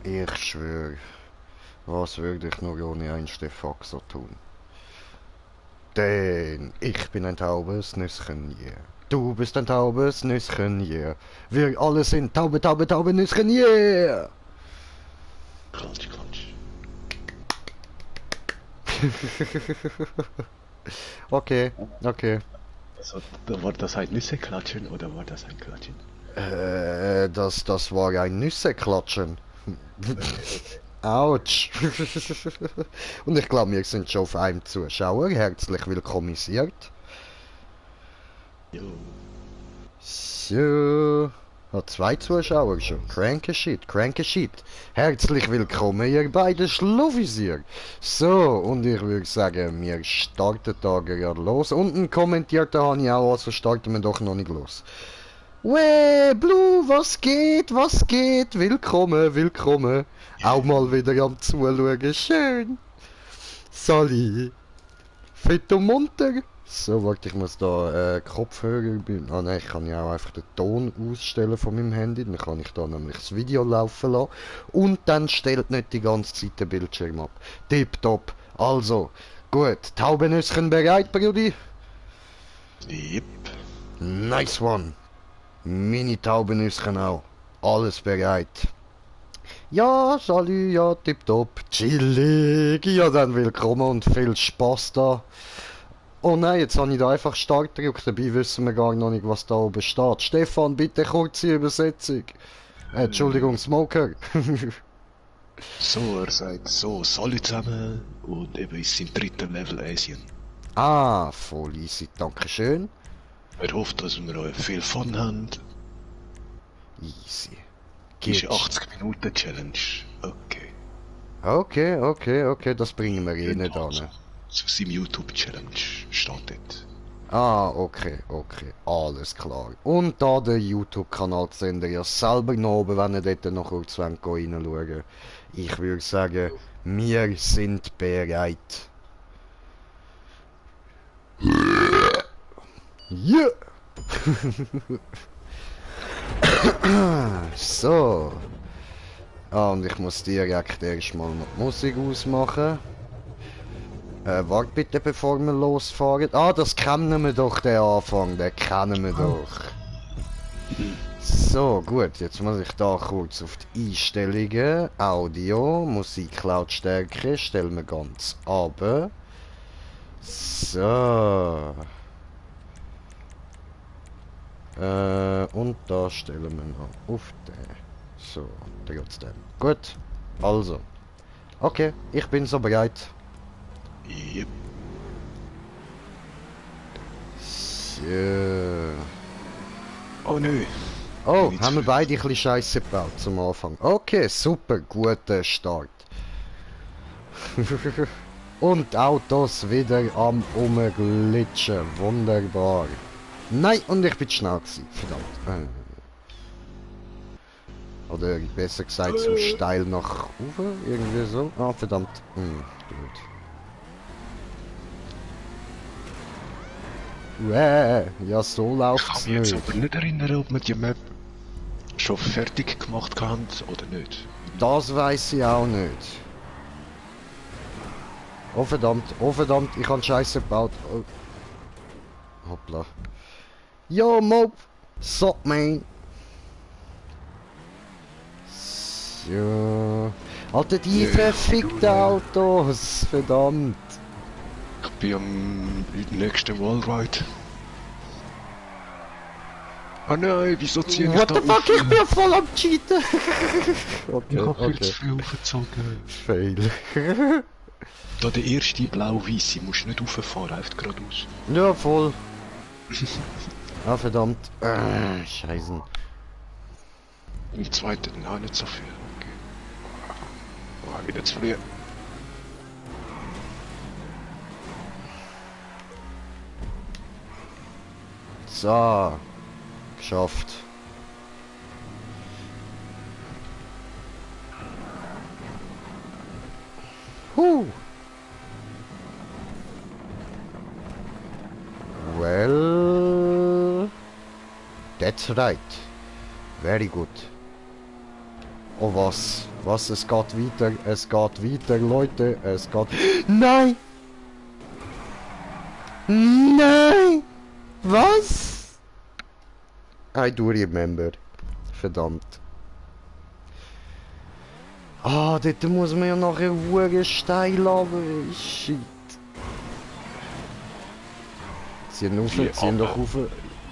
Ich schwöre, was würde ich nur ohne ein Stefaxo tun? Denn ich bin ein taubes Nüsschen, yeah. Du bist ein taubes Nüsschen, yeah. Wir alle sind taube, taube, taube Nüsschen, yeah. Klatsch, klatsch. Okay, okay. Also, war das ein Nüsse-Klatschen oder war das ein Klatschen? Das war ein Nüsseklatschen. Okay. Autsch. Und ich glaube, wir sind schon auf einem Zuschauer. Herzlich willkommisiert. Jo. So. Hat zwei Zuschauer schon. Cranky Shit, cranky Shit. Herzlich willkommen, ihr beiden Schluffisier. So, und ich würde sagen, wir starten da gerade los. Unten kommentiert habe ich auch, also starten wir doch noch nicht los. Weh, Blue, was geht, was geht? Willkommen, willkommen. Auch mal wieder am Zuschauen, schön. Sali. Fett und munter. So, warte, ich muss da Kopfhörer... Ah nein, ich kann ja auch einfach den Ton ausstellen von meinem Handy. Dann kann ich da nämlich das Video laufen lassen. Und dann stellt nicht die ganze Zeit den Bildschirm ab. Tipptopp. Also, gut. Taubenüsschen bereit, Brudi? Yep. Nice one. Mini-Taubenüsschen auch. Alles bereit. Ja, salut, ja, tipptopp. Chillig. Ja, dann willkommen und viel Spaß da. Oh nein, jetzt habe ich da einfach Start gedrückt, dabei wissen wir gar noch nicht, was da oben steht. Stefan, bitte kurze Übersetzung. Entschuldigung, Smoker. So, er sagt so, salut zusammen und eben ist im dritten Level Asien. Ah, voll easy, dankeschön. Er hofft, dass wir viel Fun haben. Easy. Ist Geht. 80 Minuten Challenge. Okay. Okay, das bringen wir eh nicht Also, an. zu seinem YouTube Challenge steht dort. Ah, okay, alles klar. Und da der YouTube-Kanal seht ihr ja selber noch oben, wenn ihr dort noch kurz reinschauen wollt. Ich würde sagen, wir sind bereit. Ja! So. Ah, und ich muss direkt erstmal noch die Musik ausmachen. Wart bitte, bevor wir losfahren. Ah, das kennen wir doch, den Anfang. Den kennen wir doch. So, gut. Jetzt muss ich da kurz auf die Einstellungen. Audio, Musiklautstärke. Stellen wir ganz runter. So. Und da stellen wir noch auf den. So, trotzdem. Gut. Also. Okay, ich bin so bereit. Yep. So. Oh nö. Oh, Bin ich haben wir zu- beide ein bisschen Scheiße gebaut zum Anfang. Okay, super, guter Start. Und Autos wieder am umglitschen. Wunderbar. Nein, und ich bin zu schnell gewesen. Verdammt. Oder besser gesagt zu steil nach oben. Irgendwie so. Ah, verdammt. Gut. Ja, so Ich läuft's kann mich jetzt nicht. aber nicht erinnern, ob wir die Map schon fertig gemacht haben oder nicht. Das weiß ich auch nicht. Oh verdammt, ich habe Scheiße gebaut. Oh. Hoppla. Yo, Mob! Sup, man! So. Alter, die verfickten Autos! Verdammt! Ich bin am nächsten Wallride. Ah nein, wieso ziehe ich What da the fuck, auf? ich bin voll am Cheaten! Ich Okay, hab viel zu okay. viel aufgezogen. Fail. Da der erste blau-weiße, musst du nicht rauffahren, einfach geradeaus. Ja, voll. Ah, verdammt. Scheiße. Im zweiten dann auch nicht so viel. Okay. Oh, wieder zu früh. So. Geschafft. Well, that's right. Very good. Oh was? Was? Es geht weiter, Leute, es geht... Nein! Nein! Was? I do remember. Verdammt. Ah, dort muss man ja nachher hure steil runter. Shit. Ziehen rauf, ziehen doch rauf.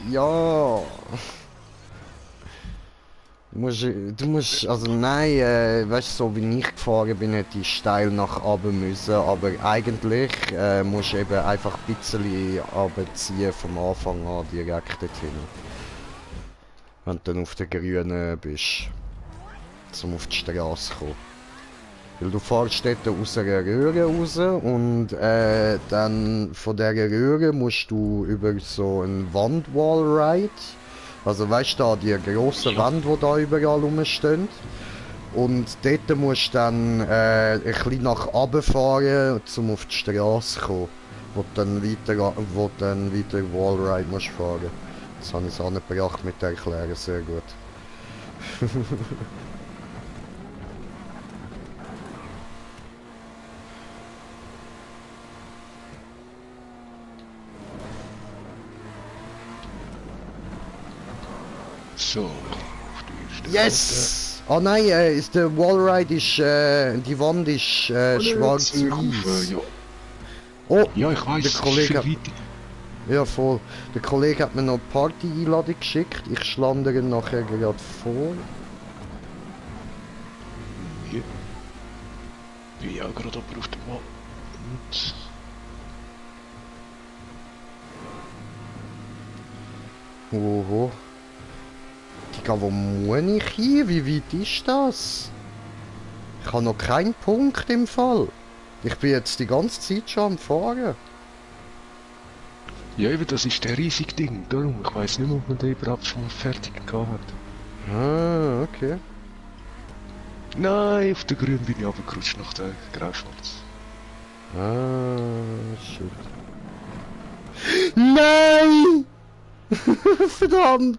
Ja! Du musst, also nein, weißt du, so wie ich gefahren bin, hätte ich steil nach oben müssen, aber eigentlich musst du eben einfach ein bisschen runterziehen vom Anfang an direkt dorthin. Wenn du dann auf der grünen bist, um auf die Straße zu kommen. Weil du fährst dort aus einer Röhre raus und dann von dieser Röhre musst du über so einen Wandwall-Ride. Also weißt du, da die grossen Wände, die da überall rumstehen. Und dort musst du dann ein bisschen nach oben fahren, um auf die Straße zu kommen. Wo du dann weiter Wallride musst fahren. Das habe ich es angebracht mit der Erklärung, sehr gut. So, auf die erste Yes! Oh nein, ist der Wallride ist, die Wand ist schwarz-weiß. Ja. Oh, Ja, ich weiß, der Kollege hat, viel weiter. ja voll. Der Kollege hat mir noch eine Party-Einladung geschickt. Ich schlage ihn nachher gerade vor. Hier. Bin ja gerade aber auf dem Wand. Oho. Digga, wo muss ich hin? Wie weit ist das? Ich habe noch keinen Punkt im Fall. Ich bin jetzt die ganze Zeit schon am Fahren. Ja, eben, das ist der riesige Ding. Darum, ich weiß nicht mehr, ob man den überhaupt schon fertig gehabt hat. Ah, okay. Nein, auf der Grün bin ich runtergerutscht nach der Grauschwarz. Ah, shit. Nein! Verdammt!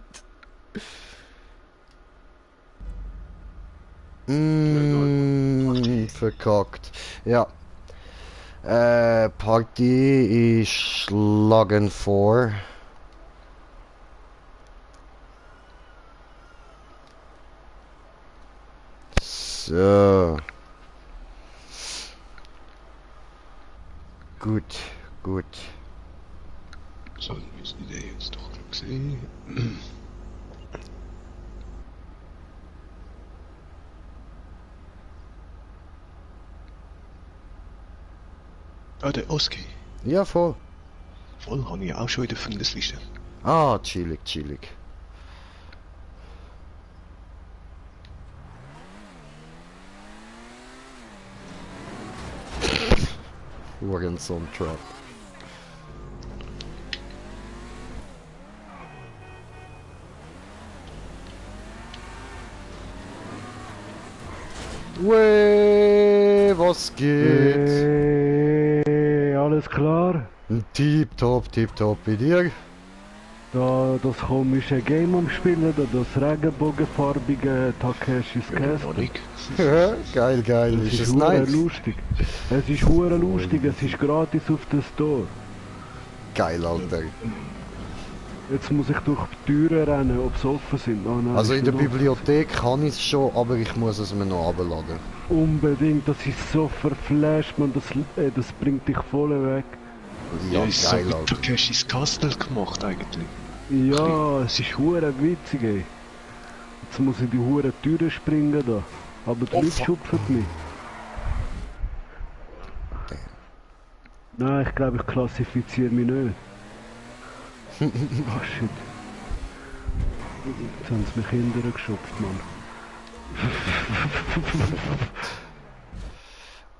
Verkackt. Ja. Party ist schlagen vor. So. Gut, gut. So, dann müssen die den jetzt doch gerade sehen. Ah, der Oski. Ja, voll. Voll, habe ich auch schon in der Freundesliste. Ah, chillig, chillig. Hurensohn-Trap. Weh, was geht? Alles klar? Tipptopp, bei dir? Da das komische Game am Spielen, da das regenbogenfarbige Takeshis Castle. Noch nicht. Geil, geil, Es ist es ist hure nice? lustig. Es ist hure lustig, es ist gratis auf der Store. Geil, Alter. Jetzt muss ich durch die Türen rennen, ob sie offen sind. Oh nein, Also ist in der nicht offen. Bibliothek kann ich es schon, aber ich muss es mir noch abladen. Unbedingt, das ist so verflasht, man, das bringt dich voll weg. Ja, ist so geil, wie Alter. Takeshis Castle gemacht eigentlich. Ja, es ist hure witzig, ey. Jetzt muss ich die hure Türen springen da. Aber die Oh, Leute fuck. schupfen mich. Nein, ich glaube, ich klassifiziere mich nicht. Oh shit. Jetzt haben sie mich hinterher geschupft, Mann.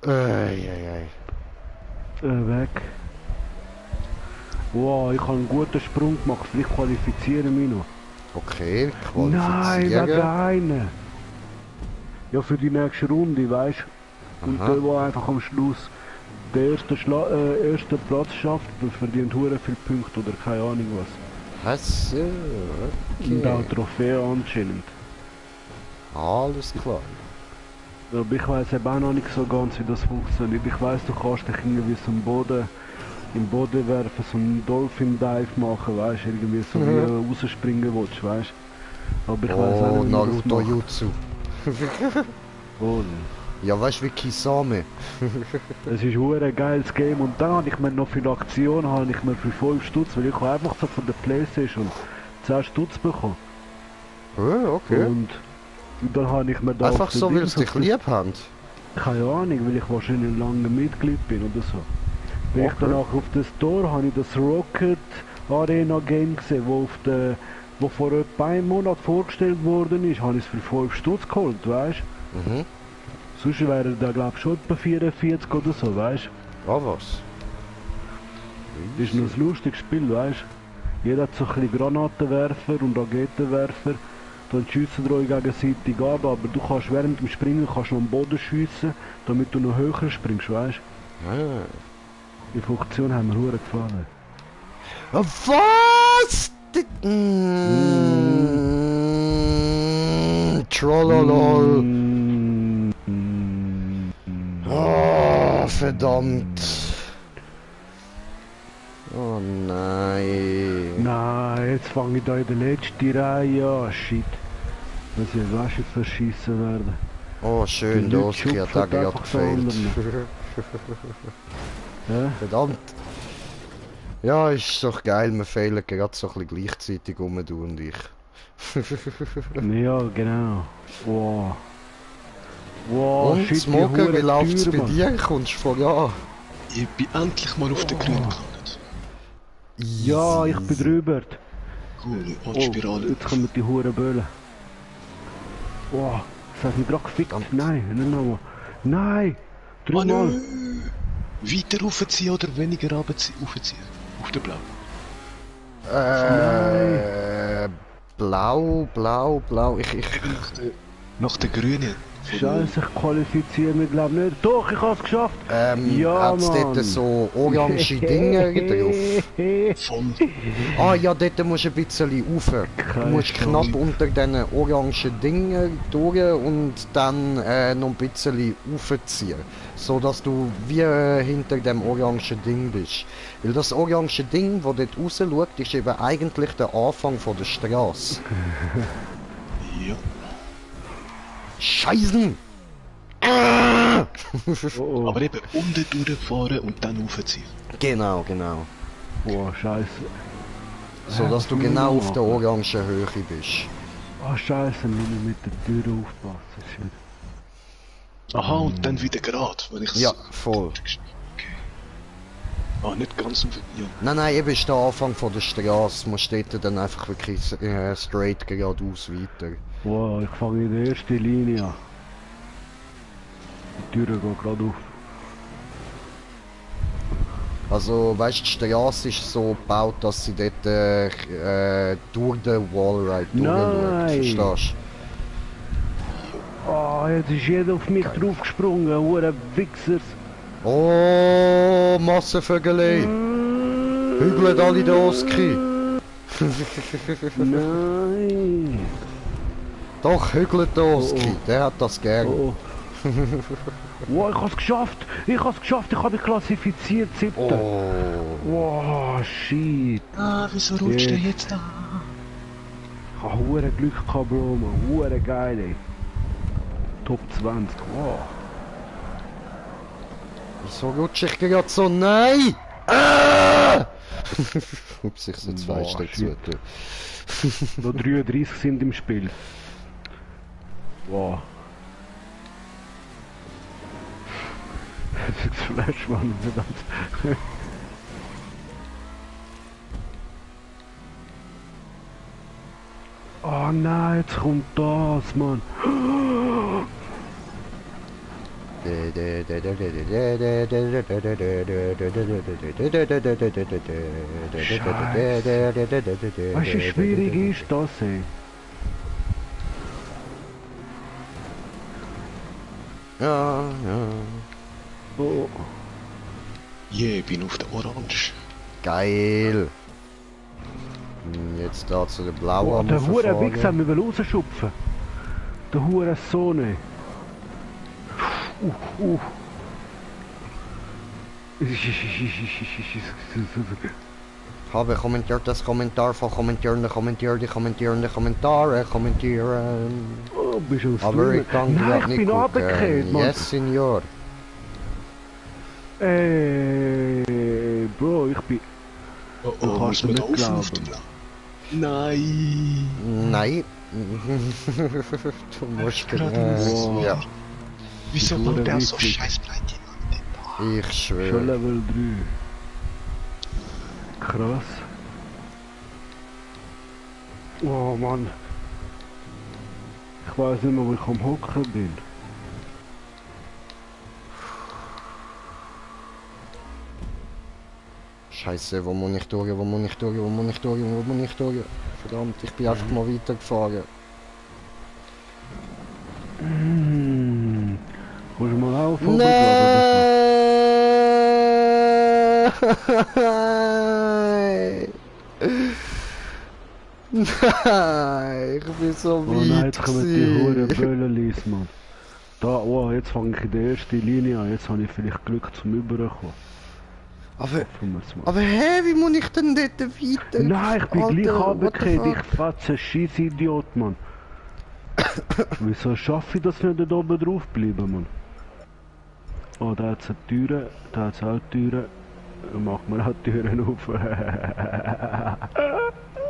Eieiei. Weg. Wow, ich habe einen guten Sprung gemacht, vielleicht qualifiziere ich mich noch. Okay, Nein, wegen qualifizieren. einer. Ja, für die nächste Runde, weißt du? Und Aha. der, der einfach am Schluss den ersten Platz schafft, der verdient hure viel Punkte oder keine Ahnung was. Achso, Und auch okay. Trophäe anscheinend. Alles klar. Aber ich weiß eben auch noch nicht so ganz, wie das funktioniert. Ich weiß, du kannst dich irgendwie so im Boden werfen, so einen Dolphin Dive machen, weißt du, irgendwie so wie rausspringen willst, weißt du. Aber ich weiß auch Oh, nicht, wie man das Naruto macht. Jutsu. Oh, Ja, weißt du, wie Kisame? es ist ein geiles Game und dann habe ich mir noch für die Aktion habe ich mir für 5 Stutz, weil ich habe einfach so von der Playstation 10 Stutz bekommen. Okay. Und dann habe ich mir da Einfach auf der so, weil Dings sie dich auf der- lieb haben. Keine Ahnung, weil ich wahrscheinlich lange Mitglied bin oder so. Weil ich Okay. danach auf der Store habe ich das Rocket Arena Game gesehen, wo vor etwa einem Monat vorgestellt worden ist, habe ich es für 5 Stutz geholt, weißt du? Mhm. Sonst wäre der glaube ich schon etwa 44 oder so, weißt du? Ah, was? Das ist noch ein lustiges Spiel, weißt du? Jeder hat so ein bisschen Granatenwerfer und Raketenwerfer. Dann schiessen die euch gegenseitig ab, aber du kannst während dem Springen kannst noch am Boden schiessen, damit du noch höher springst, weißt du? Ah. Die Funktion haben mir hure gefallen. Was? Trollolol. Oh, verdammt. Oh nein. Nein, jetzt fange ich da in der letzten Reihe an. Shit. Muss ich Wäsche verschießen werden. Oh, schön, Die Leute Doski hat schupfen da gerade einfach so gefehlt. anderen. Ja? Verdammt. Ja, ist doch geil, wir fehlen gerade so ein bisschen gleichzeitig um, du und ich. Ja, genau. Wow. Wow, Und, shit, die Smoker, wie Huren läuft's teuer, bei Mann. dir? Kommst du voran? Ich bin endlich mal auf den Grün gelandet. Ja, ich bin drüber. Cool, Oh, Spirale. jetzt kommen die Huren Böllen. Wow, das hat mich gerade gefickt. Nein, nicht nochmal. Nein! Oh Dreimal. nö! Weiter raufziehen oder weniger runterziehen? Raufziehen. Auf den Blau. Blau. Nach der Grünen. Scheiße, ich qualifiziere mich glaube nicht. Doch, ich hab's geschafft! Ja, Hat's dort Mann. so orange Dinger drauf? Voll. Ah ja, dort musst du ein bisschen rauf. Du Keine musst Chance. knapp unter diesen orangen Dingen durch und dann noch ein bisschen raufziehen. So dass du wie hinter dem orangen Ding bist. Weil das orange Ding, das dort raus schaut, ist eben eigentlich der Anfang von der Straße. Ja. Scheißen! Oh, oh. Aber eben unten durchfahren und dann raufziehen. Genau. Boah, scheiße. So dass du genau auf der orangen Höhe bist. Ah, scheiße, nicht mit der Tür aufpassen. Shit. Aha, und dann wieder gerade, wenn ich Ja, voll. Okay. Ah, nicht ganz auf. Ja. Nein, eben ist der Anfang von der Straße. Du musst dort dann einfach wirklich straight geradeaus weiter. Wow, ich fange in der ersten Linie an. Die Tür geht gerade auf. Also, weißt du, die Straße ist so gebaut, dass sie dort durch den Wallride Nein. durchschaut. Verstehst Ah, jetzt ist jeder auf mich draufgesprungen, hure Wichsers. du? Oh, Massenvögelei! Hügelt alle den Oski! Nein! Doch, hügelt den Oski, der hat das gern. Oh. Wow, ich hab's geschafft! Ich habe mich klassifiziert, 7. Oh. Wow, shit! Ah, wieso rutscht der jetzt da? Ich hab hure Glück gehabt, Bro, man. Hure geil, ey. Top 20, wow. Wieso rutsche ich gerade so? Nein! Ah! Ups, ich so zwei Boah, Stück shit. zu. Noch 33 sind im Spiel. Wow. Das Flash, Mann, verdammt. Oh nein, jetzt kommt das, Mann. Weißt du, wie schwierig ist das, ey? Ja. Oh. Ich bin auf der Orange. Geil. Jetzt da zu der blauen. Oh, der hure Wichser, wir will rausschupfen. Der hure Sohn, ey. uh. Habe kommentiert das Kommentar von Kommentierende, Kommentare, kommentieren. Oh, bist du Aber ich kann Nein, grad ich nicht bin gucken. runtergefallen, Mann. Yes, Senior. Bro, ich bin... Oh, Du kannst mir nicht glauben. Nein! Nein. Du musst Wow. ja, Wieso ist baut der verdammt so witzig. scheiß Pleite an? ich Schon schwöre. Level 3. Krass. Oh Mann. Ich weiß nicht mehr, wo ich am Hocken bin. Scheiße, wo muss ich durch, wo muss ich durch, wo muss ich durch, wo muss ich durch? Verdammt, ich bin einfach mal weitergefahren. Kommst du mal auf? Nein! Nein, ich bin so Oh nein, weit jetzt kommen die Huren gewesen. Böllenlies, Mann. Da, oh, jetzt fange ich in der ersten Linie an. Jetzt habe ich vielleicht Glück zum Überkommen. Aber, Hoffen wir's mal. aber hä, wie muss ich denn dort weiter? Nein, ich bin Alter, gleich what the runtergefallen, fuck? ich fetze Scheiss-Idiot, Mann. Wieso schaffe ich das nicht, dort oben drauf bleiben, Mann? Oh, da hat's eine Türe, da hat's auch Türen. Mach mir auch Türen auf.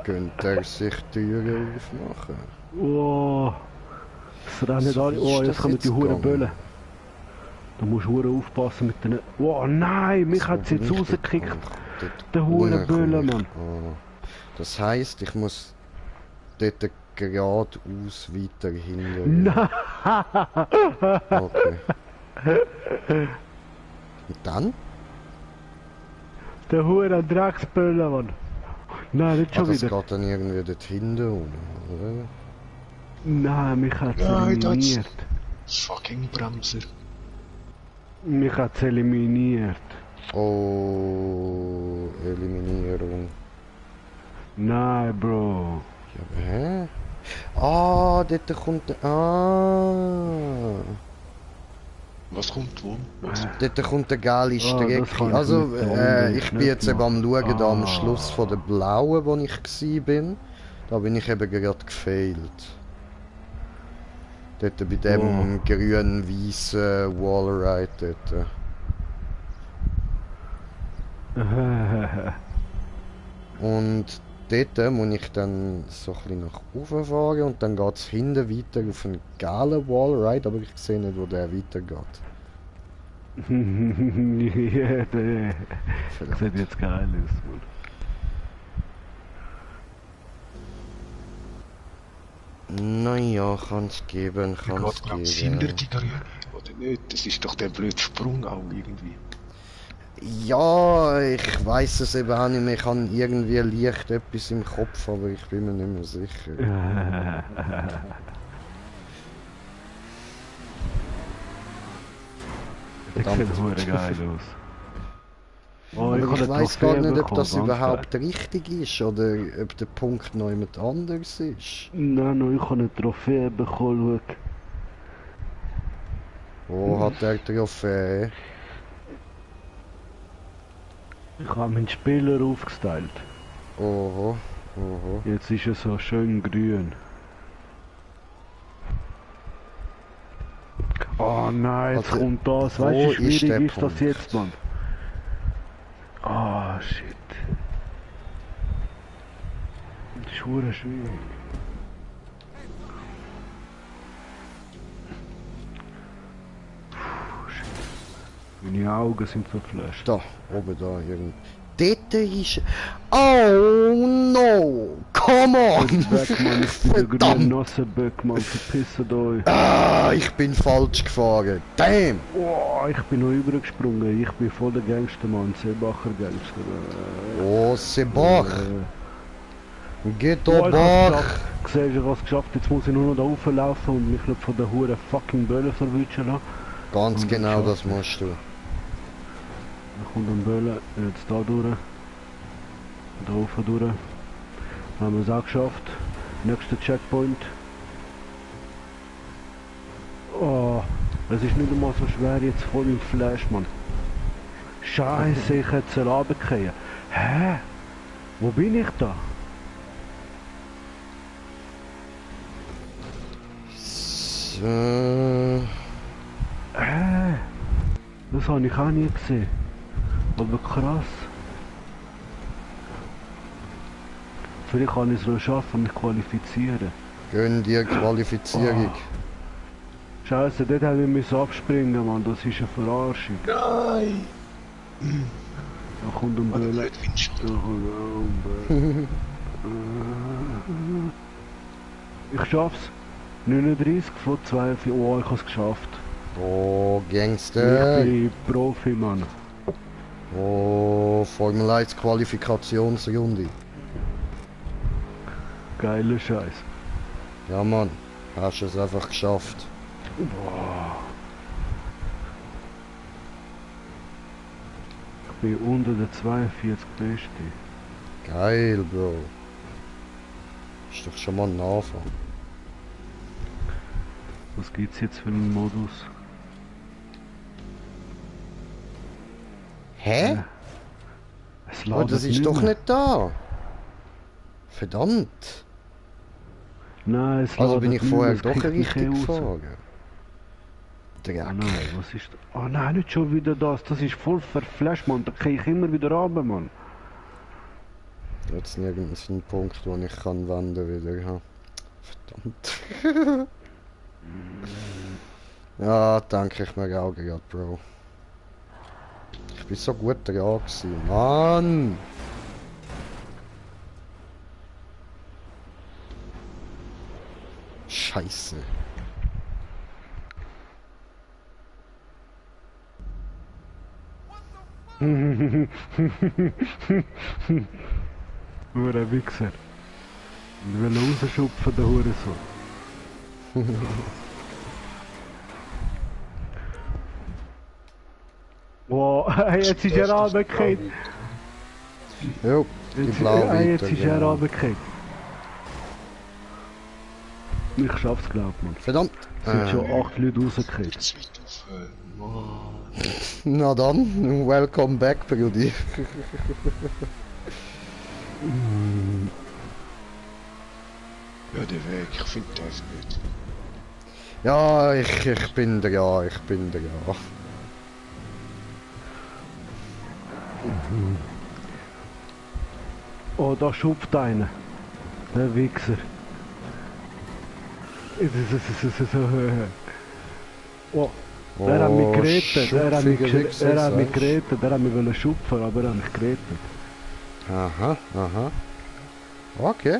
Könnte er sich Türen aufmachen? Oh, es rennen So alle. ist Oh, das jetzt kommen jetzt die Huren gegangen? Böllen. Da musst du Huren aufpassen mit den... Oh nein, mich hat sie jetzt So bin ich rausgekickt. dort Der Huren Böllen, runterkomme ich. Mann. Ah. Das heisst, ich muss dort geradeaus weiter hinten. Nein! Okay. Und dann? Der Huren Drecksböllen, Mann. Nein, nicht schon Das wieder. geht dann irgendwie dort hinten unten, oder? Nein, mich hat Nein, das- eliminiert. Fucking Bremser. Mich hat eliminiert. Oh, Eliminierung. Nein, Bro. Ja, aber hä? Ah, dort kommt der... Ah. Was kommt wo? Was? Dort kommt eine geile das kann Strecke. ich Also, mit der Runde ich bin nicht jetzt eben am Schauen, da am Ah. Schluss von der blauen, wo ich war. Da bin ich eben gerade gefailt. Dort bei dem grün-weißen Wallride dort. Und dort muss ich dann so ein bisschen nach oben fahren und dann geht es hinten weiter auf einen geilen Wallride, aber ich sehe nicht, wo der weitergeht. Ja, der Verdammt. sieht jetzt geil aus, Mann. Naja, kann es geben, kann Geht es glaub ich hinter geben. die Grüne, oder nicht? Das ist doch der blöde Sprung auch irgendwie. Ja, ich weiß es eben auch nicht mehr. Ich habe irgendwie leicht etwas im Kopf, aber ich bin mir nicht mehr sicher. Der Verdammt. sieht hure geil aus. Oh, Aber habe ich eine weiß gar Trophäe nicht, ob bekommen, das ganz überhaupt geil. richtig ist oder ob der Punkt noch jemand anders ist. Nein, nein, ich habe eine Trophäe bekommen, schau. Wo hat der Trophäe? Ich habe meinen Spieler aufgestylt. Oho, oho. Jetzt ist er so schön grün. Oh nein, jetzt Also, kommt das. wo Weißt du, wie ist schwierig der ist das Punkt? jetzt, Mann? Ah, shit. Das ist hure schwierig. Puh, shit. Meine Augen sind verflasht. Da, oben da, irgend. Dort ist... Oh no! Come on! Weg, Mann, ich bin der grüne Verdammt! Nassenböck, Mann, verpisst euch. Ah, ich bin falsch gefahren. Damn! Oh, ich bin noch übergesprungen. Ich bin voll der Gangster, Mann. Seebacher Gangster. Oh, Sebach! Geht Oh, doch ich hab's Bach! geschafft. Siehst du, ich hab's geschafft. Jetzt muss ich nur noch da rauflaufen und mich nicht von der Hure fucking Böllen verwischen lassen. Ganz Und genau, geschafft. das musst du. Dann kommt ein Böllen, jetzt da durch. Da rauf durch. Dann haben wir es auch geschafft. Nächster Checkpoint. Oh, Es ist nicht einmal so schwer, jetzt voll im Flash, Mann. Scheiße, ich hätte es runtergefallen. Hä? Wo bin ich da? So. Das habe ich auch nie gesehen. Aber krass. Vielleicht kann ich es noch schaffen, mich qualifizieren. Gönn dir Qualifizierung. Scheiße, dort haben wir abspringen, Mann. Das ist eine Verarschung. Nein! Da kommt ein Warte, Böller. blöd Windschatten. Da kommt ein Böller. Ich schaff's. 39 von 42. Oh, ich hab's geschafft. Oh, Ich Gangster. bin Profi, Mann. Oh, Formel 1 Qualifikationsrunde. Geiler Scheiß. Ja, Mann. Hast es einfach geschafft. Boah. Ich bin unter der 42 Beste. Geil, Bro. Ist doch schon mal ein Anfang. Was gibt's jetzt für einen Modus? Hä? Es Oh, ladet das ist doch mehr. nicht da. Verdammt. Nein, es Also ladet bin ich nicht vorher mehr, es doch kickt mich richtig raus. gefahren. Oh Dreck. nein, was ist... Oh nein, nicht schon wieder das. Das ist voll verflasht, Mann. Da krieg ich immer wieder runter, Mann. Jetzt nirgends ein Punkt, wo ich kann wenden wieder. Ha. Verdammt. Ja, denke ich mir auch gerade, Bro. Ich bin so gut dran gewesen. Mann! Scheiße. Nur ein Wichser. Ich will rausschupfen, der Hurensohn. Wow, jetzt ist er runtergefallen. Jo, die blaue Jetzt weiter, ist er genau. runtergefallen. Ich schaff's, glaub man. Verdammt! Es sind schon 8 Leute rausgefallen. Jetzt wird aufhören. Mann. Na dann, welcome back, Brudi. Ja, der Weg, ich finde das nicht. Ja, ich bin da, ich bin da. Oh, da schupft einer. Der Wichser. Oh, der hat mich gerettet. Der hat mich gerettet. Der hat mich wollen schupfen, aber er hat mich gerettet. Aha, aha. Okay.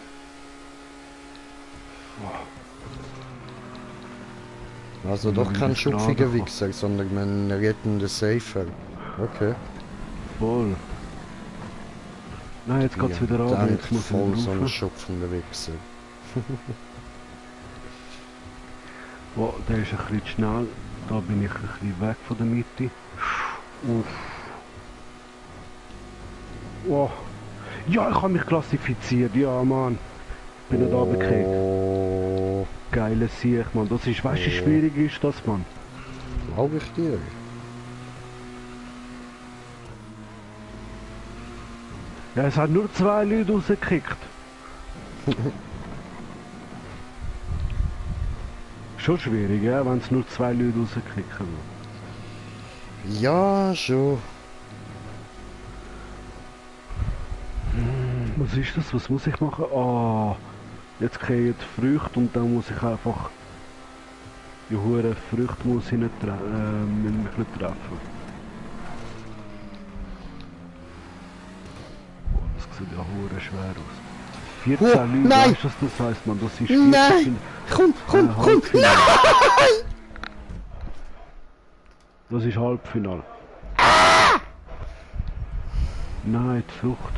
Also doch kein schupfiger Wichser, sondern ein rettender Safer. Okay. Voll. Nein, jetzt geht's wieder runter. Dank Jetzt muss voll ich so ein rauf. schupfender Wichser. Oh, der ist ein bisschen zu schnell. Da bin ich ein bisschen weg von der Mitte. Uff. Oh. Ja, ich habe mich klassifiziert. Ja, Mann. Bin nicht runtergefallen. Oh, Geiler Sieg, Mann. Das ist, weißt du, wie schwierig ist das, Mann? glaube ich dir. Ja, es hat nur 2 Leute rausgekickt. Schon schwierig, ja, wenn es nur 2 Leute rauskicken. Ja, schon. Was ist das? Was muss ich machen? Ah, jetzt kriege ich die Früchte und dann muss ich einfach die hure Früchte muss ich nicht mich nicht treffen. Oh, das sieht ja hure schwer aus. 14 Oh, Leute, nein! weißt du, was das heisst, man? Das ist 14 Nein! Komm, komm, komm! Halbfinale. Nein! Das ist Halbfinale. Nein, die Frucht.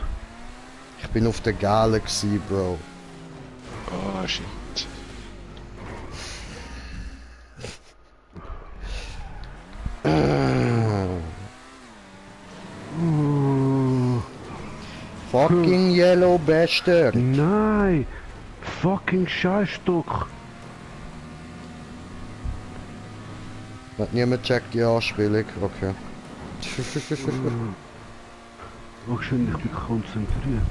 Ich bin auf der Galaxy, Bro. Oh, shit. Fucking yellow bastard. Nein! Fucking Scheißstock! Hat niemand checkt die Anspielung? Okay. Oh, schön, ich bin konzentriert.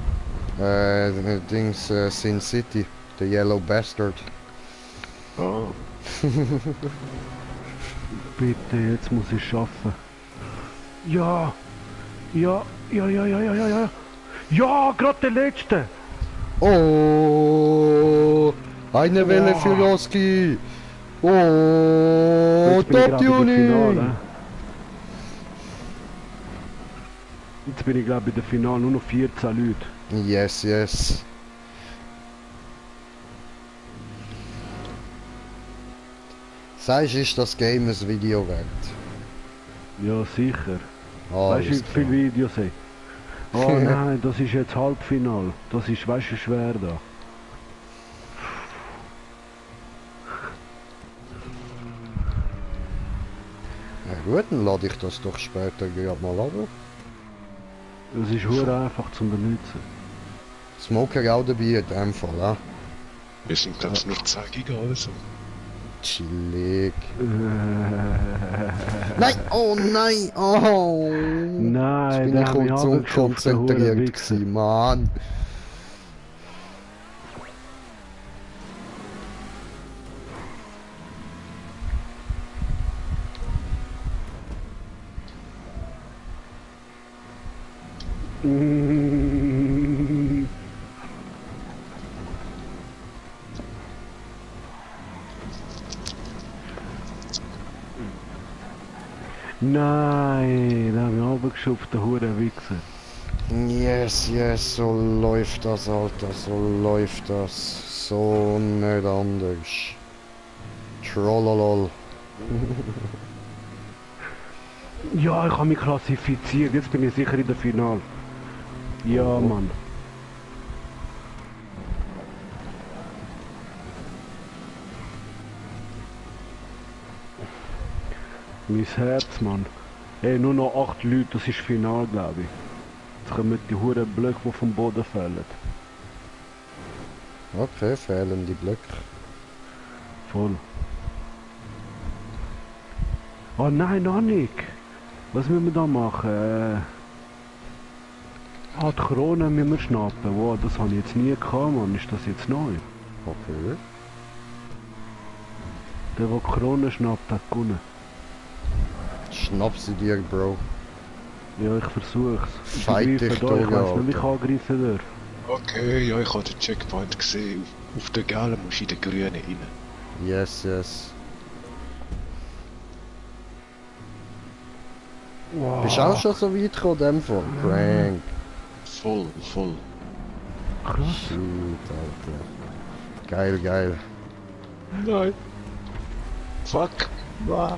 Dings, Sin City. The Yellow Bastard. Ah, Bitte, jetzt muss ich schaffen. Ja! Ja! Ja, ja, ja, ja, ja, ja! Ja, gerade der letzte! Oh! Eine Welle für Roski! Oh! Jetzt bin ich Top gerade im Finale. Tuning! Jetzt bin ich glaube in der Finale, nur noch 14 Leute. Yes, yes. Sagst du, ist das Game ein Video wert? Ja, sicher. Alles Weißt du, wie viele Videos ich? Oh nein, das ist jetzt Halbfinal. Das ist, weißt du, schwer da. Na gut, dann lade ich das doch später gerade mal ab. Es ist hure einfach zum benutzen. Smoker auch dabei in dem Fall, ja? wir sind glaube ich nur 10 Giga oder so. Chillig. Nein! Oh nein! Oh! Jetzt Nein, bin da ich habe ich kurz runtergeschafft, der hure unkonzentriert Wichser. gewesen, Mann! Nein, da habe ich runtergeschafft, der hure Wichser. Yes, yes, so läuft das, Alter, so läuft das. So nicht anders. Trollolol. Ja, ich habe mich klassifiziert, jetzt bin ich sicher in der Finale. Ja, Mann. Mein Herz, Mann. Ey, nur noch 8 Leute, das ist Final, glaube ich. Jetzt kommen die huren Blöcke, die vom Boden fallen. Okay, fehlende Blöcke. Voll. Oh nein, noch nicht. Was müssen wir da machen? Die Krone müssen wir schnappen. Wow, das habe ich jetzt nie gehabt, Mann. Ist das jetzt neu? Okay. Der die Krone schnappt, hat gewonnen. Schnapp sie dir, Bro. Ja, ich versuch's. Ich Fight greife dich da, durch, ich weiss nicht, wie ich Alter. angreifen darf. Okay, ja, ich habe den Checkpoint gesehen. Auf der gelben musst du in den grünen rein. Yes, yes. Wow. Bist du auch schon so weit gekommen, in dem Fall? Crank. Voll, voll. Krass. Shit, Alter. Geil, geil. Nein. Fuck. Ah.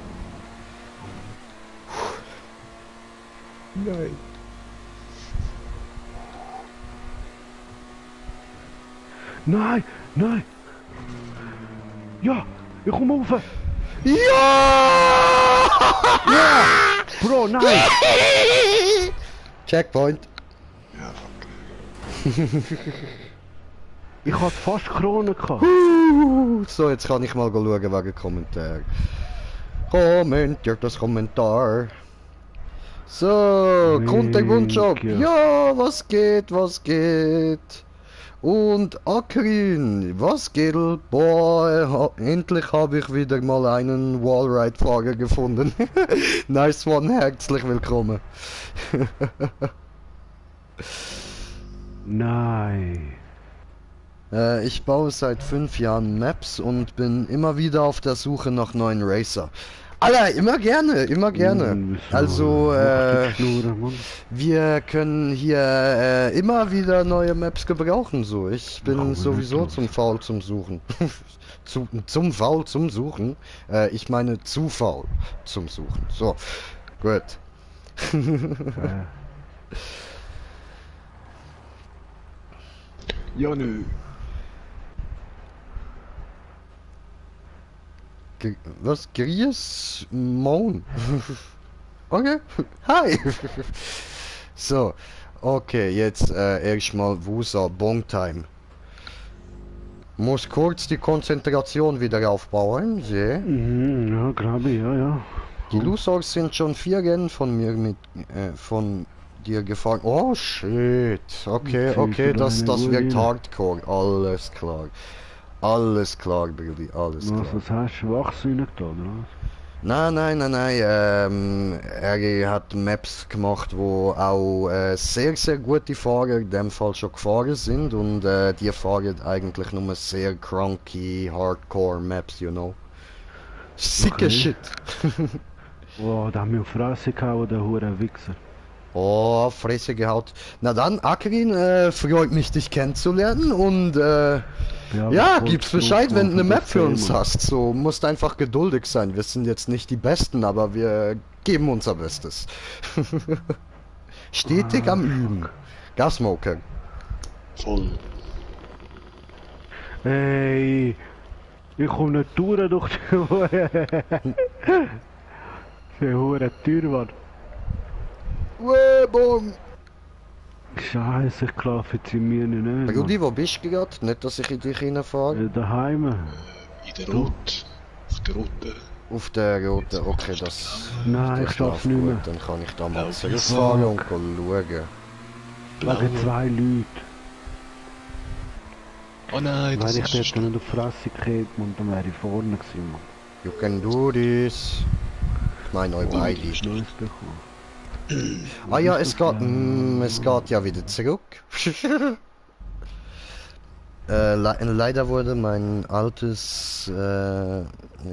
Nein. Nein, nein. Ja, ich komme rauf. Ja! Bro, nein. Checkpoint. Ja, fuck. Ich hatte fast Krone gehabt. So, jetzt kann ich mal schauen wegen Kommentar. Kommentiert das Kommentar. So, kommt der Wunschjob. Ja. Ja, was geht, was geht? Und Akrin, was geht? Boah, endlich habe ich wieder mal einen Wallride-Fahrer gefunden. Nice one, herzlich willkommen. Nein. Ich baue seit 5 Jahren Maps und bin immer wieder auf der Suche nach neuen Racer. Alter, immer gerne, immer gerne. Also, wir können hier immer wieder neue Maps gebrauchen, so. Ich bin sowieso zum faul zum Suchen. Zum faul zum Suchen. Ich meine zu faul zum Suchen. So, gut. Ja, nö. Was? Gries Moon? Okay. Hi. So. Okay, jetzt erstmal Wusa Bong Time. Muss kurz die Konzentration wieder aufbauen, sehe. Ja, glaube ich, ja. Die Losers sind schon 4 Rennen von mir von dir gefahren. Oh shit. Okay, Jetzt okay, ist da das eine Uhr wirkt rein. hardcore. Alles klar. Alles klar, Brudi, alles klar. Was hast du Wachs reingetan, oder was? Nein. Er hat Maps gemacht, wo auch sehr, sehr gute Fahrer in dem Fall schon gefahren sind und die fahren eigentlich nur sehr cranky, hardcore Maps, you know. Sicke Okay. Shit. Oh, da haben wir auf die Fresse gehauen, der hure Wichser. Oh, Fresse gehaut. Na dann, Akrin, freut mich, dich kennenzulernen und ja, gib's Bescheid, wenn du eine Map für uns hast. So, musst einfach geduldig sein. Wir sind jetzt nicht die Besten, aber wir geben unser Bestes. Stetig am Üben. Gasmoker. Voll. Ey, ich komme nicht durch die hure Tür, Mann. Webom! Scheiße, ich laufe jetzt in mir nicht. Rudi, wo bist du gerade? Nicht, dass ich in dich reinfahre. Daheim. In der Rot. Auf der Roten. Auf der roten, okay, das... Nein, das ich schaff's läuft nicht mehr. gut. Dann kann ich da mal Blau. zurückfahren und schauen. Wegen 2 Leute. Oh nein, das Wenn ich ist... dort nicht auf die Fresse gekommen und dann wäre ich vorne gewesen, Mann. You can do this. Ich meine euch beide. Neues bekommen. Ah ja, es geht ja wieder zurück. Leider wurde mein altes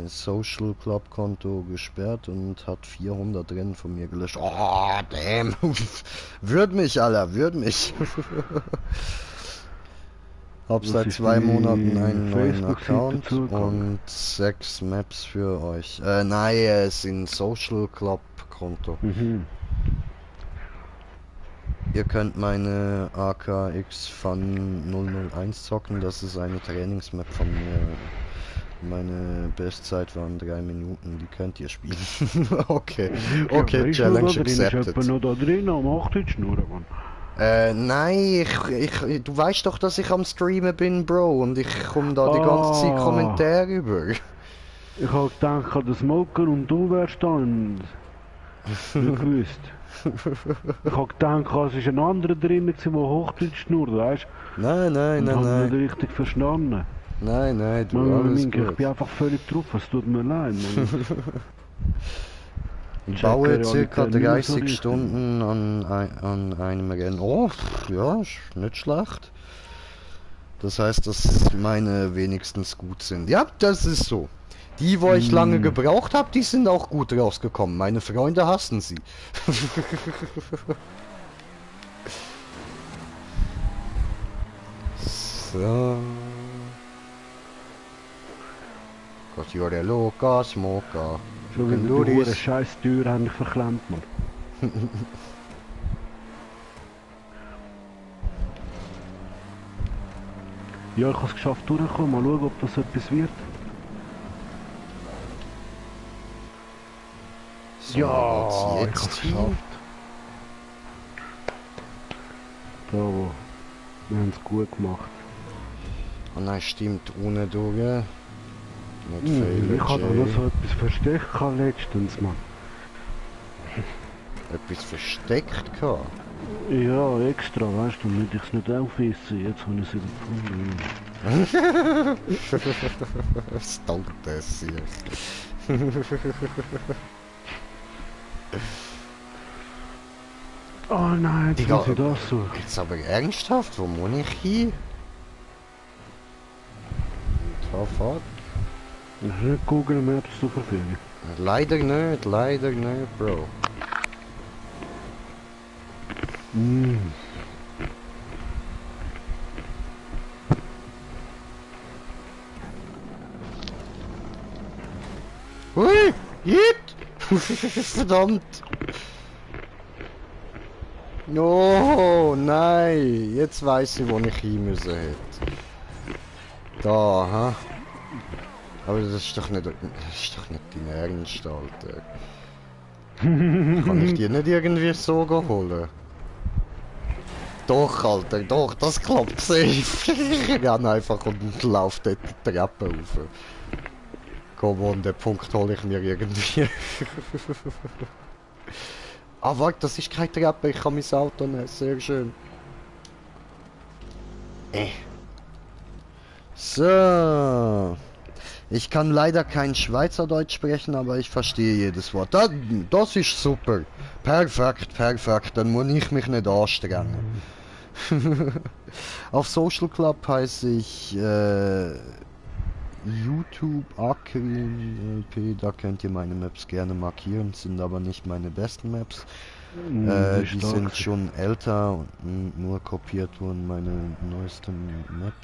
Social Club Konto gesperrt und hat 400 Rennen von mir gelöscht. Oh, damn. Würd mich, Alter, würd mich. Hab Was seit ist 2 die Monaten einen neuen Facebook-Seite Account dazugekommen? und 6 Maps für euch. Nein, es ist ein Social Club Konto. Mhm. Ihr könnt meine AKX Fun 001 zocken, das ist eine Trainingsmap von mir. Meine Bestzeit waren 3 Minuten, die könnt ihr spielen. Okay, okay, Ist Challenge noch da drin? Ist jemand accepted. noch da drin am 8 Schnurren, Mann? Nein, du weißt doch, dass ich am Streamen bin, Bro, und ich komme da die ganze Zeit Kommentare über. Ich hab gedacht, der Smoker und du wärst da und nicht gewusst. Ich hab gedacht, es war ein anderer drin, der Hochdeutsch schnurrt, weißt du? Nein, Ich hab nicht richtig verstanden. nein, du, Mann, alles Minke, ich gut. bin einfach völlig drauf, es tut mir leid. Mann. Ich baue Checker, circa Realität nicht mehr so 30 richtig. Stunden an einem Rennen. Oh, ja, ist nicht schlecht. Das heißt, dass meine wenigstens gut sind. Ja, das ist so. Die, wo ich lange gebraucht habe, die sind auch gut rausgekommen. Meine Freunde hassen sie. So. Cause you're a loca smoker. Schon Can wieder do die hure this. scheiß Tür haben dich verklemmt, Mann. Ja, ich hab's geschafft durchzukommen, mal schauen, ob das etwas wird. So, Ja, was ich jetzt hab's hier? geschafft. Bravo. Wir haben's gut gemacht. Oh nein, stimmt, ohne durch. Nicht Ich fehlen, hatte Jay. noch so etwas versteckt gehabt letztens, Mann. Etwas versteckt gehabt. Ja, extra, weißt du, damit ich es nicht aufesse. Jetzt habe ich es wieder gefunden. Stalkt das hier. Oh nein, jetzt Digga, muss ich das suchen. Jetzt aber ernsthaft, wo muss ich hin? Fahrrad? Ich habe nicht Google Maps zur Verfügung. Leider nicht, Bro. Hui! Jit! Verdammt! Oh nein! Jetzt weiß ich, wo ich hin müssen hätte. Da, ha? Aber das ist doch nicht dein Ernst, Alter. Kann ich dir nicht irgendwie so holen? doch, Alter, doch, das klappt safe. Ich renn einfach und lauf dort die Treppe rauf. Komm, und den Punkt hole ich mir irgendwie. Ah, warte, das ist keine Treppe, ich kann mein Auto nehmen, sehr schön. So. Ich kann leider kein Schweizerdeutsch sprechen, aber ich verstehe jedes Wort. Das ist super. Perfekt, perfekt. Dann muss ich mich nicht anstrengen. Auf Social Club heiße ich YouTube Akrin LP. Da könnt ihr meine Maps gerne markieren. Sind aber nicht meine besten Maps. Die sind schon älter und nur kopiert wurden. Meine neueste Map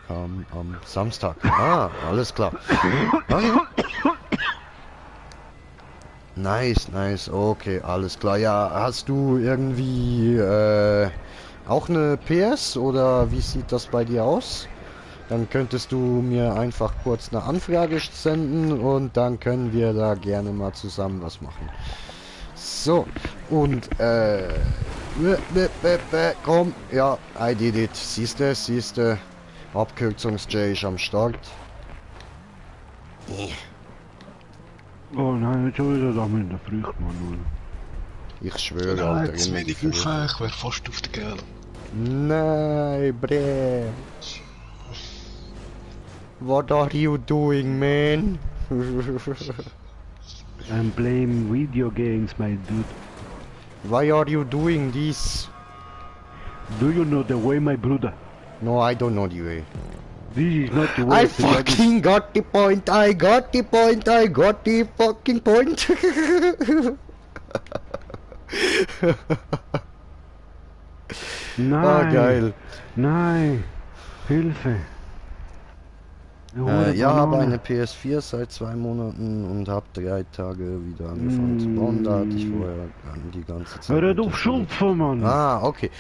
kam am Samstag. Ah, alles klar. Okay. Nice, nice, okay, alles klar. Ja, hast du irgendwie auch eine PS oder wie sieht das bei dir aus? Dann könntest du mir einfach kurz eine Anfrage senden und dann können wir da gerne mal zusammen was machen. So, und komm, ja, I did it. Siehste. Abkürzungs-J ist am Start. Oh nein, nicht schon wieder da mit der Früchte, Mann. Ich schwöre, Ja, Alter. jetzt wenig Woche, ich wär fast auf der Gelb. Nein, bre. What are you doing, man? I'm playing video games, my dude. Why are you doing this? Do you know the way, my brother? No, I don't know the way. This is not the way. I fucking got the point. I got the fucking point. Nein. Ah, geil. Nein. Hilfe. Ja, habe eine PS4 seit 2 Monaten und habe 3 Tage wieder angefangen zu bauen. Da hatte ich vorher die ganze Zeit. Hör auf Schupfen, Mann. Ah, okay,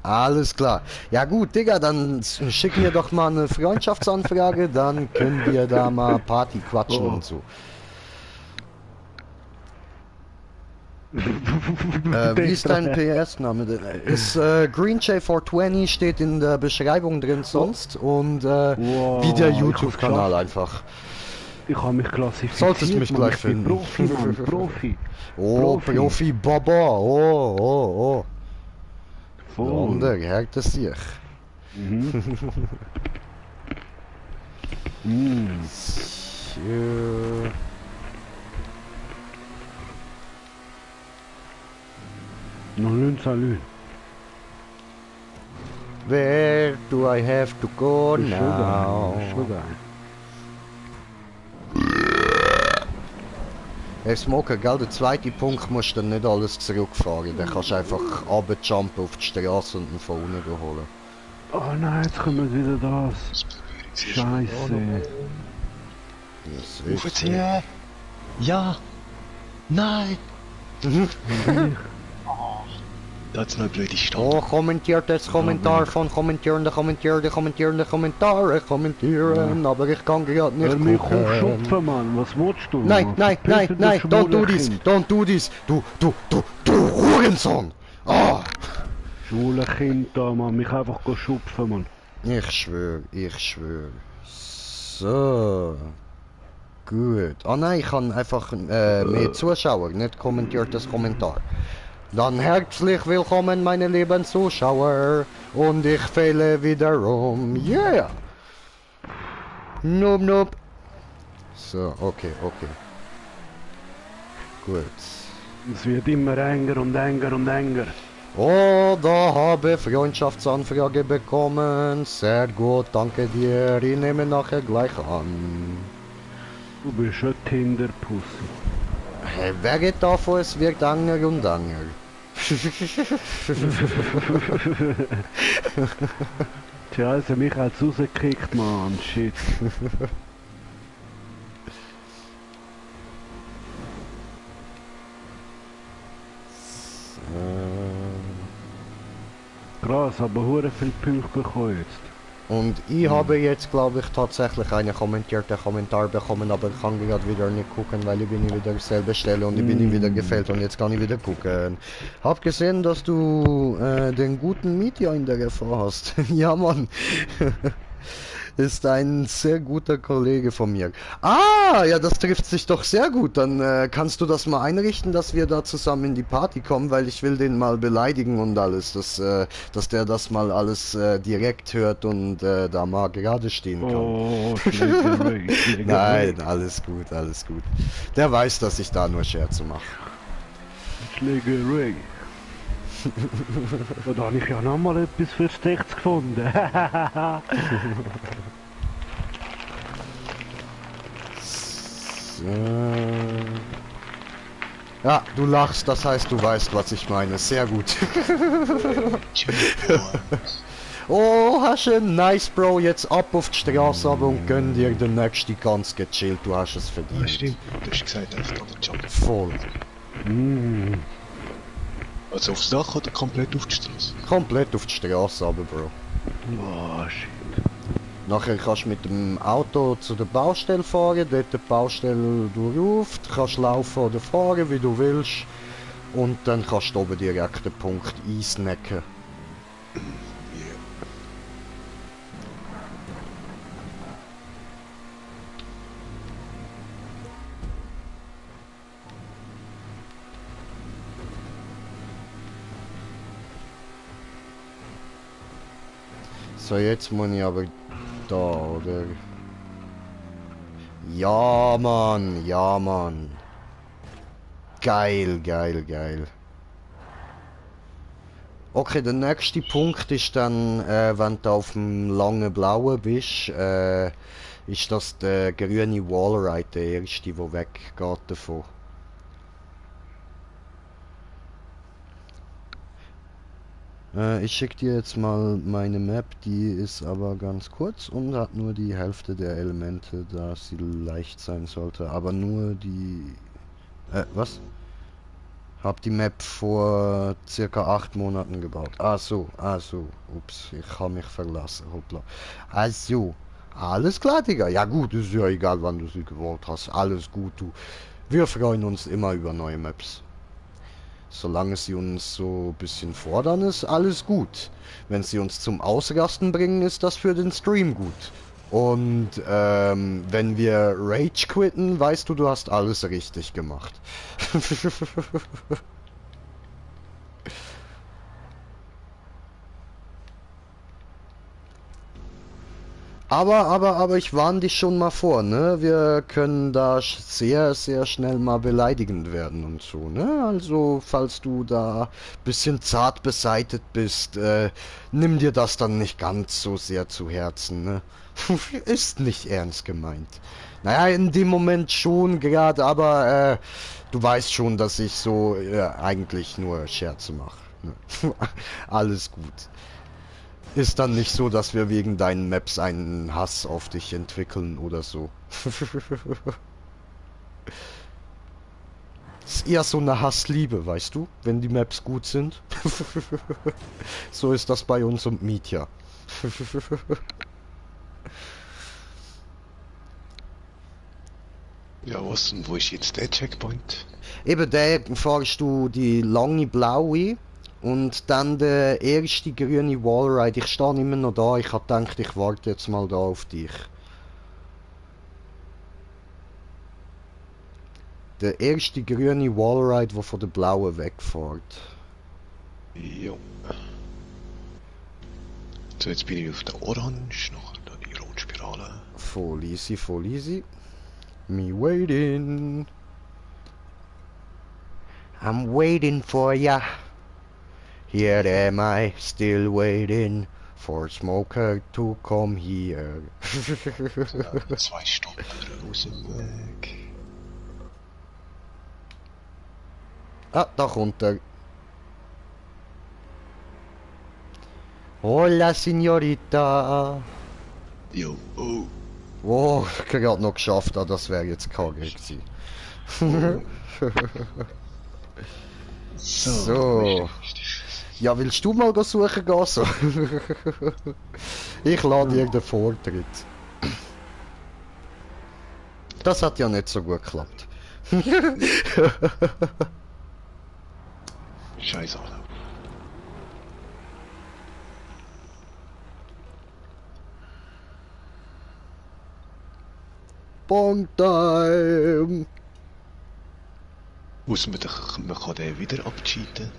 alles klar. Ja gut, Digga, dann schick mir doch mal eine Freundschaftsanfrage, dann können wir da mal Party quatschen und so. Wie ist dein PS-Name denn? Ist GreenJ420 steht in der Beschreibung drin sonst und wie der YouTube-Kanal einfach. Ich habe mich klassifiziert. Solltest mich Mann. gleich Ich bin finden. Profi, Mann, Profi. Oh, Profi Baba, oh. Voll. Wunder, hört es sich. So. Noch nicht salü. Where do I have to go now? Hey Smoker, gell, der zweite Punkt musst du dann nicht alles zurückfahren. Dann kannst du einfach runterjumpen auf die Straße und ihn von unten holen. Oh nein, jetzt kommt wieder das. Scheiße. Aufziehen! Ja! Nein! Da hat's noch eine blöde Stadt. Oh, kommentiert das Kommentar von kommentieren, kommentieren, aber ich kann gerade nicht Hör mich gucken. aufschupfen, Mann. Was willst du? Nein, Mann? Verpiss dich, du don't do schwule this, Kind. don't do this, du Hurensohn! Ah! Schwule Kind da, Mann. Mich einfach schupfen, Mann. Ich schwöre. So. Gut. Ah nein, ich kann einfach mehr Zuschauer, nicht kommentiertes Kommentar. Dann herzlich willkommen, meine lieben Zuschauer. Und ich fehle wiederum. Yeah! Noob. So, okay. Gut. Es wird immer enger und enger. Oh, da habe ich Freundschaftsanfrage bekommen. Sehr gut, danke dir. Ich nehme nachher gleich an. Du bist ein Tinder-Pussy. Hey, wer geht davon, es wird enger und enger. Tja, also mich hat's rausgekickt, Mann. Shit. Krass, aber hure viel Punkte bekommen jetzt. Und ich habe jetzt, glaube ich, tatsächlich einen kommentierten Kommentar bekommen, aber ich kann gerade wieder nicht gucken, weil ich bin wieder selber Stelle und ich bin ihm wieder gefällt und jetzt kann ich wieder gucken. Hab gesehen, dass du den guten Mietja in der RV hast. Ja, Mann. Ist ein sehr guter Kollege von mir. Ah, ja, das trifft sich doch sehr gut. Dann kannst du das mal einrichten, dass wir da zusammen in die Party kommen, weil ich will den mal beleidigen und alles, dass der das mal alles direkt hört und da mal gerade stehen kann. Oh, Schlägerei, Schlägerei. Nein, alles gut, alles gut. Der weiß, dass ich da nur Scherze mache. Schlägerei. Ja, da habe ich ja noch mal etwas Verstecktes gefunden. So. Ja, du lachst, das heißt, du weißt, was ich meine. Sehr gut. Oh, hast du nice, Bro. Jetzt ab auf die Straße aber und gönn dir den nächsten ganz gechillt. Du hast es Ja, verdient. stimmt. Du hast gesagt, auf den Jump. Voll. Also aufs Dach oder komplett auf die Straße? Komplett auf die Straße aber, Bro. Oh, shit. Nachher kannst du mit dem Auto zu der Baustelle fahren, dort die Baustelle durchruft, kannst laufen oder fahren, wie du willst. Und dann kannst du oben direkt den Punkt einsnacken. Ja. So, jetzt muss ich aber da, oder? Ja, Mann, ja, Mann. Geil, geil, geil. Okay, der nächste Punkt ist dann, wenn du auf dem langen Blauen bist, ist das der grüne Wallride, der erste, der weggeht davon. Ich schicke dir jetzt mal meine Map, die ist aber ganz kurz und hat nur die Hälfte der Elemente, da sie leicht sein sollte, aber nur die... was? Hab die Map vor circa 8 Monaten gebaut. Ah so, ups, ich habe mich verlassen, hoppla. Also, alles klar, Digga. Ja gut, ist ja egal, wann du sie gewollt hast, alles gut, du. Wir freuen uns immer über neue Maps. Solange sie uns so ein bisschen fordern, ist alles gut. Wenn sie uns zum Ausrasten bringen, ist das für den Stream gut. Und wenn wir Rage quitten, weißt du, du hast alles richtig gemacht. Aber ich warne dich schon mal vor, ne? Wir können da sehr, sehr schnell mal beleidigend werden und so, ne? Also, falls du da bisschen zart beseitet bist, nimm dir das dann nicht ganz so sehr zu Herzen, ne? Ist nicht ernst gemeint. Naja, in dem Moment schon gerade, aber du weißt schon, dass ich so eigentlich nur Scherze mache. Ne? Alles gut. Ist dann nicht so, dass wir wegen deinen Maps einen Hass auf dich entwickeln oder so. Ist eher so eine Hassliebe, weißt du, wenn die Maps gut sind. So ist das bei uns und Mietja. Ja, was und wo ist jetzt der Checkpoint? Eben, der fahrst du die lange blaue und dann der erste grüne Wallride. Ich stehe immer noch da, ich hab gedacht, ich warte jetzt mal da auf dich. Der erste grüne Wallride, der von der blauen wegfährt. Jo. So, jetzt bin ich auf der Orange, noch da die Rotspirale. Voll easy, voll easy. Me waiting. I'm waiting for ya. Here am I, still waiting for Smoker to come here. So, 2 Stunden aus dem Weg. Ah, da kommt er. Hola, Signorita. Jo, oh. Oh, gerade noch geschafft, ah, das wäre jetzt kacke gewesen. So. Ja, willst du mal suchen gehen? So. Ich lade dir den Vortritt. Das hat ja nicht so gut geklappt. Scheiß Anlauf. Bong time! Muss man den wieder abcheaten?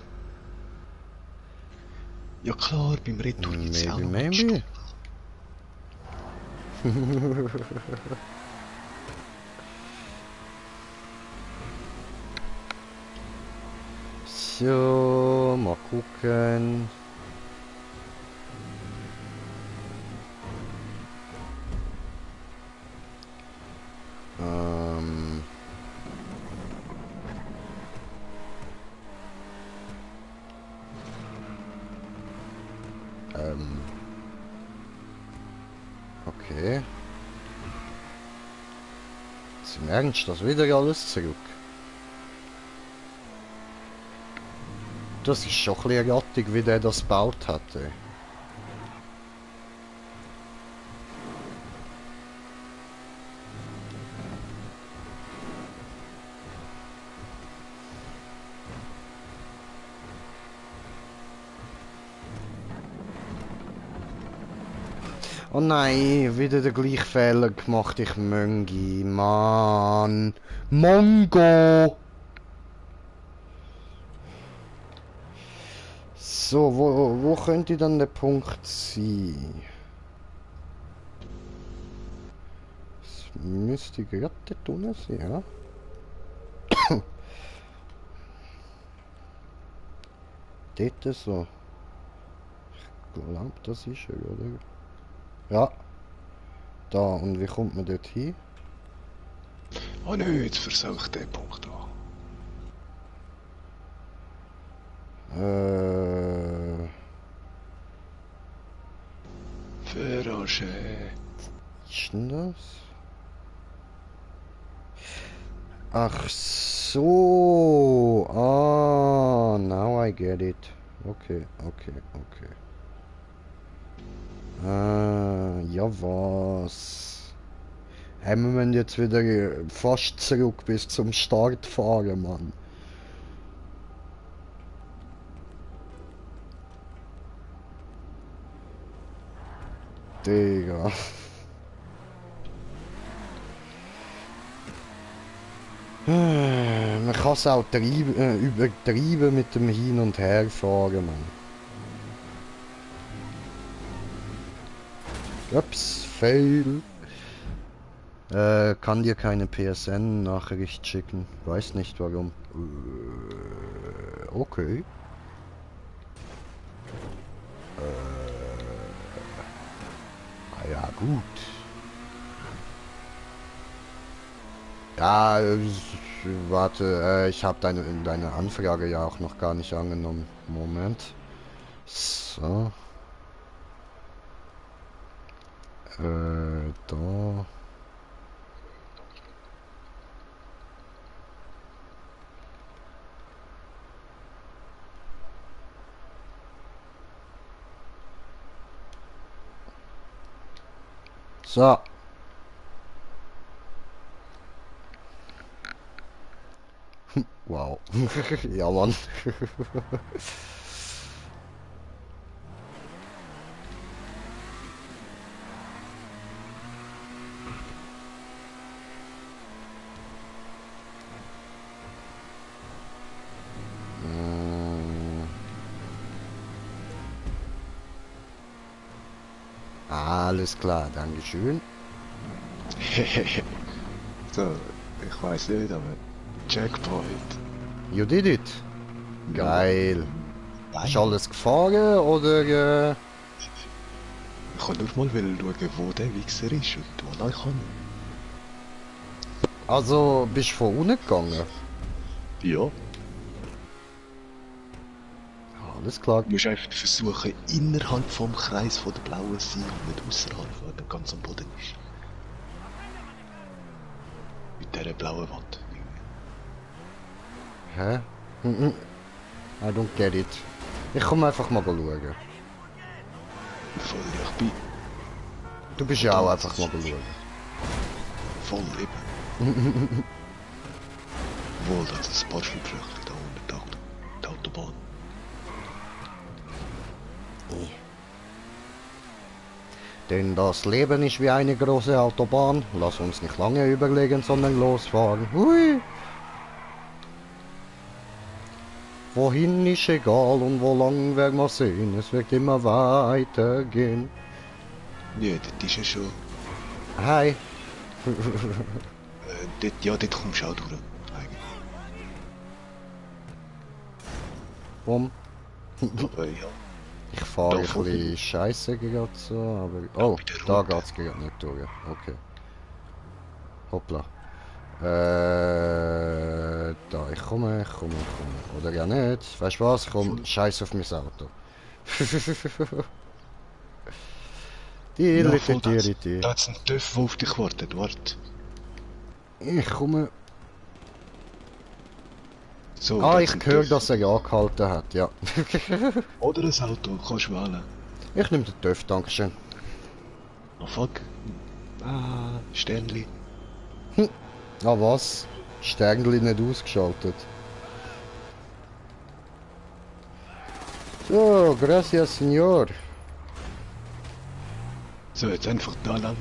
Ja klar, beim Retour gibt's ja auch noch Maybe. So, mal gucken. Ähm. Okay. Zum Ernst, das wieder alles zurück. Das ist schon ein bisschen gattig, wie der das gebaut hatte. Oh nein, wieder der gleiche Fehler gemacht, ich Möngi, Mann. Mongo! So, wo könnte dann der Punkt sein? Es müsste gerade dort unten sein, ja? Dort so. Ich glaube, das ist er, oder? Ja. Da, und wie kommt man dort hin? Oh nö, jetzt versau ich den Punkt an. Verarsche. Ist denn das? Ach so. Ah, now I get it. Okay, okay, okay. Ja was? Hey, wir müssen jetzt wieder fast zurück bis zum Start fahren, Mann. Digga. Man kann es auch übertreiben mit dem Hin- und Herfahren, Mann. Ups, fail. Kann dir keine PSN-Nachricht schicken. Weiß nicht warum. Okay. Ja, gut. Ja, warte, ich habe deine Anfrage ja auch noch gar nicht angenommen. Moment. So. Da. So. Wow. Ja, Mann. Alles klar, Dankeschön. So, ich weiß nicht, aber Jackpot. You did it. Geil. Nein. Ist alles gefahren oder? Ich kann nur mal schauen, wo der Wichser ist und wo ich kann. Also bist du von unten gegangen? Ja. Alles klar. Du musst einfach versuchen, innerhalb vom Kreis von der blauen zu sein und nicht außerhalb, weil er ganz am Boden ist. Mit dieser blauen Wand. Hä? I don't get it. Ich komme einfach mal schauen. Voll, ich bin. Du bist ja auch einfach mal schauen. Voll eben. Wohl, das ist ein paar Schlupflöcher da unten, die Autobahn. Denn das Leben ist wie eine große Autobahn. Lass uns nicht lange überlegen, sondern losfahren. Hui! Wohin ist egal und wo lang werden wir sehen. Es wird immer weitergehen. Ja, das ist ja schon. Hi. Dort kommst du auch durch. Eigentlich. Warum? Aber ja. Ich fahre Da ein vorne. bisschen scheiße gerade so, aber... Oh, bei der da Route. geht's gerade nicht durch. Okay. Hoppla. Da, ich komme. Oder ja nicht. Weißt du was? Komm, scheiß auf mein Auto. Ja, voll das. Die. Da hat's einen TÜV, der auf dich wartet. Warte. Ich komme. So, Ah, da ich hat's einen höre, TÜV. dass er angehalten hat, ja. Oder ein Auto, kannst du wählen. Ich nehme den TÜV, dankeschön. Oh fuck. Ah, Sternli. Ah, was? Sternli nicht ausgeschaltet. So, gracias, Senor. So, jetzt einfach da lang.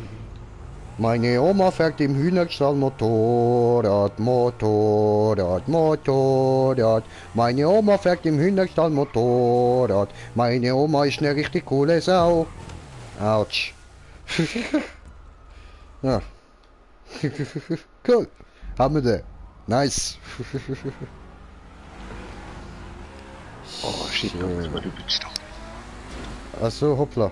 Meine Oma fährt im Hühnerstall Motorrad. Meine Oma fährt im Hühnerstall Motorrad. Meine Oma ist eine richtig coole Sau. Autsch. Ja. Cool. Haben wir den. Nice. Oh shit, da muss man rüberstehen. Achso, hoppla.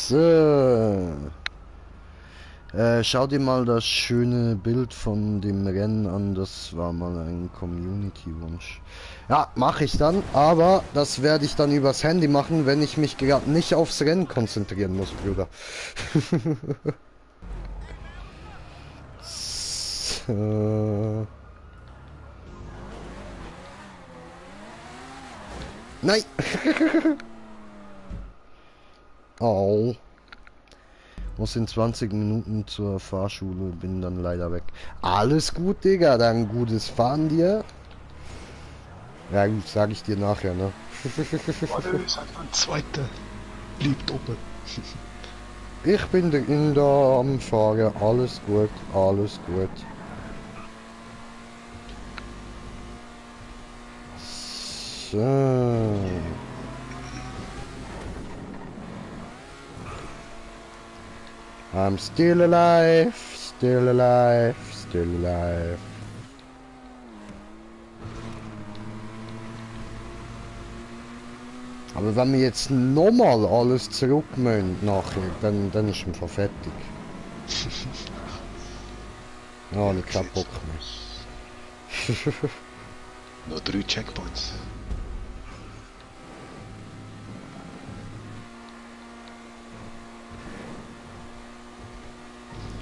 So. Schau dir mal das schöne Bild von dem Rennen an. Das war mal ein Community-Wunsch. Ja, mache ich dann. Aber das werde ich dann übers Handy machen, wenn ich mich gerade nicht aufs Rennen konzentrieren muss, Bruder. So. Nein! Oh. Muss in 20 Minuten zur Fahrschule, bin dann leider weg. Alles gut, Digga, dann gutes Fahren dir. Ja gut, sag ich dir nachher, ne? Warte, ist einfach ein zweiter. Bleibt oben. Ich bin in der am Fahren, alles gut, alles gut. So. I'm still alive, still alive, still alive. Aber wenn wir jetzt nochmal alles zurückmühen nachher, dann ist man fertig. Ja, ich hab Bock mehr. Noch 3 Checkpoints.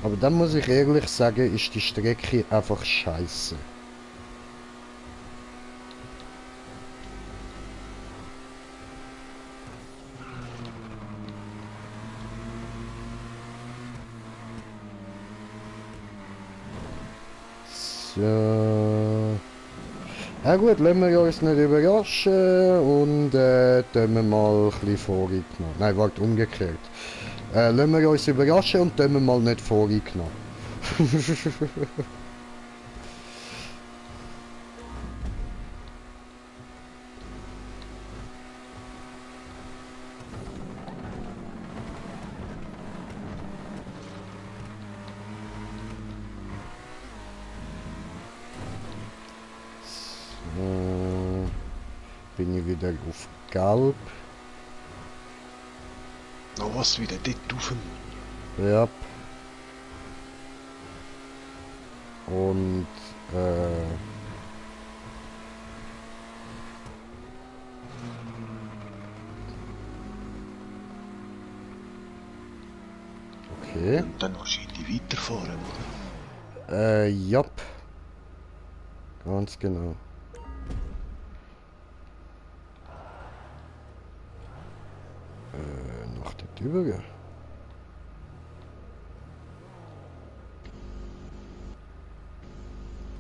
Aber dann muss ich ehrlich sagen, ist die Strecke einfach scheiße. So. Ja gut, lassen wir uns nicht überraschen und tun wir mal ein bisschen vorgenommen. Nein, warte, umgekehrt. Lassen wir uns überraschen und tun wir mal nicht vorgenommen. Bin ich wieder auf Gelb. Noch was wieder dort rauf. Ja. Und okay. Und dann wahrscheinlich weiterfahren, oder? Ja. Ganz genau. über.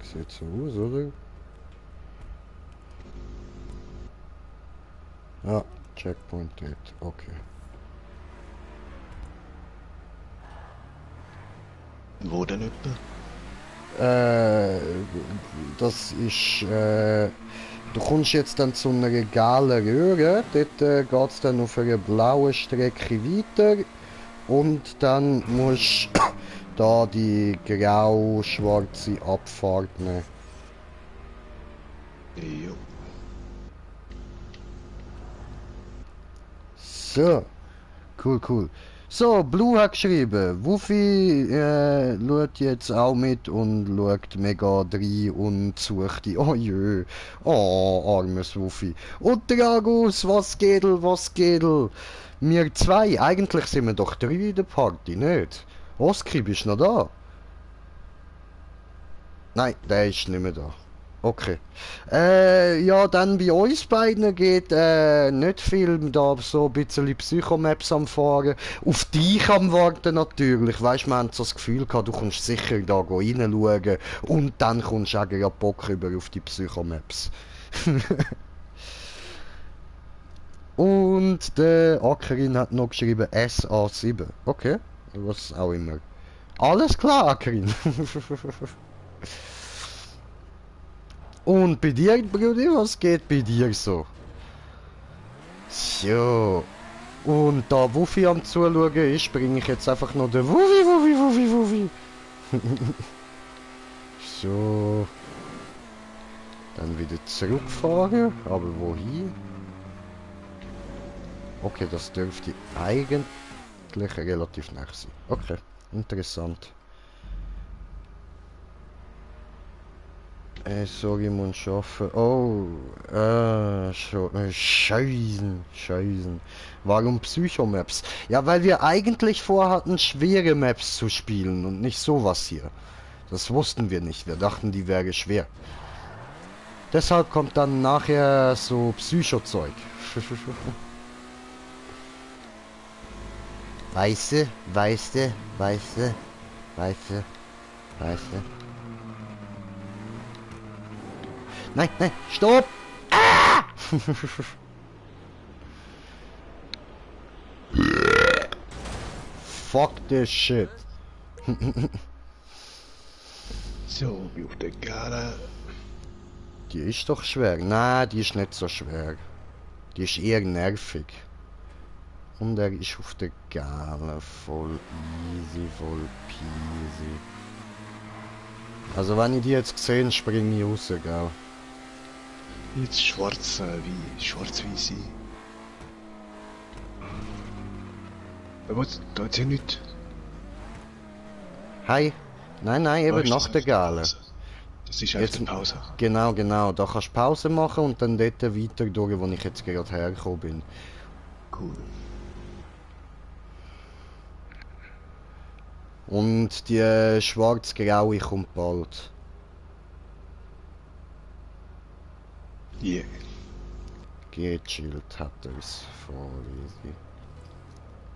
Sieht so aus, oder? Ja, Checkpoint dort, okay. Wo denn etwa? Das ist, du kommst jetzt dann zu einer regalen Röhre, dort geht es dann auf einer blauen Strecke weiter und dann musst du da die grau-schwarze Abfahrt nehmen. Jo. So, cool. So, Blue hat geschrieben, Wuffy schaut jetzt auch mit und schaut mega rein und sucht die. Oh jö, oh, armes Wuffy. Und der Agus, was geht'l? Wir zwei, eigentlich sind wir doch drei in der Party, nicht? Oskar, bist du noch da? Nein, der ist nicht mehr da. Okay. Ja, dann bei uns beiden geht nicht viel, da so ein bisschen Psychomaps am Fahren. Auf dich am Warten natürlich. Weißt du, wir haben so das Gefühl gehabt, du kommst sicher da reinschauen und dann kommst du auch gerade Bock rüber auf die Psychomaps. Und der Ackerin hat noch geschrieben SA7. Okay, was auch immer. Alles klar, Ackerin. Und bei dir, Brudi, was geht bei dir so? So. Und da Wuffy am Zuschauen ist, bringe ich jetzt einfach noch den Wuffy. So. Dann wieder zurückfahren. Aber wohin? Okay, das dürfte eigentlich relativ nah sein. Okay, interessant. Sorry, muss schaffen. Oh, Scheißen. Warum Psychomaps? Ja, weil wir eigentlich vorhatten, schwere Maps zu spielen und nicht sowas hier. Das wussten wir nicht. Wir dachten, die wäre schwer. Deshalb kommt dann nachher so Psychozeug. Weiße. Nein, stopp! Ah! Fuck this shit. So, wie auf der Gala. Die ist doch schwer. Nein, die ist nicht so schwer. Die ist eher nervig. Und er ist auf der Gala voll easy, voll peasy. Also wenn ich die jetzt gesehen, springe ich raus, gell? Jetzt schwarz-weiß. Aber was? Da hat's ja nichts. Hi. Nein, eben ist nach das der Gala. Pause? Das ist Jetzt- einfach Pause. Genau. Da kannst du Pause machen und dann dort weiter durch, wo ich jetzt gerade hergekommen bin. Cool. Und die schwarz-graue kommt bald. Yeah. Gechillt hat er's voll easy.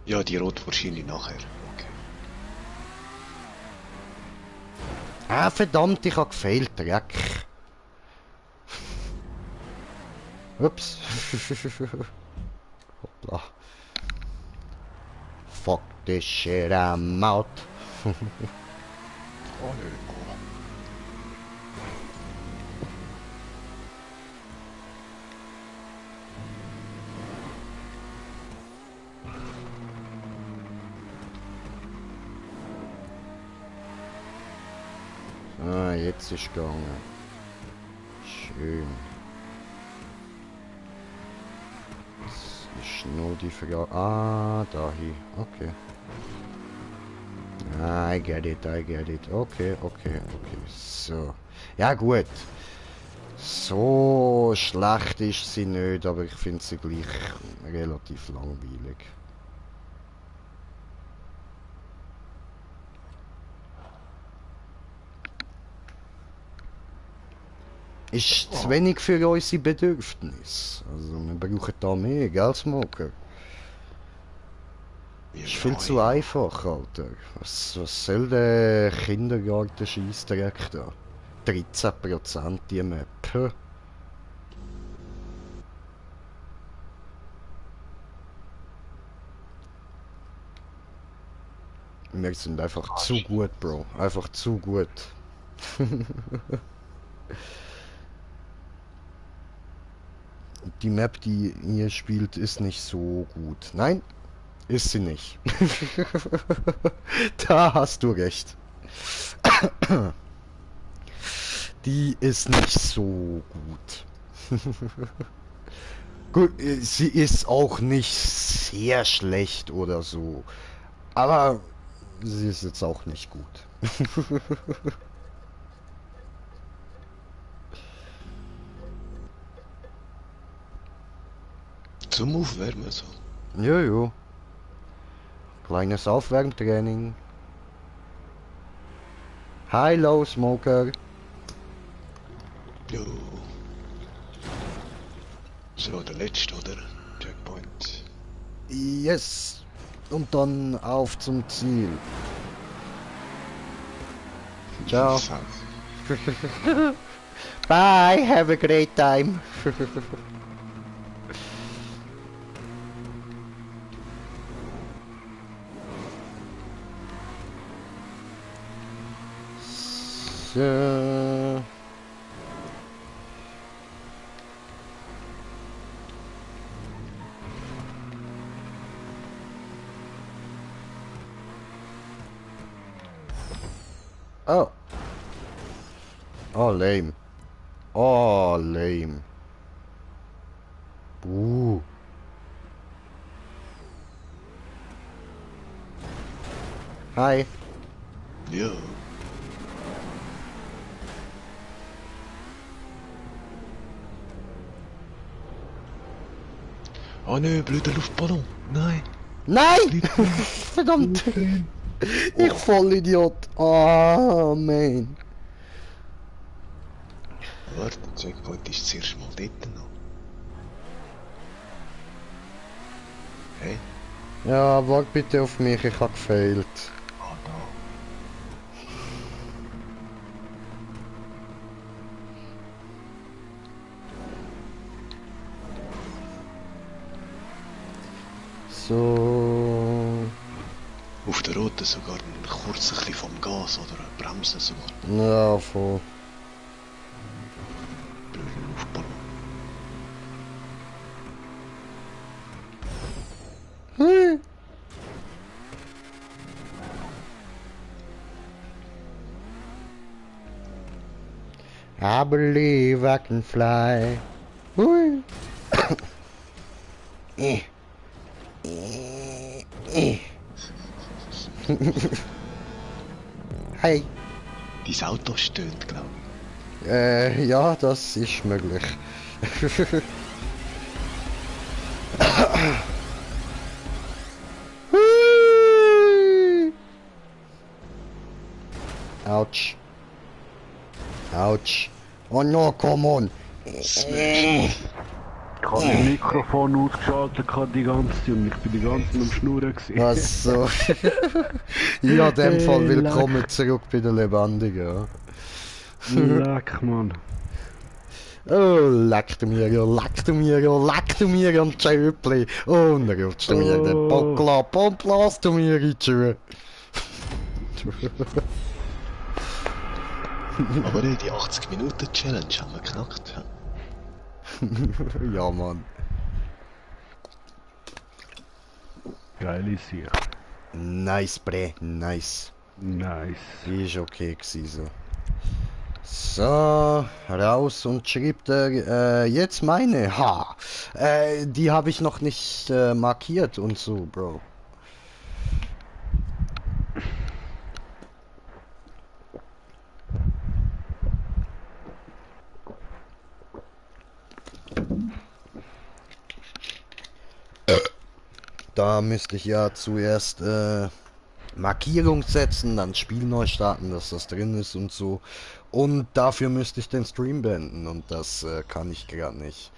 Ja, die rot wahrscheinlich nachher. Okay. Ah, verdammt, ich hab gefehlt, Dreck. Ups. Hoppla. Fuck this shit, I'm out. Oh nö. Ah, jetzt ist gegangen. Schön. Jetzt ist nur die Frage. Ah, dahin. Okay. Ah, I get it. Okay. So. Ja, gut. So schlecht ist sie nicht, aber ich finde sie gleich relativ langweilig. Ist zu wenig für unsere Bedürfnisse. Also wir brauchen da mehr, gell, Smoker? Wir Ist viel zu freuen. einfach, Alter. Was soll der Kindergarten-Scheissdreck da? 13% die Map. Puh. Wir sind einfach zu gut, Bro. Einfach zu gut. Die Map, die ihr spielt, ist nicht so gut. Nein, ist sie nicht. Da hast du recht. Die ist nicht so gut. Gut, sie ist auch nicht sehr schlecht oder so. Aber sie ist jetzt auch nicht gut. Zum Aufwärmen so. Jojo. Kleines Aufwärmtraining. Hi, Low Smoker. Jo. So, der letzte, oder? Checkpoint. Yes. Und dann auf zum Ziel. Ciao. South. Bye, have a great time. So. Oh. Oh, lame. Oh, lame. Hi. Ja. Oh ne, blöder Luftballon. Nein. Nein! Verdammt! Ich Vollidiot! Oh, man. Warte, der Checkpoint ist zuerst mal dort noch. Hey? Ja, wart bitte auf mich, ich hab gefailt. Oh no. So. Auf der roten sogar kurz ein bisschen vom Gas oder Bremsen sogar. Ja, voll. Blöder Luftballon. Hm. I believe I can fly. Hui. Hi. Dein Auto stöhnt, glaube ich. Ja, das ist möglich. Hui. Ouch. Ouch. Oh no, come on. Smash. Ich habe das Mikrofon ausgeschaltet die ganze Zeit und ich bin die ganze Zeit am Schnurren gewesen. Was so? Ja, in dem Fall Hey, willkommen zurück bei der Lebendigen. Leck, Mann. Oh, leck du mir, ja, leck du mir, ja, leck du mir am Schöpli. Oh, und dann rutscht du mir den Bockel ab und bläst du mir in die Schuhe. Aber nee, die 80-Minuten-Challenge haben wir geknackt. Ja. Ja, Mann. Geile Sicht. Nice, bre, nice. Nice. Die ist okay gewesen, so. So, raus und schreibt er, jetzt meine, ha, die habe ich noch nicht markiert und so, Bro. Da müsste ich ja zuerst Markierung setzen, dann Spiel neu starten, dass das drin ist und so. Und dafür müsste ich den Stream beenden und das kann ich gerade nicht.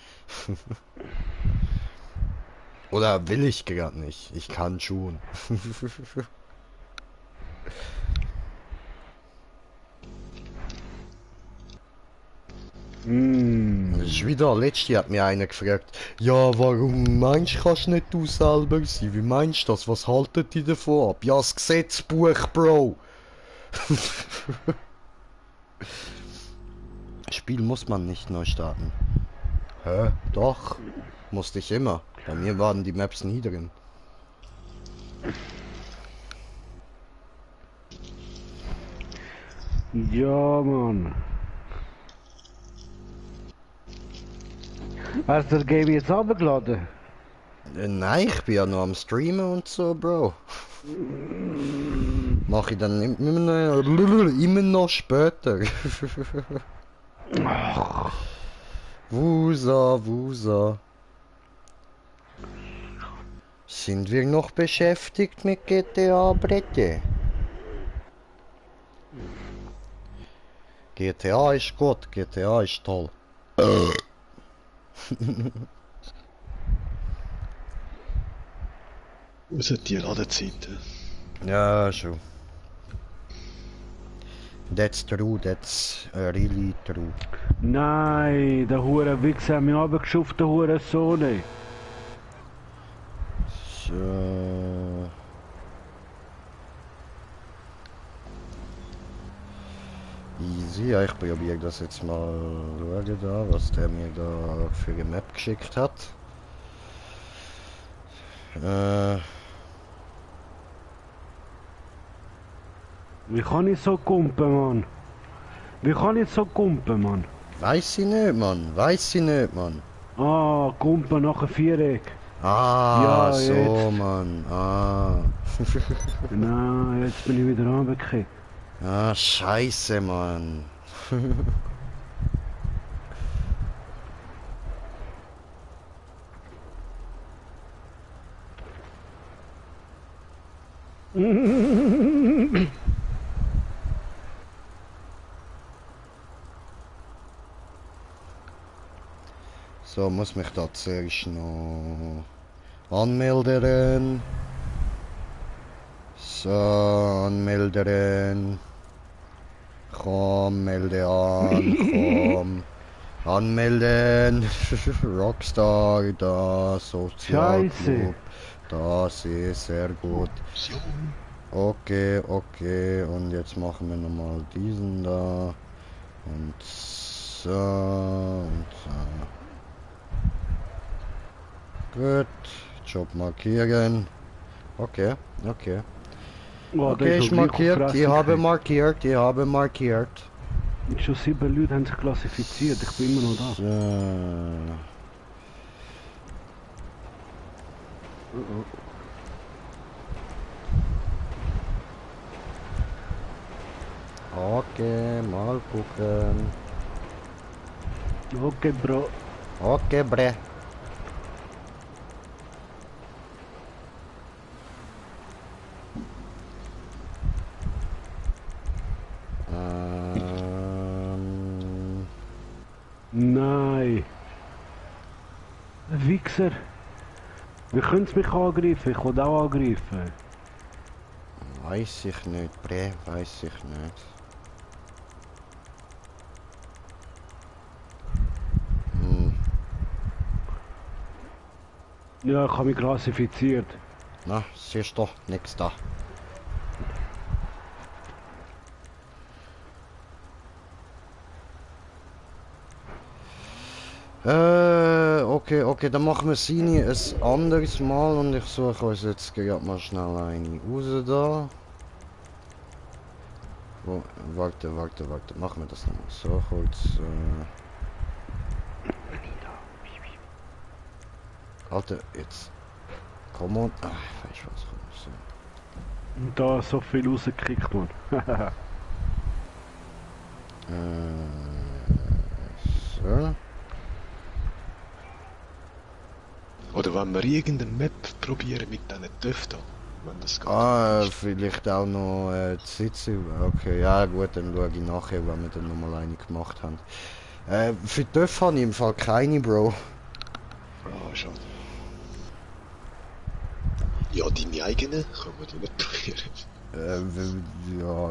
Oder will ich gerade nicht? Ich kann schon. Das ist wieder, letztes Jahr hat mir einer gefragt, ja, warum meinst du, kannst nicht du selber sein? Wie meinst du das? Was haltet ihr davon ab? Ja, das Gesetzbuch, Bro! Spiel muss man nicht neu starten. Hä? Doch. Musste ich immer. Bei mir waren die Maps nie drin. Ja, Mann. Hast du das Game jetzt runtergeladen? Nein, ich bin ja noch am Streamen und so, Bro. Mach ich dann immer noch später. Wusa, Wusa. Sind wir noch beschäftigt mit GTA Brette? GTA ist gut, GTA ist toll. Was hat die Ladezeit? Ja, schon. That's true, that's really true. Nein, der hure Wichser hat mich runtergeschuft, der hure Sohn. Ey. So. Easy, ja, ich probiere das jetzt mal schauen da, was der mir da für eine Map geschickt hat. Wie kann ich so kumpen, Mann? Wie kann ich so kumpen, Mann? Weiß ich nicht, Mann. Weiß ich nicht, Mann. Ah, kumpen nach einem Viereck. Ah, Ja, so, jetzt. Mann. Ah. Nein, jetzt bin ich wieder runtergekommen. Ah, scheiße, Mann. So, muss mich da zuerst noch anmelden. So, anmelden. Komm, melde an, komm. Anmelden. Rockstar, da, Sozialclub. Das ist sehr gut. Okay, okay. Und jetzt machen wir nochmal diesen da. Und so. Und so. Gut. Job markieren. Okay, okay. Oh, Okay, ich markiert. Ich habe markiert. Ich habe markiert. Schon 7 Leute haben sich klassifiziert, ich bin immer noch da. So. Okay, mal gucken. Okay, Bro. Okay, bre. Nein. Ein Wichser. Wie können sie mich angreifen? Ich will auch angreifen. Weiß ich nicht, bre, weiß ich nicht. Ja, ich habe mich klassifiziert. Na, siehst du, nix da. Okay, okay, dann machen wir Sini ein anderes Mal und ich suche uns jetzt gerade mal schnell eine raus da. Wo, warte, machen wir das nochmal so kurz. Alter, jetzt. Komm on. Ach, weißt du was, komm, so. Und da ist so viel rausgekickt worden. So. Oder wenn wir irgendeine Map probieren mit diesen Töpfen, wenn das geht. Ah, vielleicht auch noch die Sitze. Okay, ja gut, dann schaue ich nachher, wenn wir dann nochmal eine gemacht haben. Für die Töpfe habe ich im Fall keine, Bro. Ah, schade. Ja, deine eigenen können wir die nicht probieren. Ja,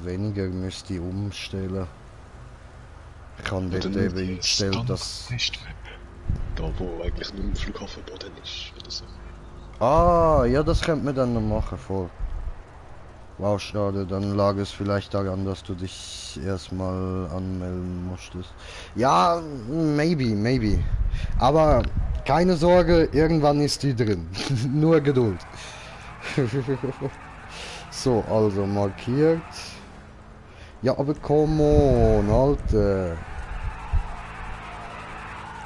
weniger müsste ich umstellen. Ich habe Oder dort nur eben die eingestellt, dass... Standard-Testmap. Da, wo eigentlich nur ein Flughafenboden ist, oder so. Ah, ja, das könnte man dann noch machen, voll. Wow, schade, dann lag es vielleicht daran, dass du dich erstmal anmelden musstest. Ja, maybe. Aber keine Sorge, irgendwann ist die drin. Nur Geduld. So, also markiert. Ja, aber come on, Alter.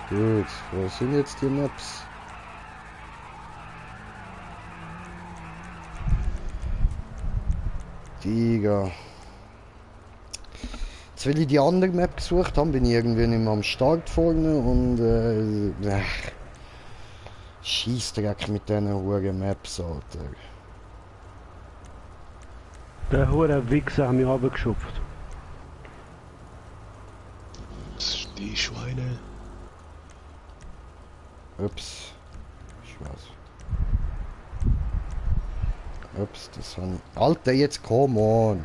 Gut, wo sind jetzt die Maps? Digga. Jetzt, weil ich die andere Map gesucht habe, bin ich irgendwie nicht mehr am Start vorne und Scheissdreck mit diesen hohen Maps, Alter. Der hure Wichser hat mich runtergeschupft. Das ist die Schweine. Ups. Ich weiß. Ups, das habe ich... Alter, jetzt come on!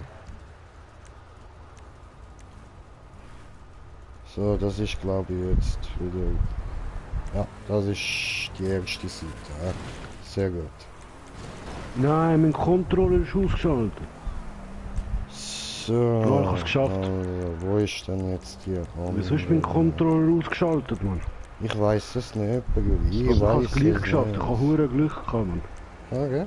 So, das ist glaube ich jetzt wieder... Ja, das ist die erste Seite. Ja. Sehr gut. Nein, mein Controller ist ausgeschaltet. So, Ja, ich hab's geschafft. also, wo ist denn jetzt die Wieso ist mein Controller ausgeschaltet, Mann? Ich weiß es nicht, Bruder. Ich Also, ich weiß hab's gleich es geschafft, nicht. ich hab hure Glück gehabt, Mann. Okay.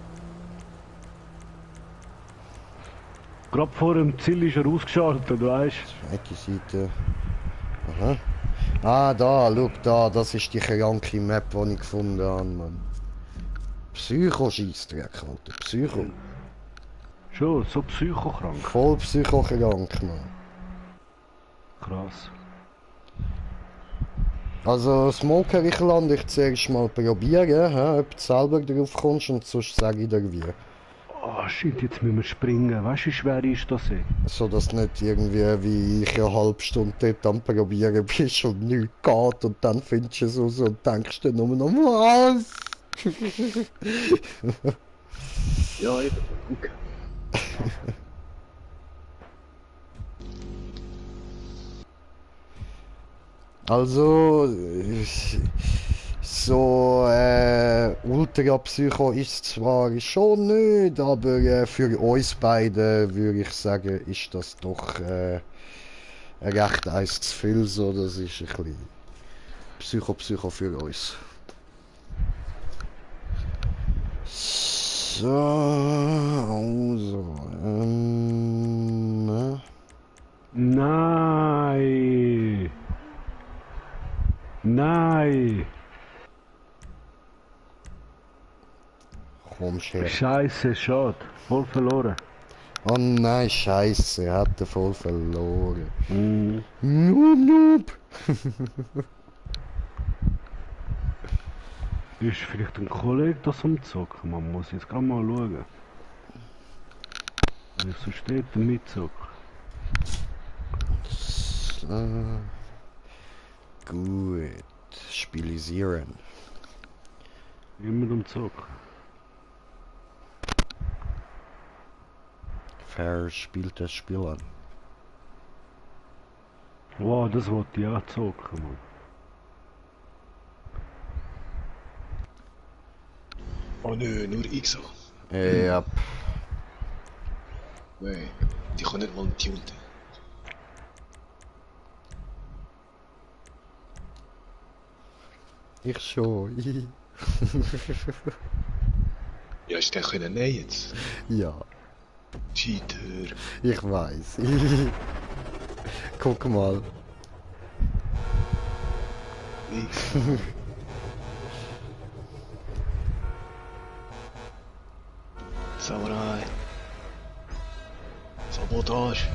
Gerade vor dem Ziel ist er ausgeschaltet, weißt Zweite Seite. Aha. Ah, da, schau da, das ist die kranke Map, die ich gefunden habe, Mann. Psycho-Scheissdreck, Alter. Psycho. du? Schon, so psychokrank. Voll psychokrank, Mann. Krass. Also, Smoker, ich lande dich zuerst mal probieren, hä, ob du selber drauf kommst und sonst sage ich dir wie. Oh shit, jetzt müssen wir springen. Weißt du, wie schwer ist das ey? So dass du nicht irgendwie wie ich eine halbe Stunde dort am Probieren bist und nichts geht und dann findest du es raus und denkst dir nur noch, was? Ja, eben. Okay. Also, so Ultra Psycho ist zwar schon nicht, aber für uns beide würde ich sagen, ist das doch recht eins zu viel, so das ist ein bisschen Psycho für uns. So, also, Nein! Nein! kommst her. Scheiße, schade. Voll verloren. Oh nein, Scheiße, er hat er voll verloren. Mhm. Noob. Ist vielleicht ein Kollege das am Zocken? Man muss jetzt gerade mal schauen. Wieso steht er mitzocken? So. Gut. Spielisieren. Immer am Zocken. Verspielt das Spielen. Wow, das wollte ich auch zocken, Mann. Oh nö, nur ich so. Ja. Nein, die kann nicht mal tunen. Ich schon. Ja, ist der können nein jetzt. Ja, Cheater. ich weiß. Guck mal. Ich. Sauerei. Sabotage.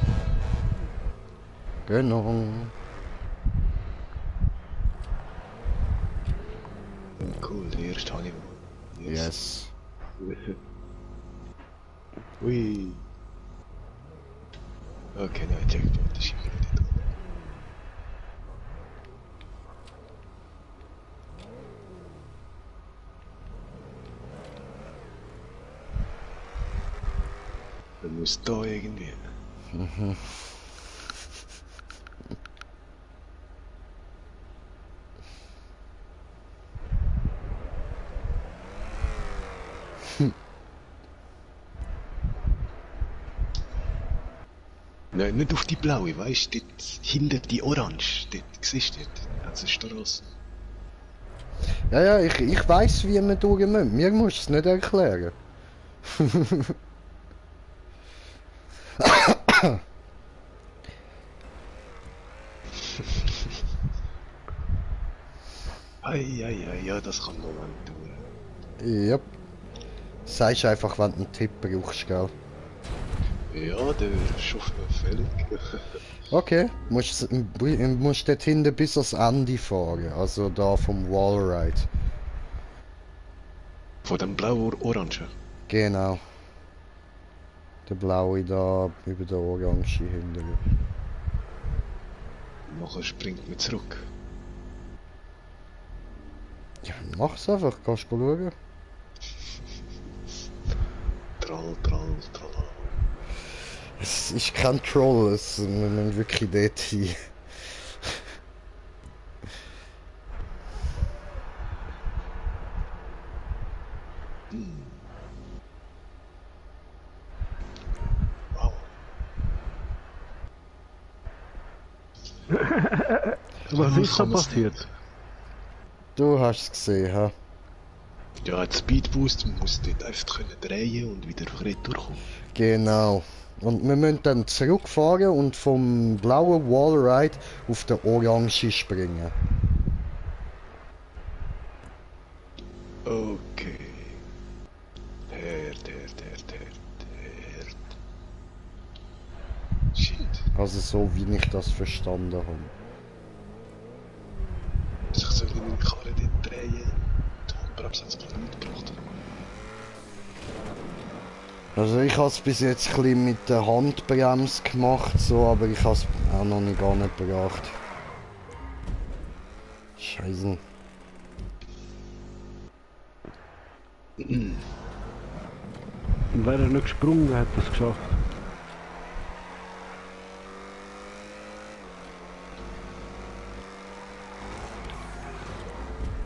Genau. Cool, der erste habe ich mal. Yes. Ui. Okay, nein, Checkpoint ist immer nicht da. muss da irgendwie. Mhm. Nein, nicht auf die blaue, weißt du, dort hinter die orange, dort, siehst du dort, hat es eine Straße. Ja, ja, ich weiß, wie wir durch müssen. Mir musst du es nicht erklären. Ei, ja, das kann noch mal dauern. Yep. Sagst einfach, wenn du einen Tipp brauchst, gell? Ja, der schafft mir völlig. Okay, musst dort hinten bis ans Ende fahren. Also da vom Wallride. Von dem blau-orange. Genau. Der blaue da über der orange hinten. Nachher springt man zurück. Ja, mach's einfach, kannst du schauen. Trall. Es ist kein Troll, wir müssen wirklich dort hin. Wow. Was ist da passiert? Du hast es gesehen, ha? Ja, der Speedboost, man muss dort einfach können drehen und wieder retour kommen. Genau. Und wir müssen dann zurückfahren und vom blauen Wallride auf den orange springen. Okay. Herd. Shit. Also so wie ich das verstanden habe. Ich soll meine Karre dort drehen. Die Handbremse hat es gerade nicht gebracht. Also ich habe es bis jetzt ein bisschen mit der Handbremse gemacht, so, aber ich habe es auch noch nicht gar nicht gebracht. Scheiße. Und wäre er nicht gesprungen, hat er es geschafft.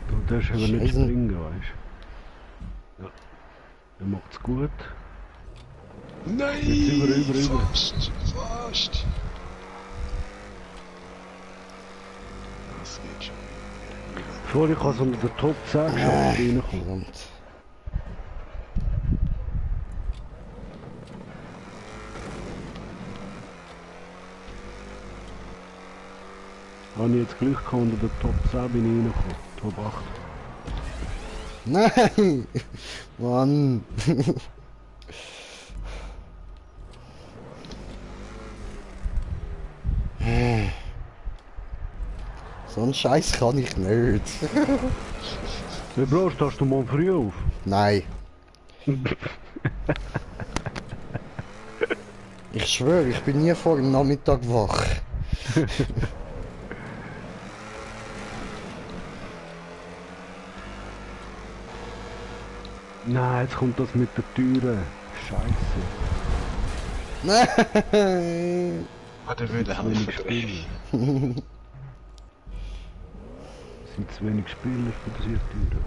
Du darfst aber nicht Scheiße. springen, weißt du. Ja. Er macht es gut. Nein! Jetzt über. Fast! Das geht schon. Vorher kann es unter der Top 10 geschafft reinkommen. Verdammt. Habe ich jetzt Glück gehabt, unter der Top 10 bin ich reingekommen. Top 8. Nein! Mann! So einen Scheiß kann ich nicht. Hey Bro, stehst du morgen früh auf? Nein. Ich schwöre, ich bin nie vor dem Nachmittag wach. Nein, jetzt kommt das mit der Türe. Scheiße. Nein! Hat er will helfen drehen. Es sind zu wenig Spieler für diese Türe.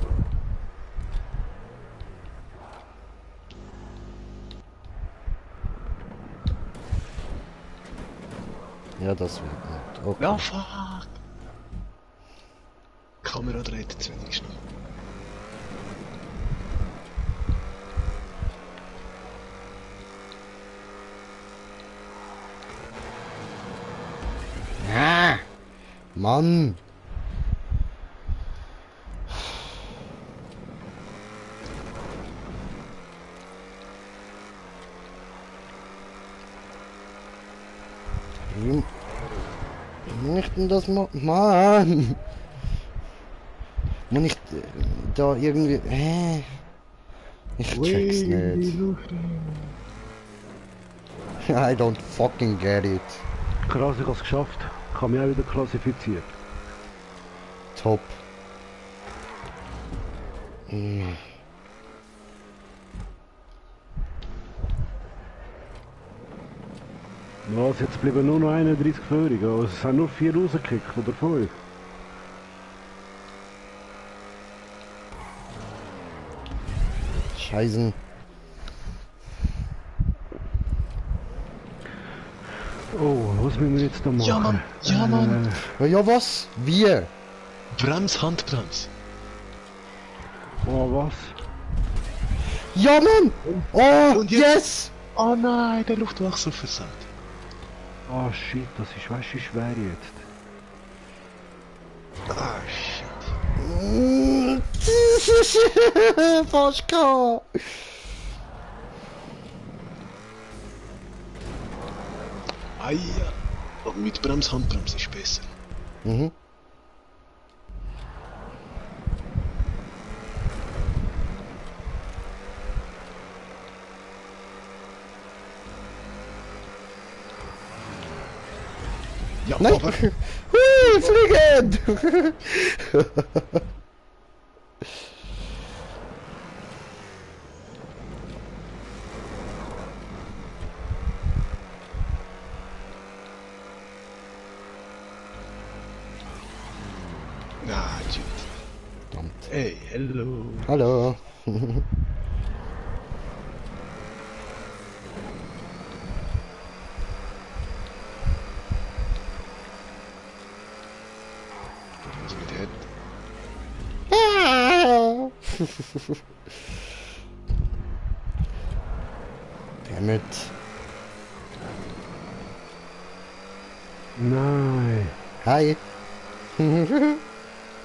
Ja, das wird nicht. Okay. Ja, fuck! Die Kamera dreht zu wenig schnell. Ah, Mann! Wie muss ich denn das machen? Mann! Muss ich da irgendwie... Ich check's nicht. I don't fucking get it. Krass, ich habe es geschafft. Ich habe mich auch wieder klassifiziert. Top. Mm. Was, jetzt bleiben nur noch 31 Führungen. Also es sind nur 4 rausgekickt, oder 5. Scheißen. Oh, was müssen wir jetzt da machen? Ja, Mann. Ja, Mann. Ja, was? Wie? Brems, Handbremse. Oh, was? Ja, Mann! Oh, Und jetzt- yes! Oh nein, der Luftwachsel versagt. Oh shit, das ist weißt du, wie schwer jetzt. Ah, shit. Fast gehabt. Ah ja. Aber mit Brems, Handbremse ist besser. Mhm. Ja, Nein! aber... Fliegen! Ah, shit. Verdammt. Hey, hello. Hallo. Was mit Head? Damit. Nein, Hi.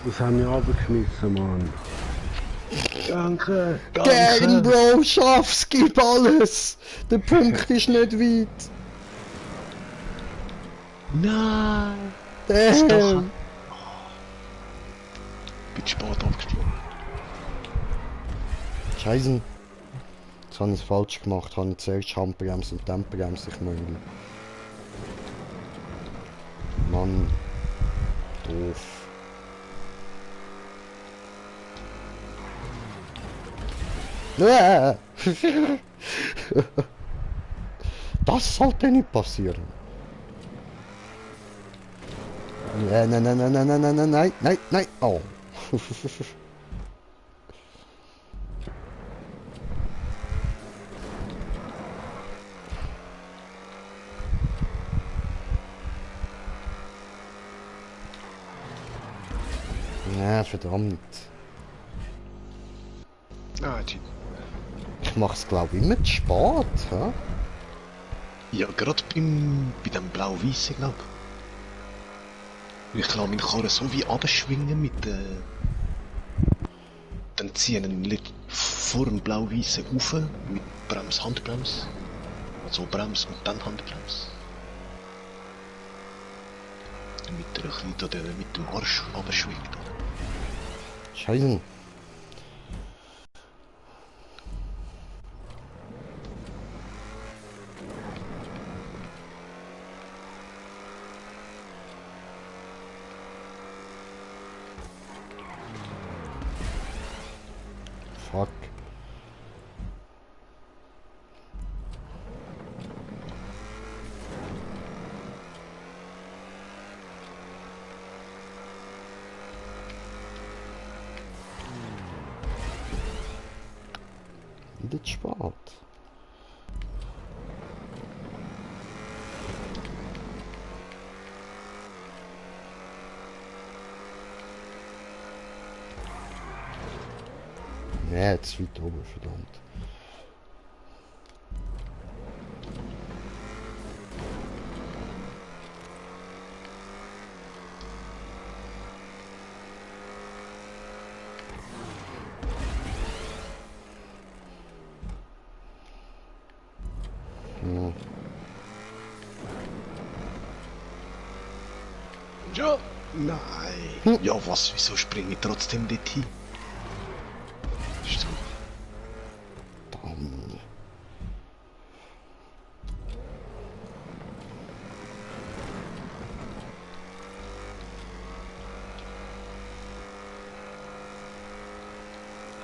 das haben wir abgeschmissen, Mann. Danke. Gern, Bro, schaff's, gib alles. Der Punkt ist nicht weit. Nein. Damn. Bin spät abgestiegen. Scheiße. Jetzt habe ich es falsch gemacht. Habe ich zuerst Handbremse und Tempobremse ich möchte. Mann. Doof. Das sollte nicht passieren. Nein, nein, nein, nein, nein, nein, nein, nein, nein, nein, oh. Ja, verdammt. Ah, shit. Ich mach's glaube ich immer zu spät, hä? Ja, gerade bei dem Blau-Weißen, glaub ich. Ich lasse meine Karre so wie abschwingen mit dann ziehen einen vor dem Blau-Weißen rauf mit Brems, Handbremse. Also Brems und dann Handbremse. Damit er ein bisschen da mit dem Arsch abschwingt. Scheiße. Fuck. Wieder zu spät. Nee, jetzt weit oben, verdammt. Ja. Ja! Nein! Ja, was? Wieso springe ich trotzdem dort hin? Ist so. Verdammt.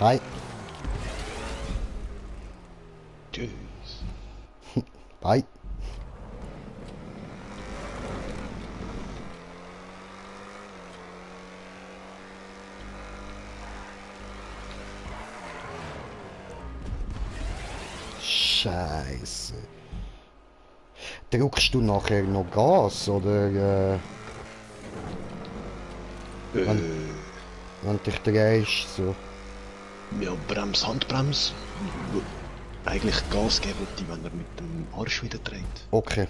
Hi. Tschüss. Bye. Scheiße. Drückst du nachher noch Gas oder wenn dich drehst so? Ja, Brems, Handbremse. Eigentlich Gas geben, wenn er mit dem Arsch wieder dreht. Okay.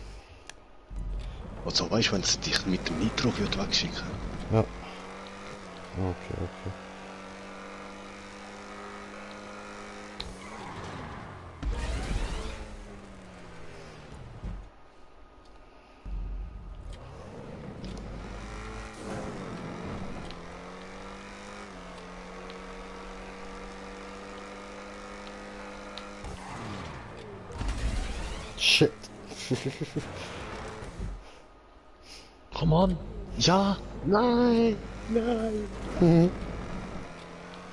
Also weißt du, wenn es dich mit dem Nitro wird wegschicken. Ja. Okay, okay. Shit. Come on! Ja! Nein! Nein! Mhm.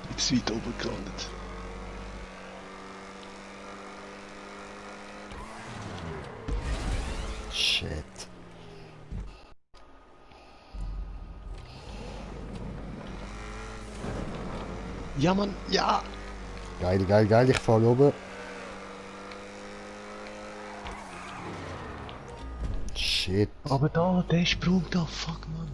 Jetzt weit oben gelandet. Shit. Ja, Mann! Ja! Geil, geil, geil, ich fahr oben. Shit. Aber da, der Sprung da, fuck, Mann.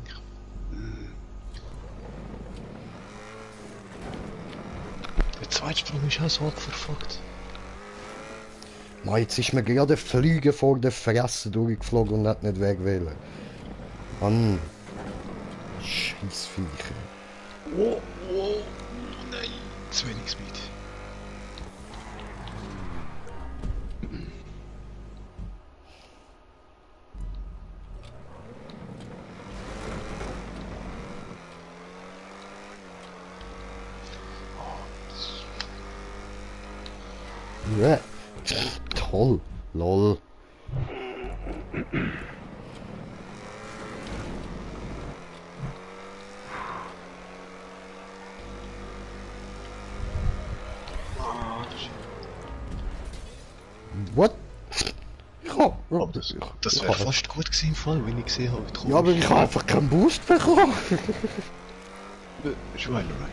Der zweite Sprung ist auch so verfuckt. Mann, jetzt ist mir gerade ein Flüge vor der Fresse durchgeflogen und hat nicht wegwählen. Mann. Scheissviecher. Oh, oh, nein. Zu wenig Speed. Ja. Toll. Lol. What? Ja, Aber das wäre fast gut gewesen im Fall, wenn ich gesehen habe, wie du ja, aber ich habe einfach keinen Boost bekommen. Schweinerei.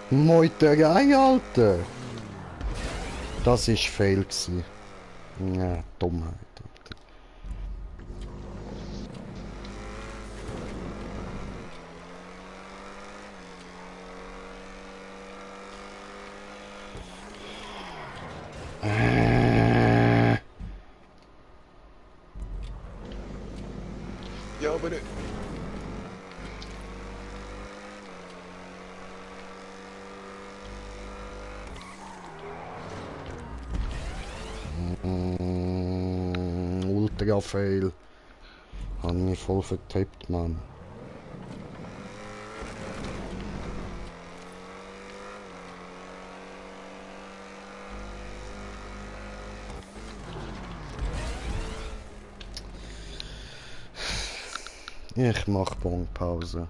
Meuterei, Alter. Das ist Fail gewesen. Ja, Dummheit. Alter. Ja, aber nicht. Ultra Fail. Hab mich voll vertippt, Mann. Ich mach Bonpause.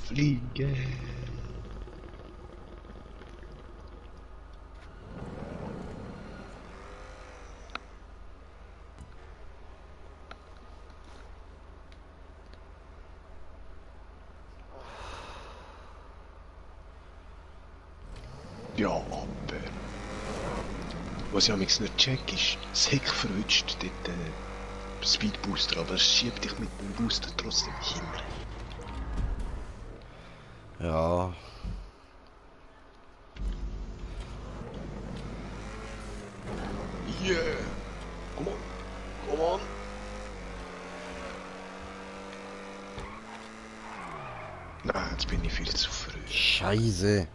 Fliege. Ja, aber... Was ich amigs nicht check ist, das Heck verrutscht dort Speedbooster, aber es schiebt dich mit dem Booster trotzdem hin. Ja. Yeah! Come on! Come on! Nein, jetzt bin ich viel zu früh. Scheiße.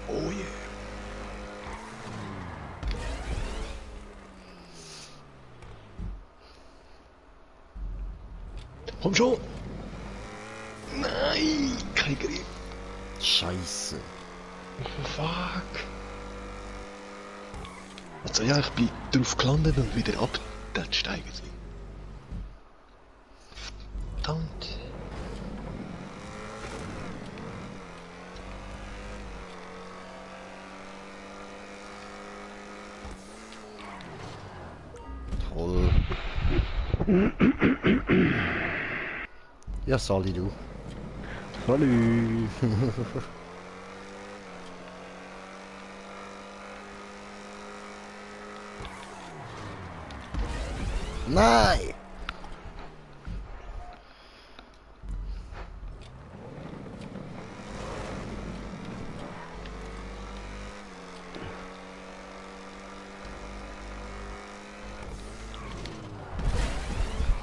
Oh yeah! Komm schon! Nein! Kein Griff! Scheiße. Fuck! Also ja, ich bin drauf gelandet und wieder ab. Dann steigen sie. Verdammt! Toll. Ja, Sali, du. Salut! Nein!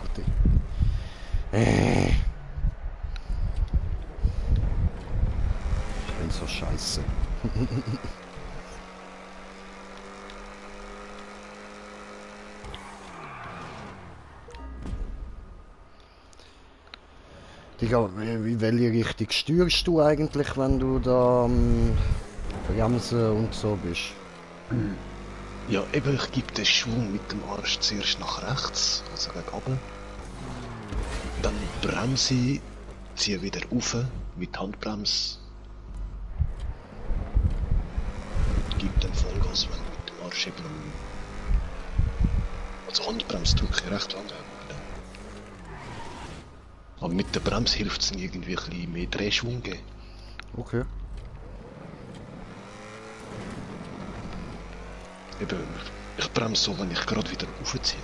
Warte. Ich bin so scheiße. Digga, in welche Richtung steuerst du eigentlich, wenn du da Bremsen und so bist? Ja, eben, ich gebe den Schwung mit dem Arsch zuerst nach rechts, also gegen oben. Dann bremse ich, ziehe wieder rauf mit Handbremse. Gib dann Vollgas, wenn ich mit dem Arsch eben also Handbremse drücke ich recht lang. Aber mit der Bremse hilft es irgendwie ein bisschen mehr Drehschwung geben. Okay. Eben, ich bremse so, wenn ich gerade wieder aufziehe.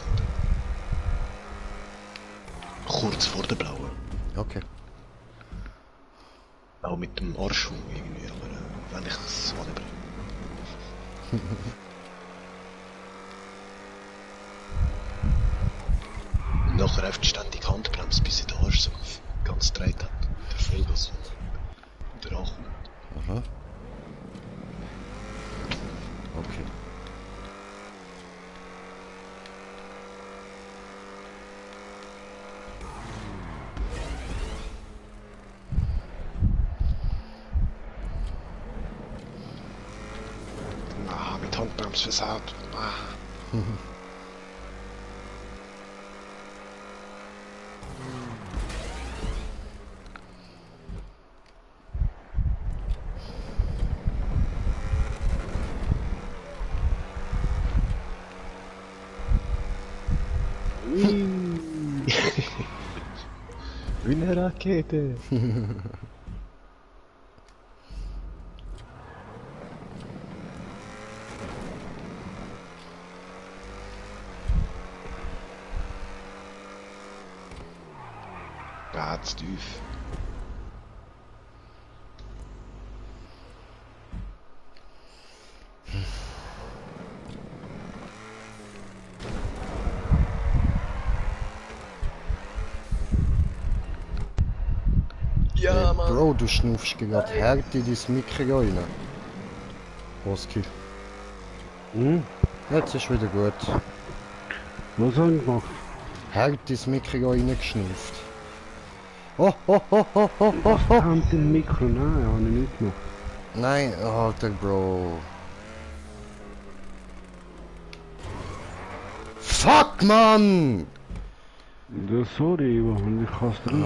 Kurz vor der blauen. Okay. Auch mit dem Arschschwung irgendwie, aber wenn ich es anbringe. Und nachher einfach ständig Handbremse, bis ich den Arsch so ganz gedreht hat. Der Vollgas und der Achtung. Aha. Okay. Ah, mit Handbremse versaut. Ah. Wie eine Rakete. Ganz tief. Ja, Mann. Bro, du schnuffst gerade hart in dein Mikro rein. Oski. Hm? Jetzt ist wieder gut. Was habe ich gemacht? Hart ins Mikro reingeschnufft. Oh, oh, oh, oh, oh, oh, oh. Hand im Mikro? Nein, habe ich nicht gemacht. Nein, Alter, Bro. Fuck, Mann! Ja, sorry, Ivan, ich kann es drin.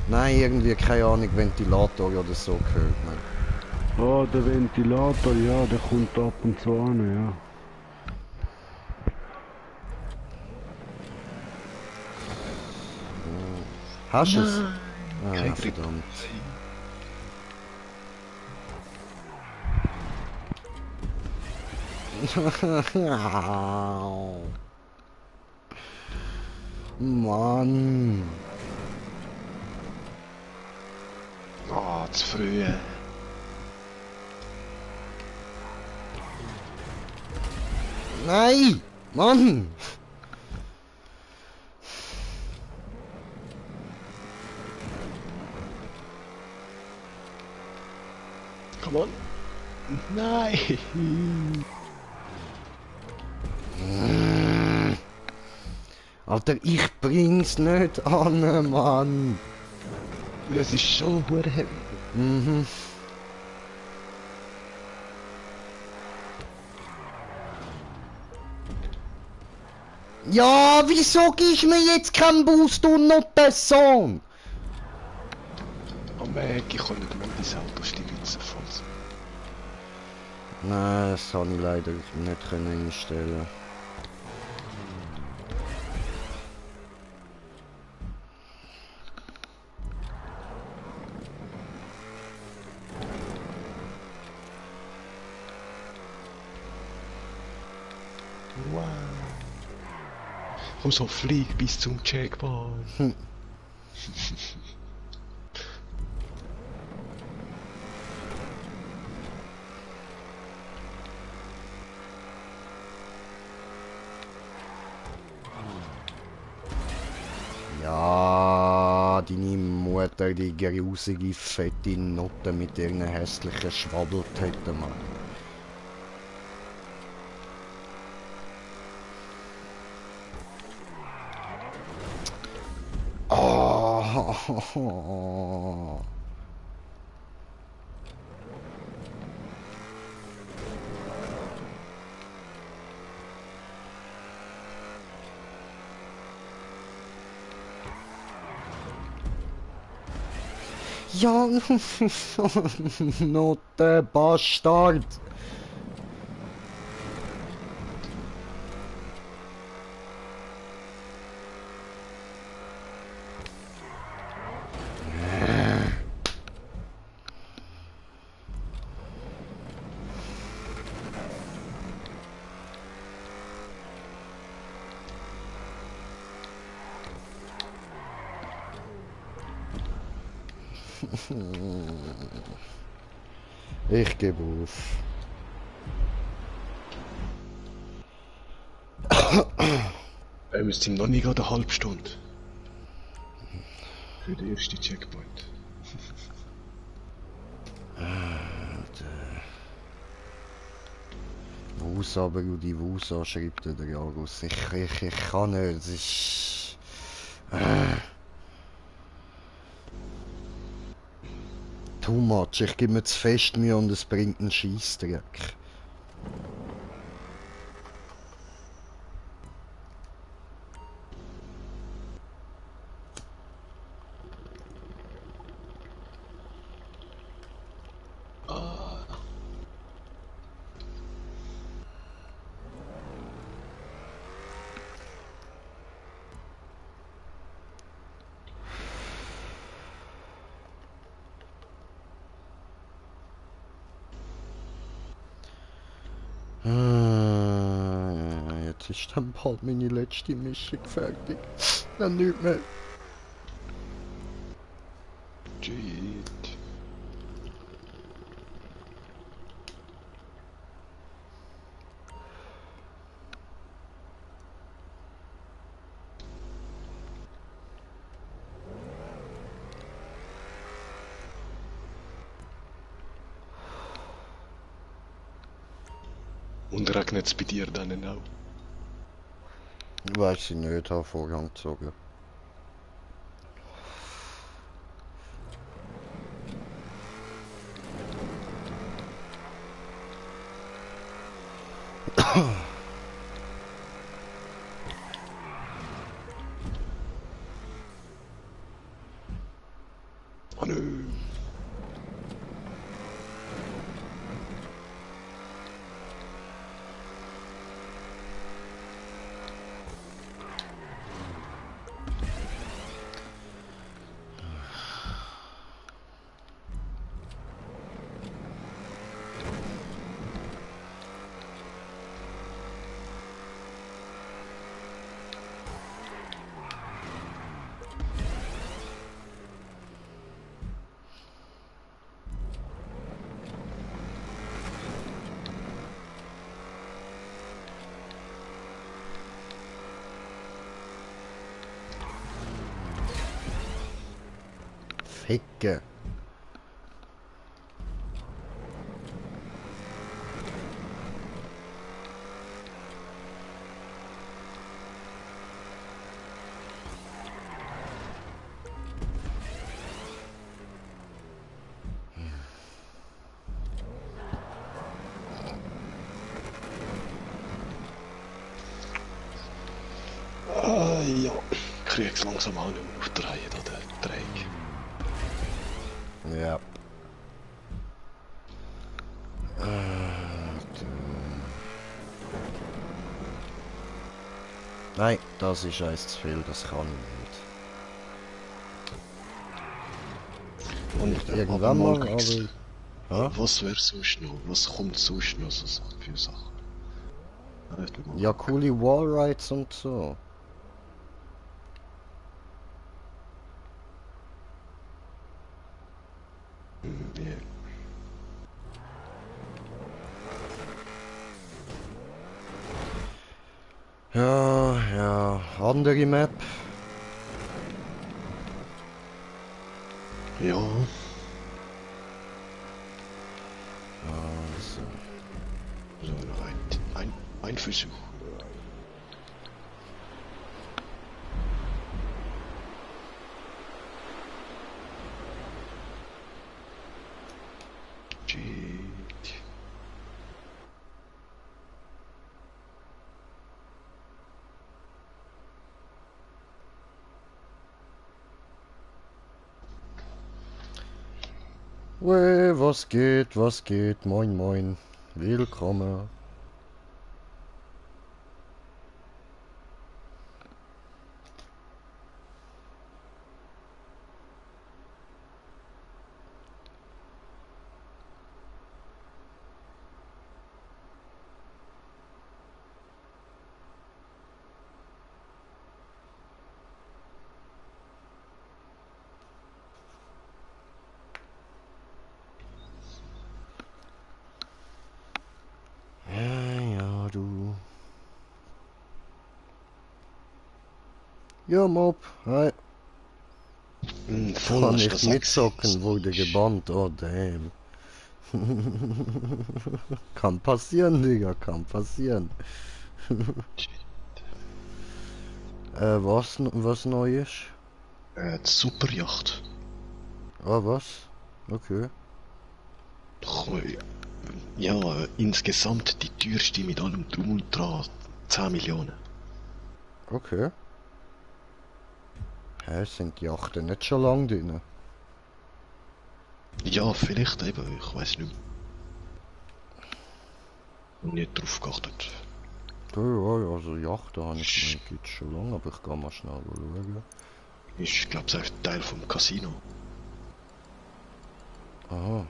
Nein, irgendwie, keine Ahnung, Ventilator oder so gehört man. Ah, der Ventilator, ja, der kommt ab und zu an, ja. Hast du es? Kein Ah, Grip. verdammt. Mann. Ah, zu früh. Nein! Mann! Come on. Nein. Alter, ich bring's nicht an, Mann. Es ist schon hure heavy. Mhm. Ja, wieso gibst du mir jetzt keinen Boost und noch Person? Oh Meg, ich kann nicht mal dein Auto Stivitzen falls. Nein, das kann ich leider nicht einstellen. Wow. Komm so, flieg bis zum Checkpoint. Ja, deine Mutter, die grusige, fette Nutte mit ihren hässlichen Schwabbeltäten, Mann. Oh. Ja, Nutte, Bastard. Ich gebe auf. Wir sind noch nicht gerade eine halbe Stunde. Für den ersten Checkpoint. Wus aber, die Wus schreibt der Jagus. Ich kann nicht, es ist... Too much, ich gebe mir zu fest Mühe und es bringt einen Scheissdreck. Jetzt ist dann bald meine letzte Mischung fertig. Dann nicht mehr. Shit. Und regnet es bei dir dann auch? Weiß ich nicht, habe Vorgang gezogen. Oh nö. Ficke. Ja, ich krieg's langsam auch nicht mehr auf die Reihe, da, der Dreieck. Ja. Nein, das ist eins zu viel, das kann ich nicht. Und Irgendwann mal, Max, aber... Ja, was wäre sonst noch? Was kommt sonst noch so für Sachen? Mal ja gucken. coole Wallrides und so. Ja. Ja, ja, andere Map. Ja, Also, so noch ein Versuch. Shit. was geht, was geht, moin moin, willkommen. Ja, ja, du. Ja, Mob, hi. Voll, Kann hast du nicht das auch gesehen? mitzocken, wurde gebannt, oh damn. Kann passieren, Digga, kann passieren. was Neues? Die Superjacht. Ah, was? Okay. Ja, insgesamt die teuerste mit allem Drum und Dran. 10 Millionen. Okay. Hä, sind die Yachten nicht schon lang drin? Ja, vielleicht eben, ich weiß nicht mehr. Nicht drauf geachtet. Ja, ja, also Yachten habe ich gemeint, gibt's schon lange, aber ich kann mal schnell schauen. Ist, glaube ich, auch Teil vom Casino. Aha,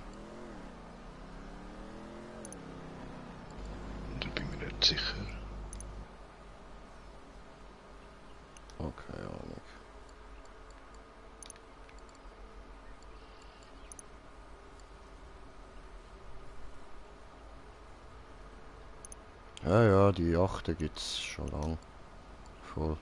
Da bin ich mir nicht sicher. okay, Ahnung. Ja, ja, die Yachten gibt's schon lang. Voll.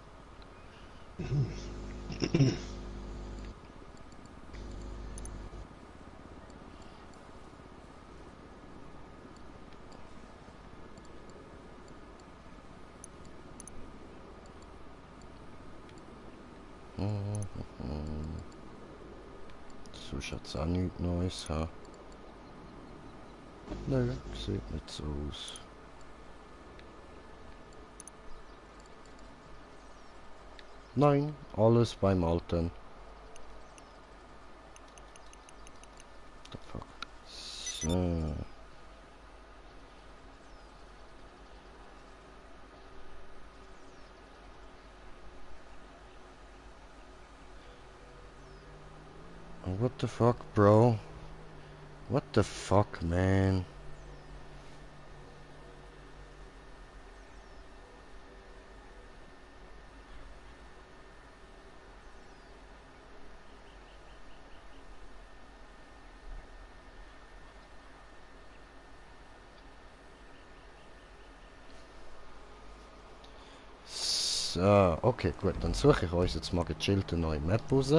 Sonst hat's auch nichts Neues, ha? Nö, sieht nicht so aus. Nein, alles beim Alten. The fuck. So. What the fuck, bro? What the fuck, man? So, okay, gut, dann suche ich uns jetzt mal gechillt eine neue Map raus.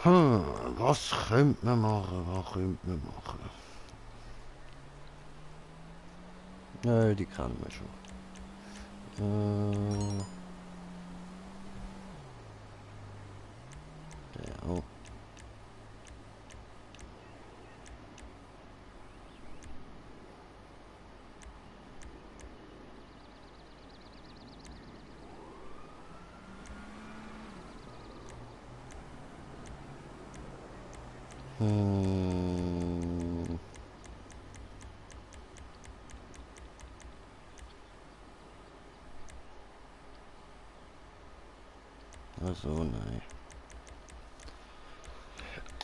Was könnte man machen? Was könnte man machen? Die kann man schon. Ja. Also, nein.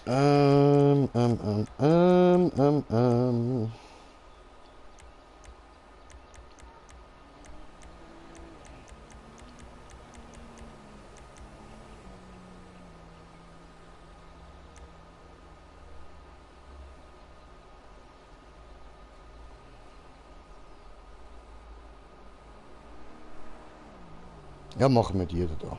Ähm, ähm, ähm, ähm, ähm, ähm. Ja, machen wir die da.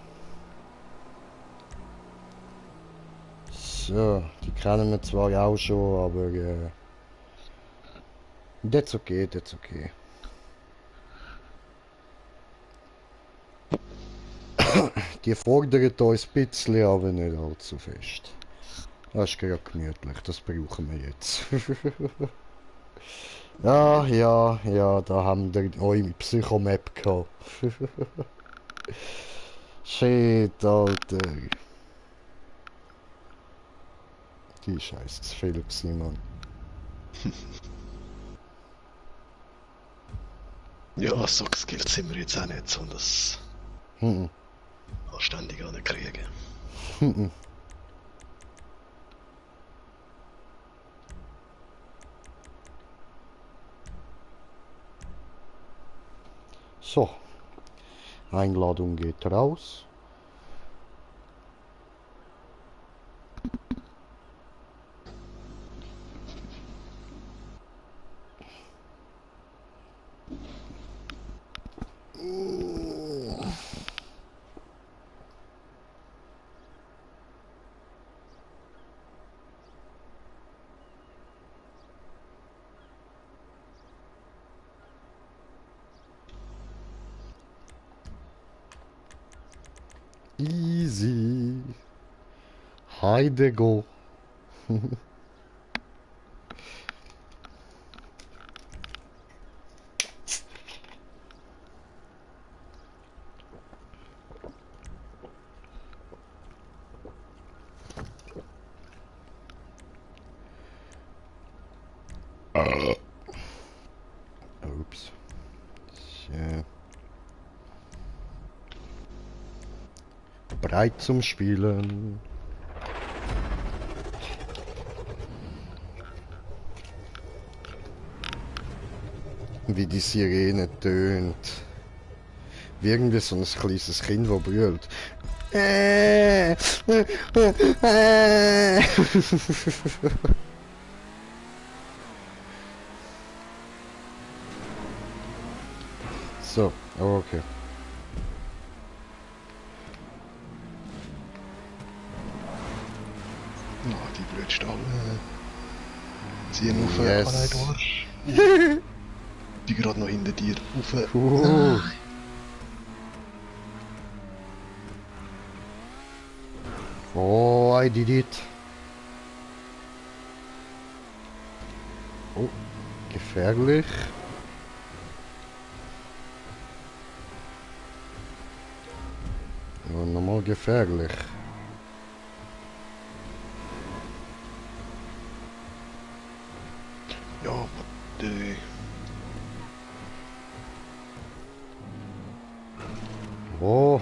So, die kennen wir zwar auch schon, aber that's okay, that's okay. Die fordert uns ein bisschen, aber nicht allzu fest. Das ist gerade gemütlich, das brauchen wir jetzt. Ja, ja, ja, da haben wir eure Psychomap gehabt. Shit, Alter. Die Scheiße, das Fehler gewesen, Mann. Ja, so skillt sind wir jetzt auch nicht, so das Hm, anständig ankriegen. hm. So, Einladung geht raus. Easy. Heidego. Ups. So. Bereit zum Spielen. Wie die Sirene tönt. Wie irgendwie so ein kleines Kind, das brüllt. So, okay. Ja, die blöd Stahl. Ziehen auf, Yes. nein, du Arsch. Die gerade noch hinter dir. Auf. Oh, I did it. Oh, gefährlich. Ja, nochmal gefährlich. Ja, warte. Oh.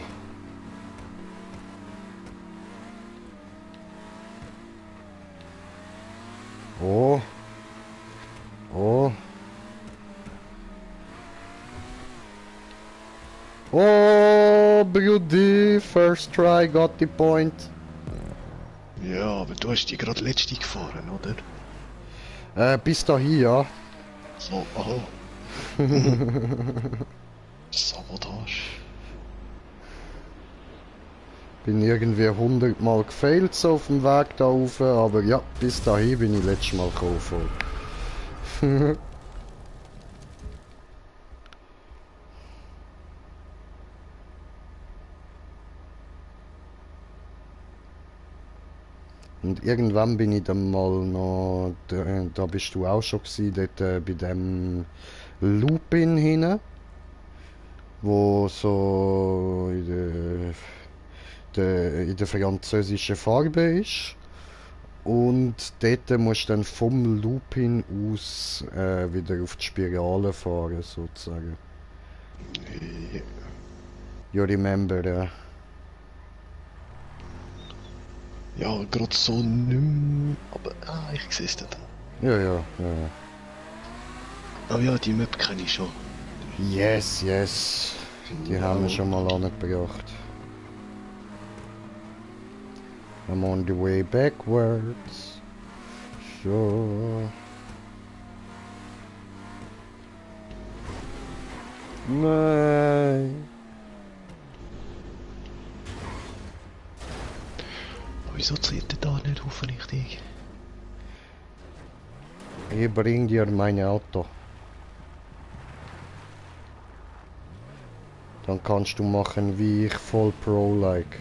Oh. Oh. Oh, Brudi, first try, got the point. Ja, aber du hast die gerade letzte gefahren, oder? Bis dahin, ja. So, aha. Sabotage. Bin irgendwie 100 Mal gefailt so auf dem Weg da rauf, aber ja, bis dahin bin ich letztes Mal gekommen. Und irgendwann bin ich dann mal noch, da bist du auch schon gewesen, dort bei dem Lupin hinten, wo so in der französischen Farbe ist. Und dort musst du dann vom Lupin aus wieder auf die Spirale fahren, sozusagen. You remember, Ja, gerade so nicht mehr, aber ich sehe es dort. ja. Ah ja, die Map kenne ich schon. Yes. Die haben wir schon mal angebracht. I'm on the way backwards. So. Nein. Wieso zieht er da nicht auf richtig? Ich bring dir mein Auto. Dann kannst du machen wie ich, voll Pro-like.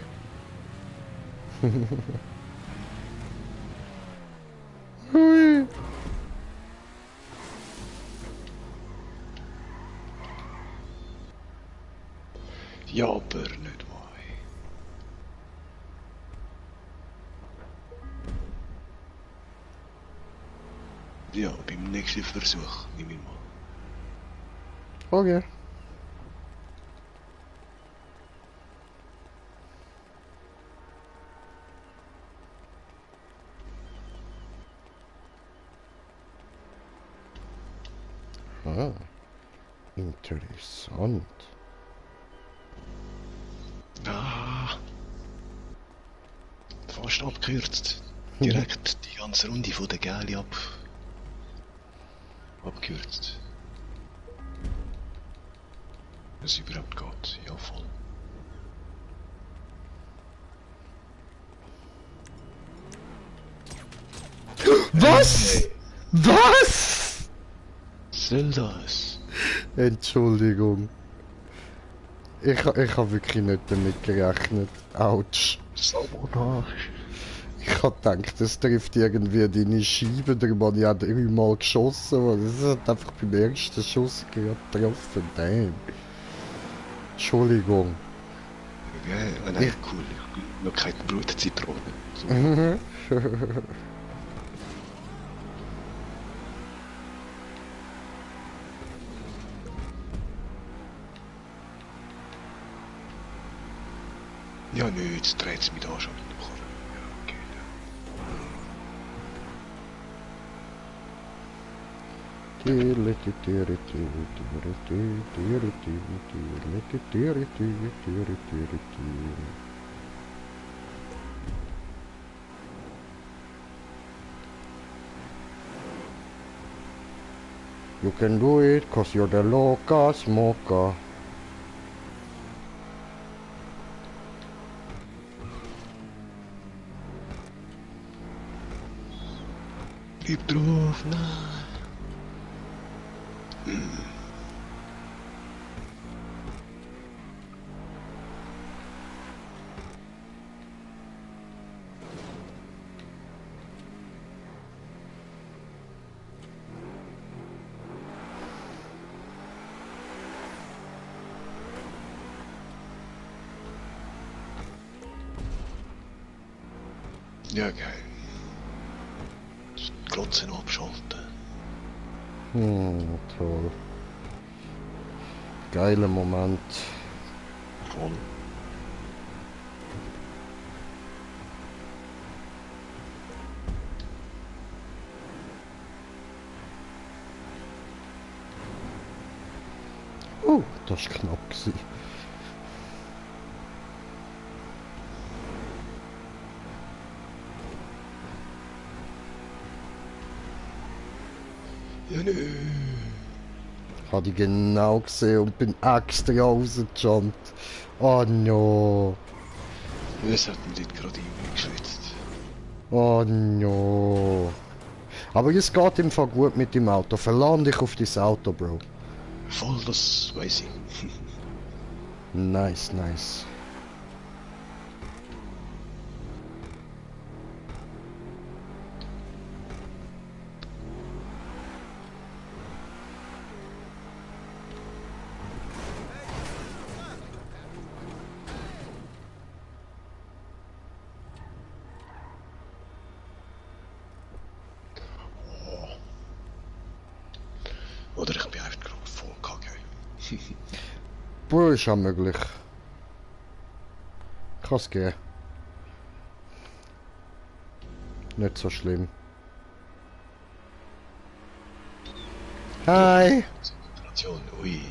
Hui. Ja, aber nicht wahr. Ja, beim nächsten Versuch nehme ich mal. Okay. Ah, interessant. Ah, fast abgekürzt. Direkt die ganze Runde von der Gäli abgekürzt. Wenn es überhaupt geht, ja voll. Was? Was? Soll das? Entschuldigung. Ich hab wirklich nicht damit gerechnet. Autsch. Sabotage. Ich hab gedacht, das trifft irgendwie deine Scheibe, der Mann ja 3-mal geschossen, aber das hat einfach beim ersten Schuss gerade getroffen. Damn. Entschuldigung. Ja, nein, cool. Ich bin noch keine Brutzitrone. So. Ja, nö, jetzt dreht es mich da schon in den Karren. Ja, okay. You can do it, cause you're the loca smoker. Bleib drauf, nein. Ja, geil. Die Glotzen abschalten. Toll. Geiler Moment. Voll. Das war knapp gewesen. Ja, nö. Habe ich genau gesehen und bin extra rausgejumpt. Oh no. Das hat mich dort gerade irgendwie geschwitzt. Oh no. Aber es geht im Fall gut mit dem Auto. Verlass dich auf dein Auto, Bro. Voll, das weiß ich. Nice. Bro, ist ja möglich. Kann's gehen. Nicht so schlimm. Hi! Operation, ui.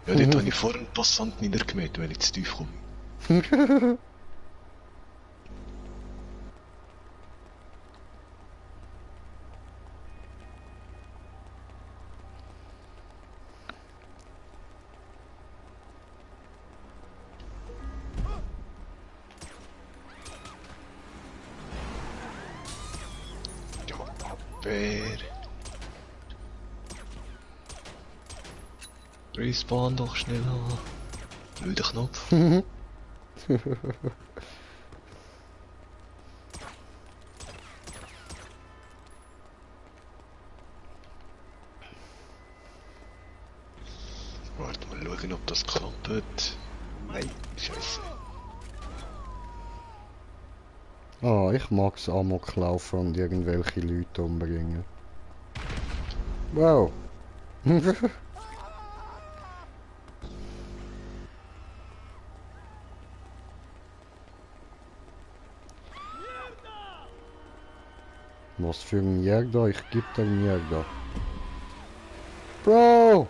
Ja, dort habe ich vor einen Passanten niedergemäht, weil ich zu tief komme. Ja, Abwehr. Respawn doch schneller. Blöder Knopf. Warte mal schauen, ob das klappt. Nein, scheiße. Ah, ich mag's Amok laufen und irgendwelche Leute umbringen. Wow. Was für ein Jäger? Ich geb dir einen Jäger. Bro!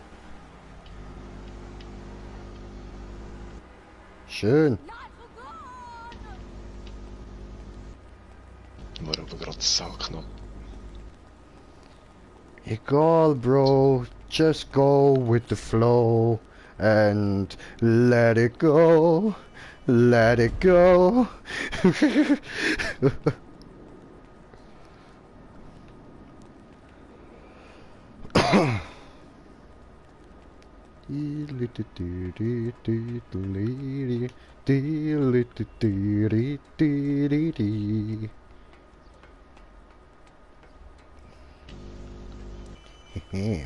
Schön. War aber gerade sauknapp. Egal, bro. Just go with the flow and let it go. Let it go.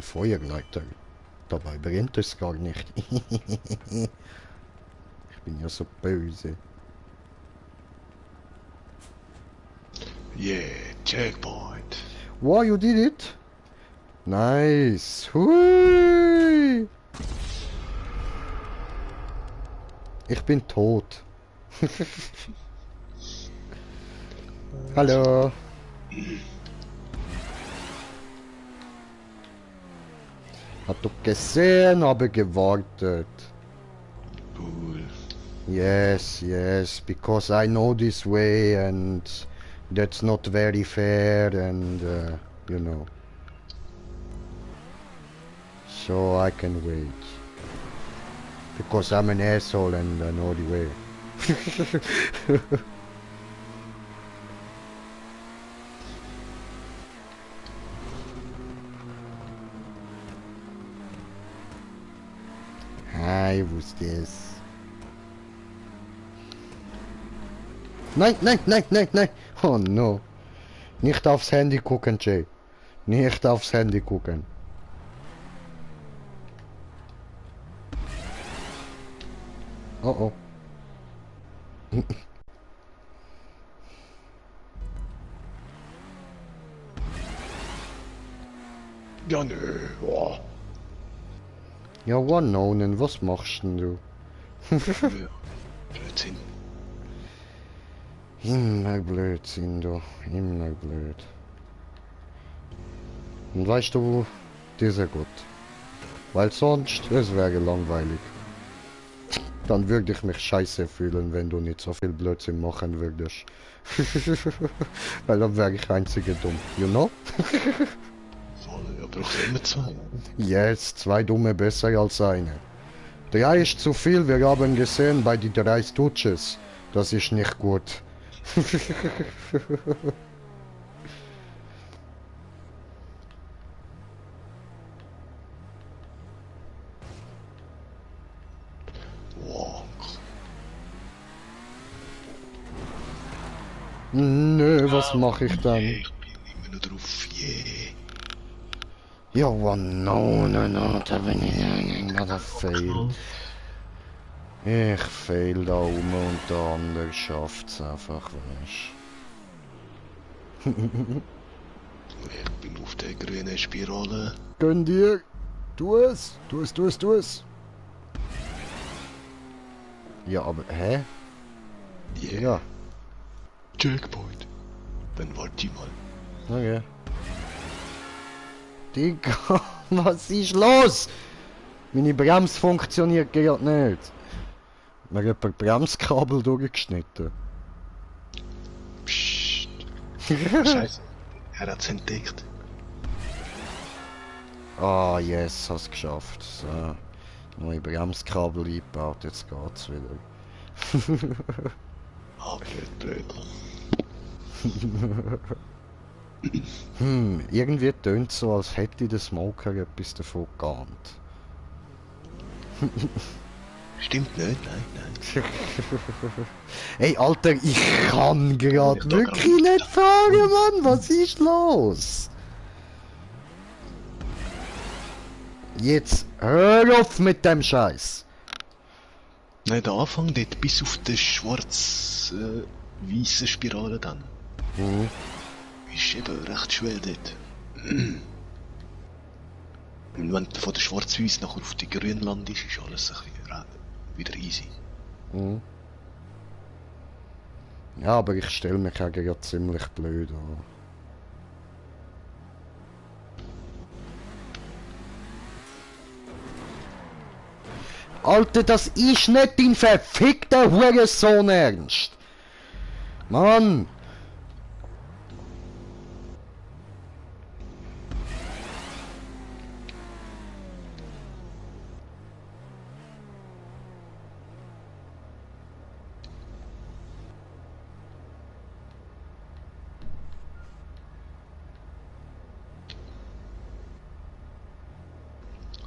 Feuerleiter. Dabei brennt es gar nicht. Ich bin ja so böse. Yeah, checkpoint. Wow, you did it? Nice. Hui. Ich bin tot. Hallo. Hat doch gesehen, aber gewartet. Cool. Yes, yes, because I know this way and that's not very fair and you know. So I can wait. Because I'm an asshole and I know the way. Hi, was das? Nein, nein, nein, nein, nein. Oh no. Nicht aufs Handy gucken, Jay. Nicht aufs Handy gucken. Oh oh. Ja, nö. Oh. Ja, One-Nonen, was machst denn du? Blödsinn. Immer Blödsinn, du. Immer blöd. Und weißt du, dieser gut. Weil sonst, es wäre langweilig. Dann würde ich mich scheiße fühlen, wenn du nicht so viel Blödsinn machen würdest. Weil dann wäre ich einzige dumm, you know? Voll, ja, brauchst du immer zwei. Yes, zwei Dumme besser als eine. Drei ist zu viel, wir haben gesehen bei die drei Stooges. Das ist nicht gut. Wow. Nö, was mache ich dann? Ich bin immer noch drauf, yeah. Ja, no, no, no, da bin ich gerade fail. Ich fail da und der andere schafft's einfach, weißt. Ich bin auf der grünen Spirale. Gönn dir. Tu es! Tu es, tu es, tu es! Ja, aber, hä? Yeah. Ja, Checkpoint. Dann warte ich mal. okay. Digga, was ist los? Meine Bremse funktioniert gerade nicht. Mir hat ein Bremskabel durchgeschnitten. Psst. Scheiße. Er hat's entdeckt. Ah, yes, hast geschafft. So. Neue Bremskabel eingebaut, jetzt geht's wieder. Ah, blöd. Irgendwie tönt so, als hätte der Smoker etwas davon geahnt. Stimmt nicht, nein. Ey, Alter, ich kann gerade Ich da wirklich grad nicht fahren, Mann! Was ist los? Jetzt hör auf mit dem Scheiß! Nein, der Anfang dort bis auf die schwarz-weiße Spirale dann. Mhm. Ist eben recht schwer dort. Und wenn du von der schwarz-weiß nachher auf die grün landest, ist alles ein bisschen wieder easy. Mhm. Ja, aber ich stelle mich auch gerade ziemlich blöd an. Alter, das ist nicht dein verfickter Hurensohn ernst! Mann!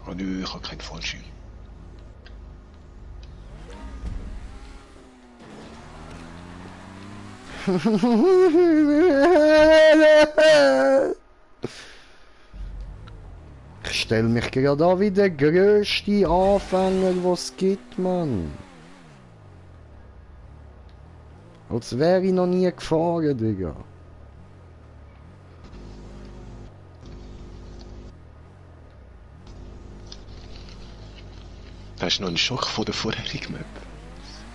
Oh nö, ich habe keinen Fallschirm. Ich stell mich gerade an wie der grösste Anfänger, was gibt, Mann. Als wäre ich noch nie gefahren, Digga. Das ist noch ein Schock von der vorherigen Map.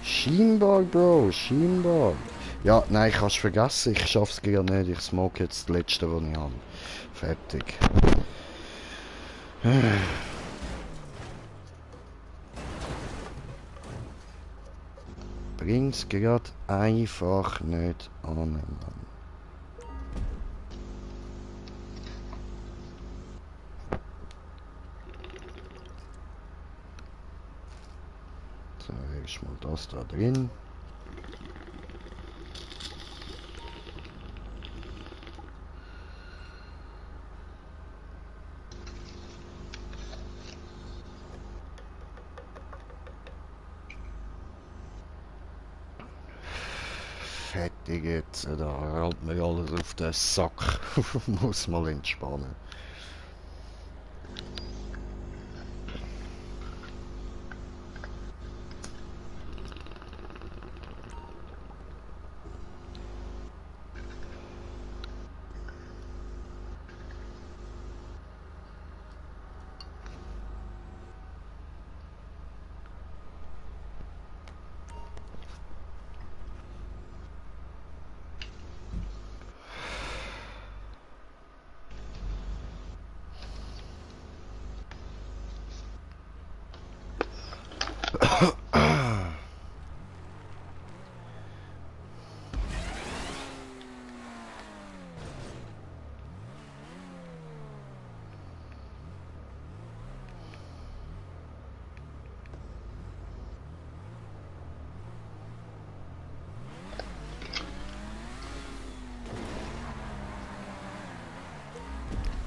Scheinbar, Bro, scheinbar. Ja, nein, kannst vergessen, ich schaff's gerade nicht. Ich smoke jetzt das letzte, was ich habe. Fertig. Bring's gerade einfach nicht an, Mann. So, erstmal das da drin. Fertig jetzt, da rollt mir alles auf den Sack. Muss mal entspannen.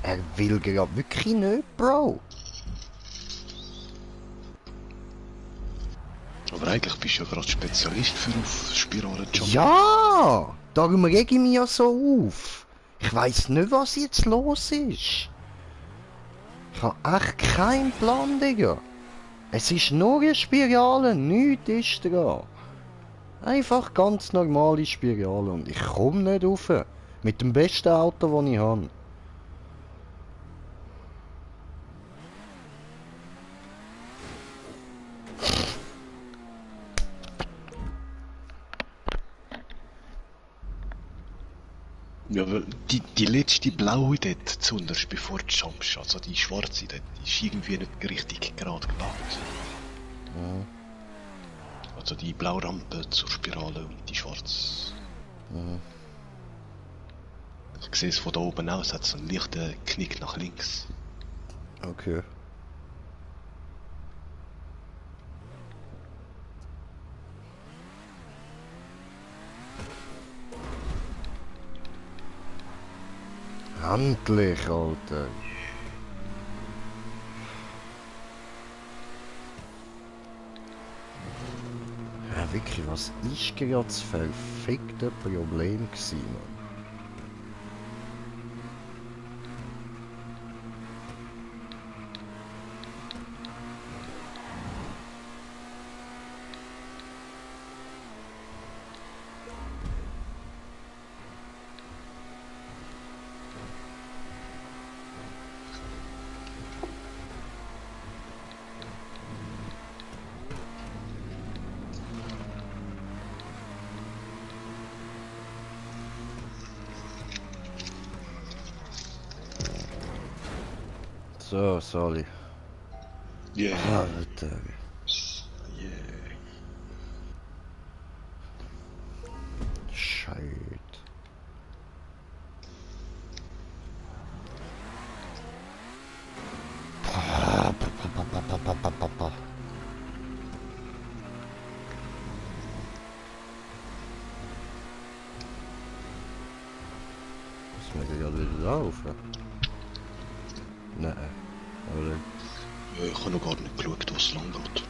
Er will gerade wirklich nicht, Bro. Aber eigentlich bist du ja gerade Spezialist für auf Spiralen jumpen. Ja, darum reg ich mich ja so auf. Ich weiß nicht, was jetzt los ist. Ich habe echt keinen Plan, Digga. Es ist nur eine Spirale, nichts ist dran. Einfach ganz normale Spirale und ich komme nicht rauf. Mit dem besten Auto, das ich habe. Ja, weil die letzte blaue dort zuunterst, bevor du jumpst, also die schwarze dort, die ist irgendwie nicht richtig gerade gebaut. Mhm. Also die blaue Rampe zur Spirale und die schwarze. Mhm. Ich sehe es von da oben aus, hat so einen leichten Knick nach links. Okay. Handlich, Alter. Ja, wirklich, was ist gerade das verfickte Problem gewesen, Mann? So, sorry. Yeah. Alter. Yeah. Shit. Müssen wir gerade wieder laufen? Nein. Oder? Ja, ich habe noch gar nicht geschaut, was lang geht.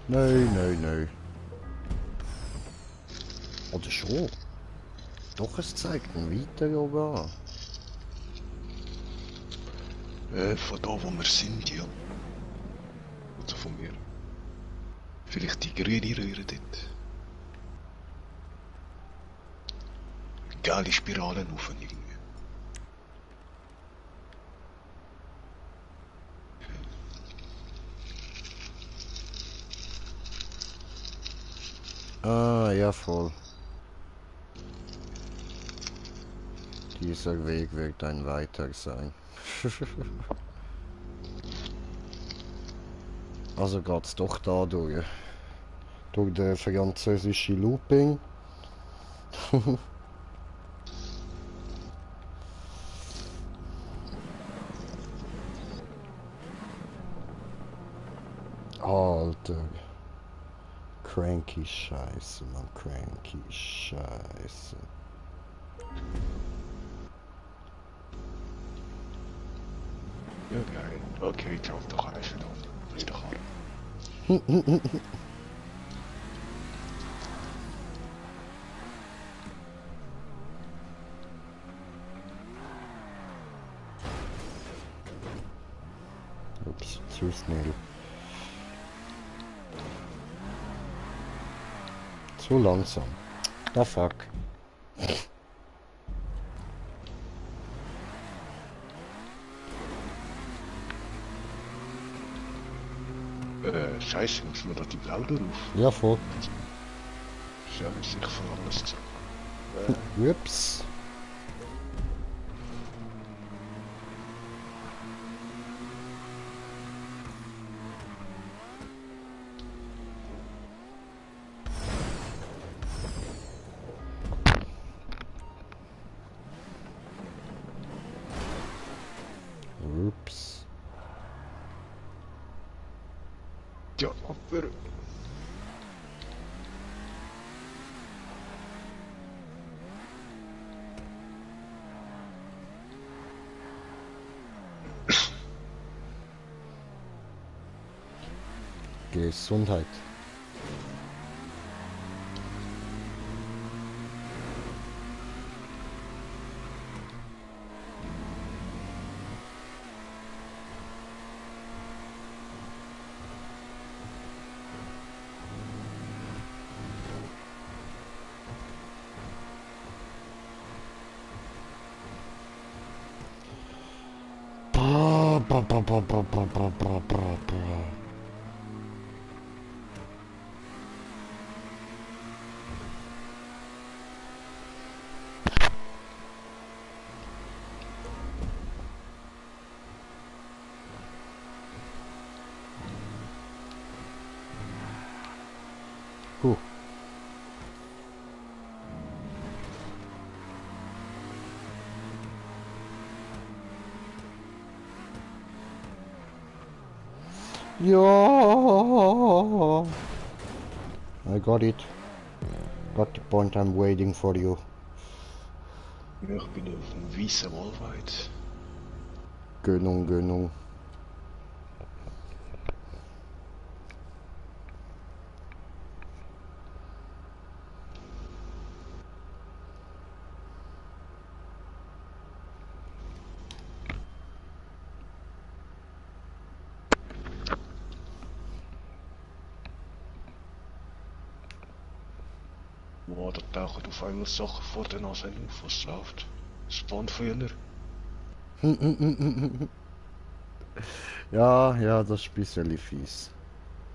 Nein, nein. Oder schon? Doch, es zeigt ihn weiter oben an. Von da, wo wir sind, ja. Also von mir. Vielleicht die grüne Röhre dort. Geile Spiralen auf irgendwie. Ah, ja, voll. Dieser Weg wird ein weiter sein. Also geht's doch da durch. Durch den französischen Looping. Alter. Cranky Scheiße, Mann. Cranky Scheiße. Ja, geil. Okay, ich glaube doch alles wieder. Ist doch hart. Ups, zu schnell. Zu langsam. Ah, fuck. Scheiße, muss man da die Blau drauf? Ja, voll. Ist ja sicher von alles zu. Ups. Ups. Ja, aber... Gesundheit. Ja. I got it. Got the point, I'm waiting for you. Ja, ich bin auf dem weißen Wallweid. Gönnung, Gönnung. Wow, da tauchen auf einmal Sachen vor der Nase auf, was läuft. Spawnfehler. Ja, ja, das ist ein bisschen fies.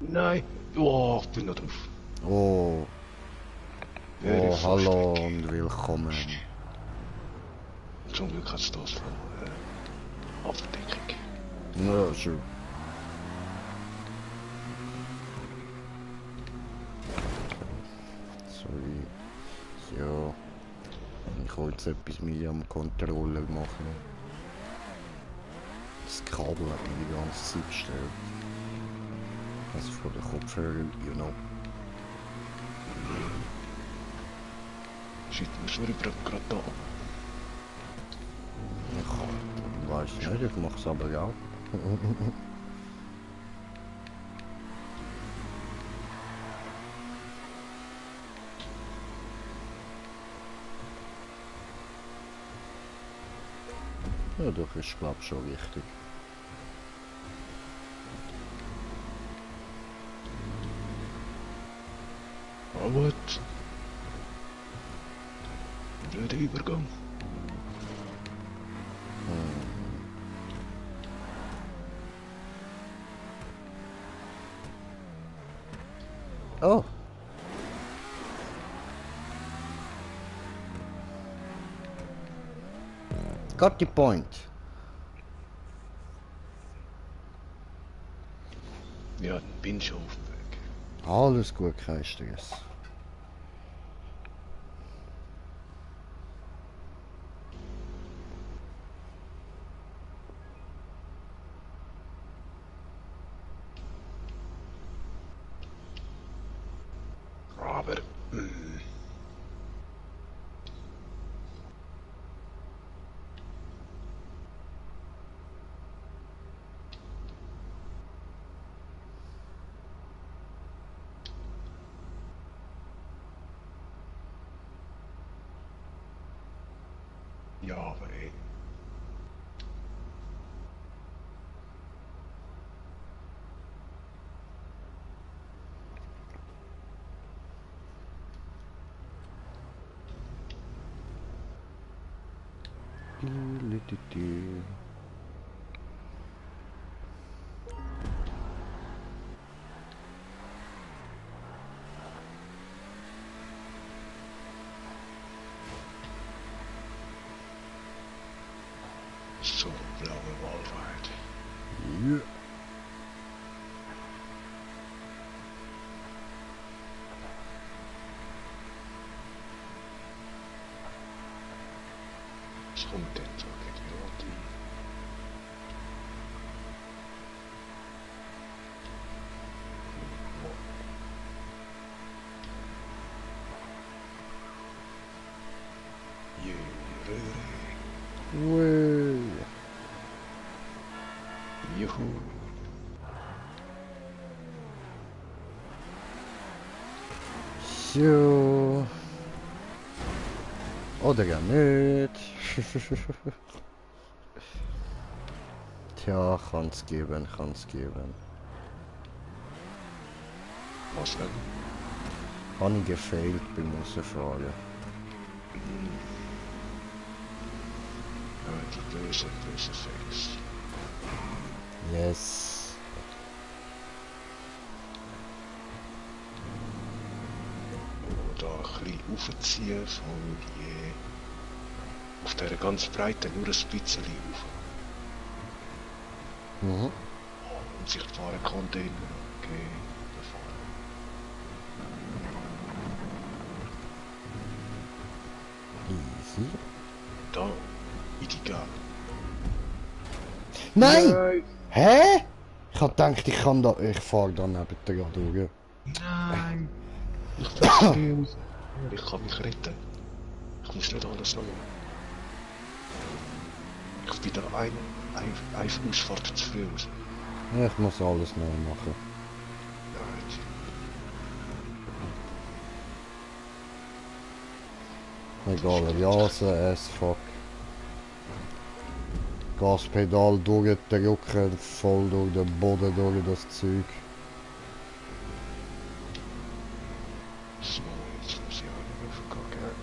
Nein! Oh, ich bin noch drauf. Oh, Wäre oh, fast hallo weg. und willkommen. Zum Glück hat es das von Abdeckung. Ja, schön. Sorry. So. Ich wollte jetzt etwas mit am Controller machen. Das Kabel hat mich die ganze Zeit gestört. Also von den Kopfhörern, you know. Shit, wir schwören gerade da. Ich weiß nicht, ich mach's aber auch. Ja, doch, ist glaube schon richtig. Ah, gut. Blöder Übergang. Oh! Got the point. Ja, bin schon auf dem Weg. Alles gut, kein Stress. Aber... Ja, aber ey. So, blaue Wallweid. Ja. Was kommt denn so gegen die Rote? Ui. Juhu. So. Oder ja nicht. Tja, kann's geben, kann's geben. Was denn? Habe ich gefailt beim Rausfahren. Ja, die böse Face. Yes. Da ein bisschen aufziehen, von je. Auf dieser ganz breiten nur ein bisschen auf. Mhm. Und sich fahren Container. Okay, fahren. Easy. Da, in die Gale. Nein! Hä? Ich hab gedacht, ich kann da... Ich fahr da neben dir durch. Nein! Ich bin zu früh raus. Ich kann mich retten. Ich muss nicht alles noch. Ich bin da eine Ausfahrt zu früh raus. Ich muss alles neu machen. Egal, Jase, es fuck. Gaspedal durchdrücken, voll durch den Boden, durch das Zeug. So, jetzt muss ich auch nicht mehr verkacken.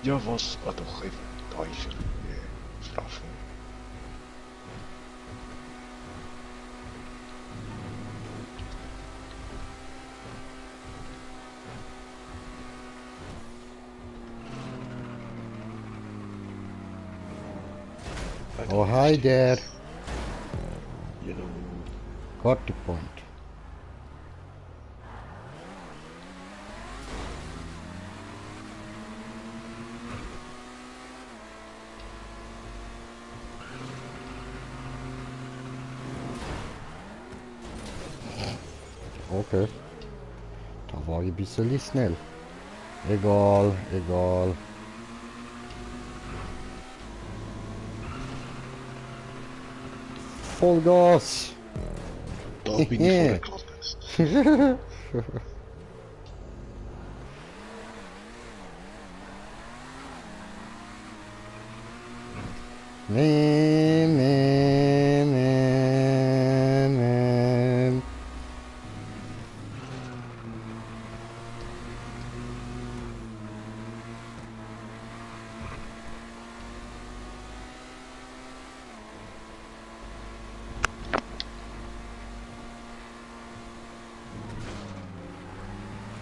Ja, was? Ah doch, eben. Da ist er. Strafe. Oh, hi there. Hello. Got the point. Okay. Da war ich ein bisschen schnell. Egal, egal. Vollgas! Da bin ich vorgelandet. Nee, nee, nee, nee.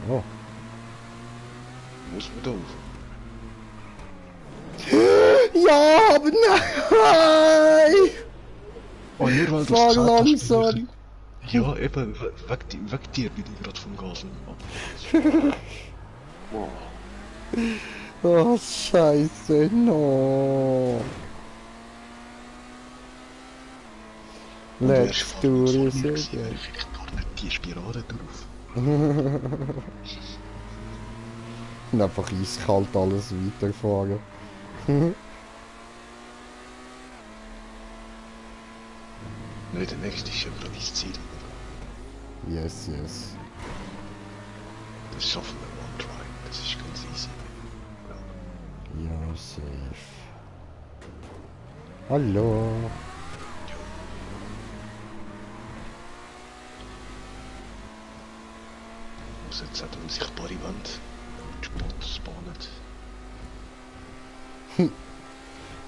Oh. Muss man da auf. Ja, aber nein! Oh, nur weil du Fahr es gesagt hast, langsam. bin ich- Ja, eben, weg dir bin ich gerade vom Gas. Wow. Oh, Scheiße, no. Let's do this again. Vielleicht gar nicht die Spirale drauf. Und einfach eiskalt alles weiterfahren. Nein, der nächste ist ja gerade ins Ziel. Yes, yes. Das schaffen wir one try. Das ist ganz easy. Ja, safe. Hallo. Muss jetzt eine unsichtbare Wand. Die Spot spawnen.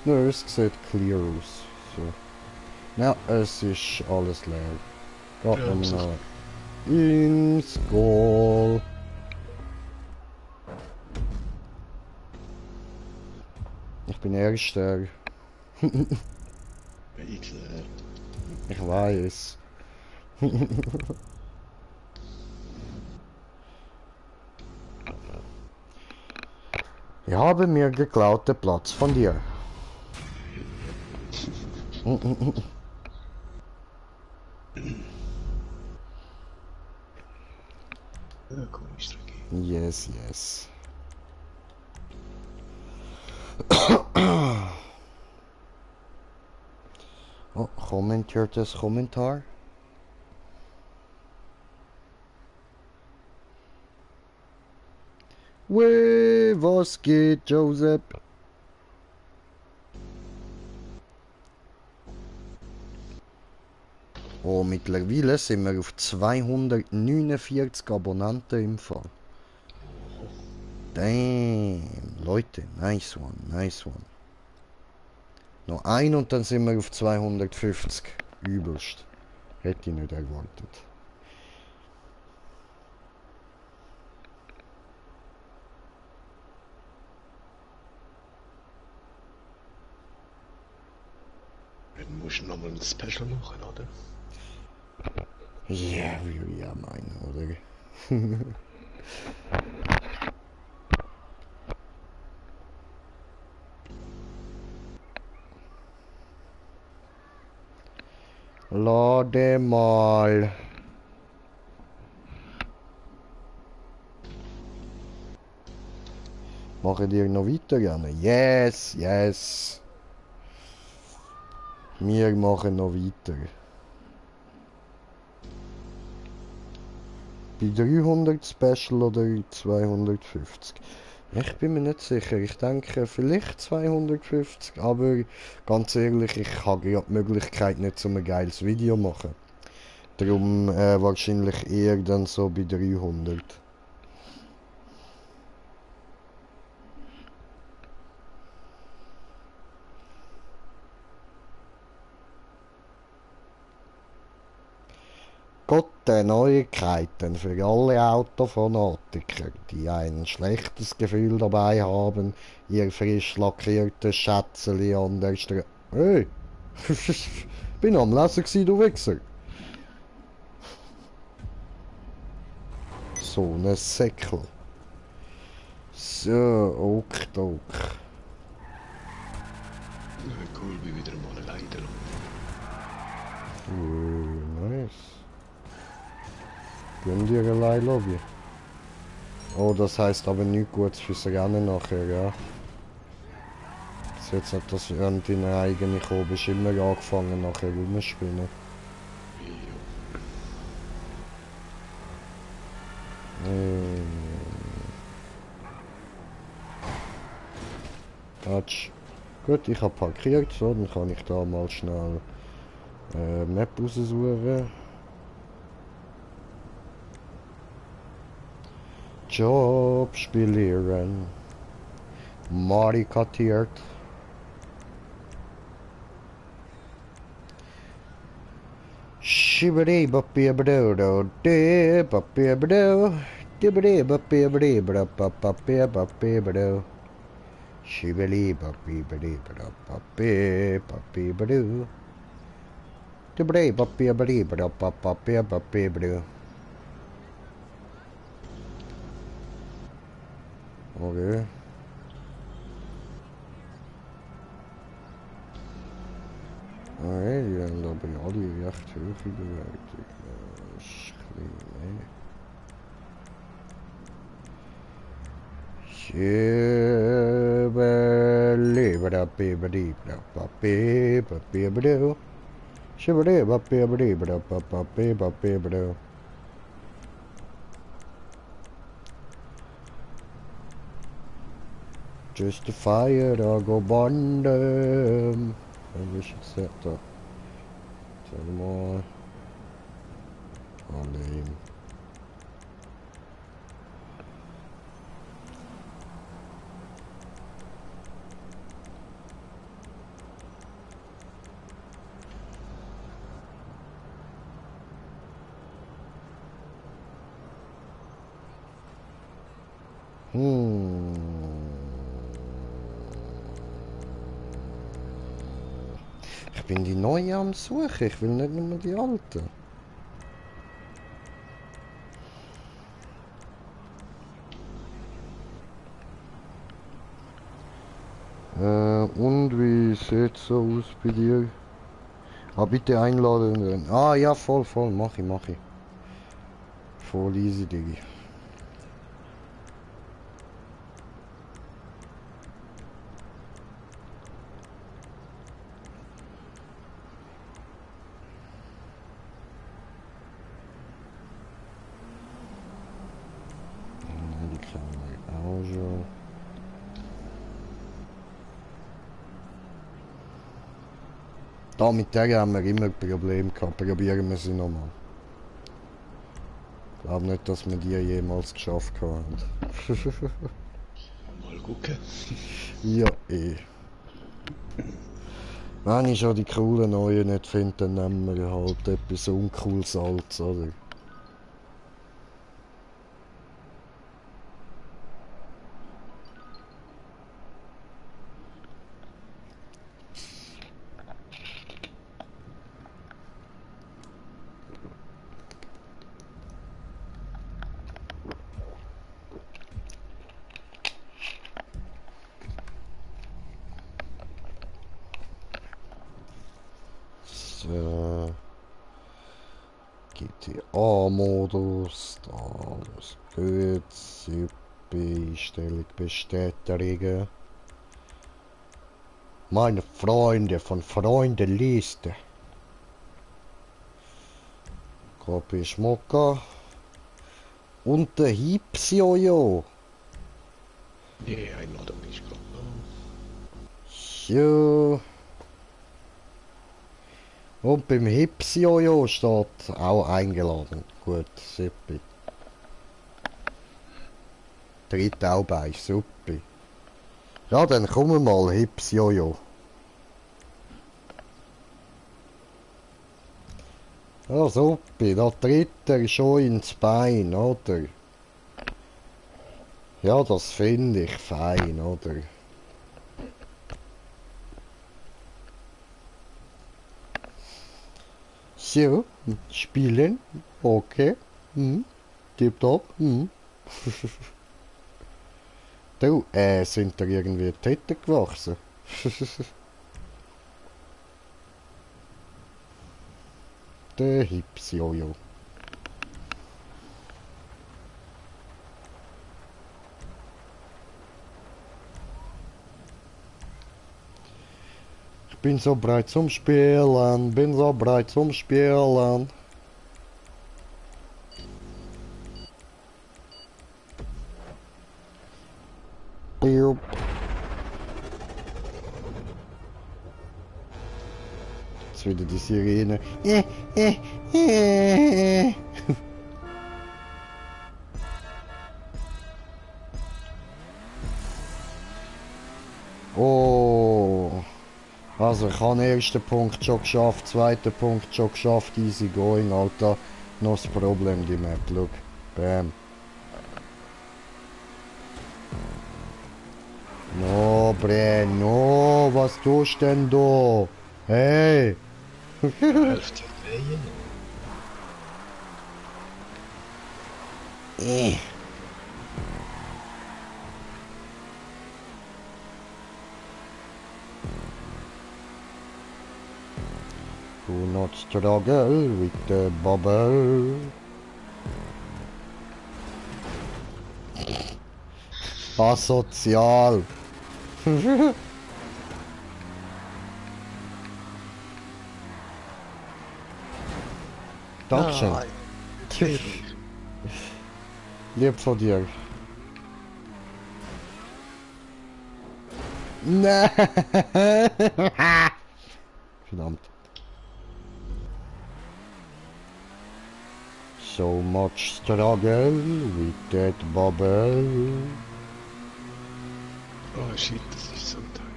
Nö, es sieht clear aus. So. Ja, es ist alles leer. Geht Ja, nur sicher. noch ins Goal. Ich bin Erster. Ekler. Ich weiß. Ich habe mir geklaut den Platz von dir. Ja, komisch, Strecke. Yes, yes. Oh, kommentiert das Kommentar? Weh, was geht, Joseph? Oh, mittlerweile sind wir auf 249 Abonnenten im Fall. Damn, Leute, nice one, nice one. Noch ein und dann sind wir auf 250. Übelst. Hätte ich nicht erwartet. Dann musst du nochmal ein Special machen, oder? Ja, würde ich ja meinen, oder? Lade mal. Machen die noch weiter gerne? Yes, yes. Wir machen noch weiter. Bei 300 Special oder 250? Ich bin mir nicht sicher. Ich denke vielleicht 250, aber ganz ehrlich, ich habe ja die Möglichkeit nicht, so ein geiles Video zu machen. Darum wahrscheinlich eher dann so bei 300. Gute Neuigkeiten für alle Autofanatiker, die ein schlechtes Gefühl dabei haben, ihr frisch lackiertes Schätzeli an der Straße... Hey! Bin am Lesen gsi, du Wichser! So ne Säckel. So, ok. Cool, bin wieder mal alleine. Nice. Gönn dir allein Lobby. Oh, das heißt aber nichts Gutes fürs Rennen nachher, ja. Das ist jetzt nicht, dass deine eigene Kobe immer angefangen nachher rumspinnen. Touch. Gut, ich habe parkiert, so, dann kann ich da mal schnell Map raussuchen. Job spielen. Mari kartiert. Shibidi bapi badodo de bapi bado. Dibidi bapi badi bapi bapi bado. Shibidi bapi badi bapi bado. Dibidi bapi badi bapi bado. Okay. Die haben aber alle recht hohe Bewertung. Das ist ein bisschen mehr. Justified or go bond them. I wish it said that. Tell more. Oh, lame. Ich bin die neue am Suchen, ich will nicht mehr die alte. Und wie sieht's so aus bei dir? Ah, bitte einladen. Ah ja, voll, mach ich. Voll easy, Diggi. Da mit der haben wir immer Probleme gehabt. Probieren wir sie nochmal. Ich glaube nicht, dass wir die jemals geschafft haben. Mal gucken. Ja, eh. Wenn ich schon die coolen neuen nicht finde, dann nehmen wir halt etwas uncooles Altes, oder? So. GTA-Modus, da ist gut, super, Einstellung bestätigen. Meine Freunde von Freundeliste. Copy Schmucker. Und der Hipsjojo. Ja, Einladung ist gerade. Ja. Und beim Hipsjojo steht auch eingeladen. Gut, super. Dritte auch bei, super. Ja, dann kommen wir mal, Hipsjojo. Ja, super, da tritt er schon ins Bein, oder? Ja, das finde ich fein, oder? So, spielen, okay, tipptopp, Du, sind da irgendwie Titten gewachsen? Der Hipsjojo. Ich bin so bereit zum Spielen, bin so bereit zum Spielen. Jupp. Jetzt wieder die Sirene. Oh. Also ich habe den ersten Punkt schon geschafft, zweiten Punkt schon geschafft, easy going, Alter. Noch das Problem, die Map, look. Bam. No, bre, no, was tust denn du? Hey! Helft ihr drehen? Do not struggle with the bubble. Asozial. Dankeschön. Nein, natürlich. Lieb von dir. Nein. Verdammt. So much struggle with that bubble. Oh shit, das ist so toll.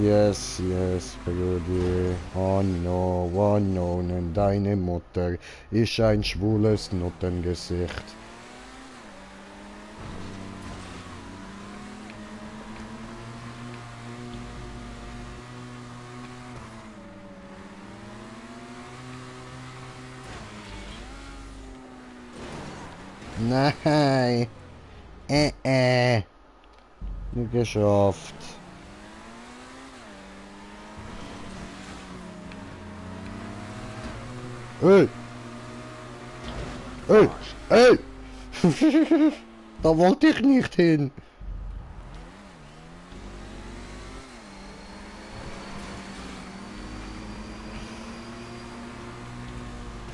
Yes, yes, Brudi. Oh no, denn deine Mutter ist ein schwules Nuttengesicht. Nein. Nicht geschafft. Ey! Ey! Ey! Da wollte ich nicht hin.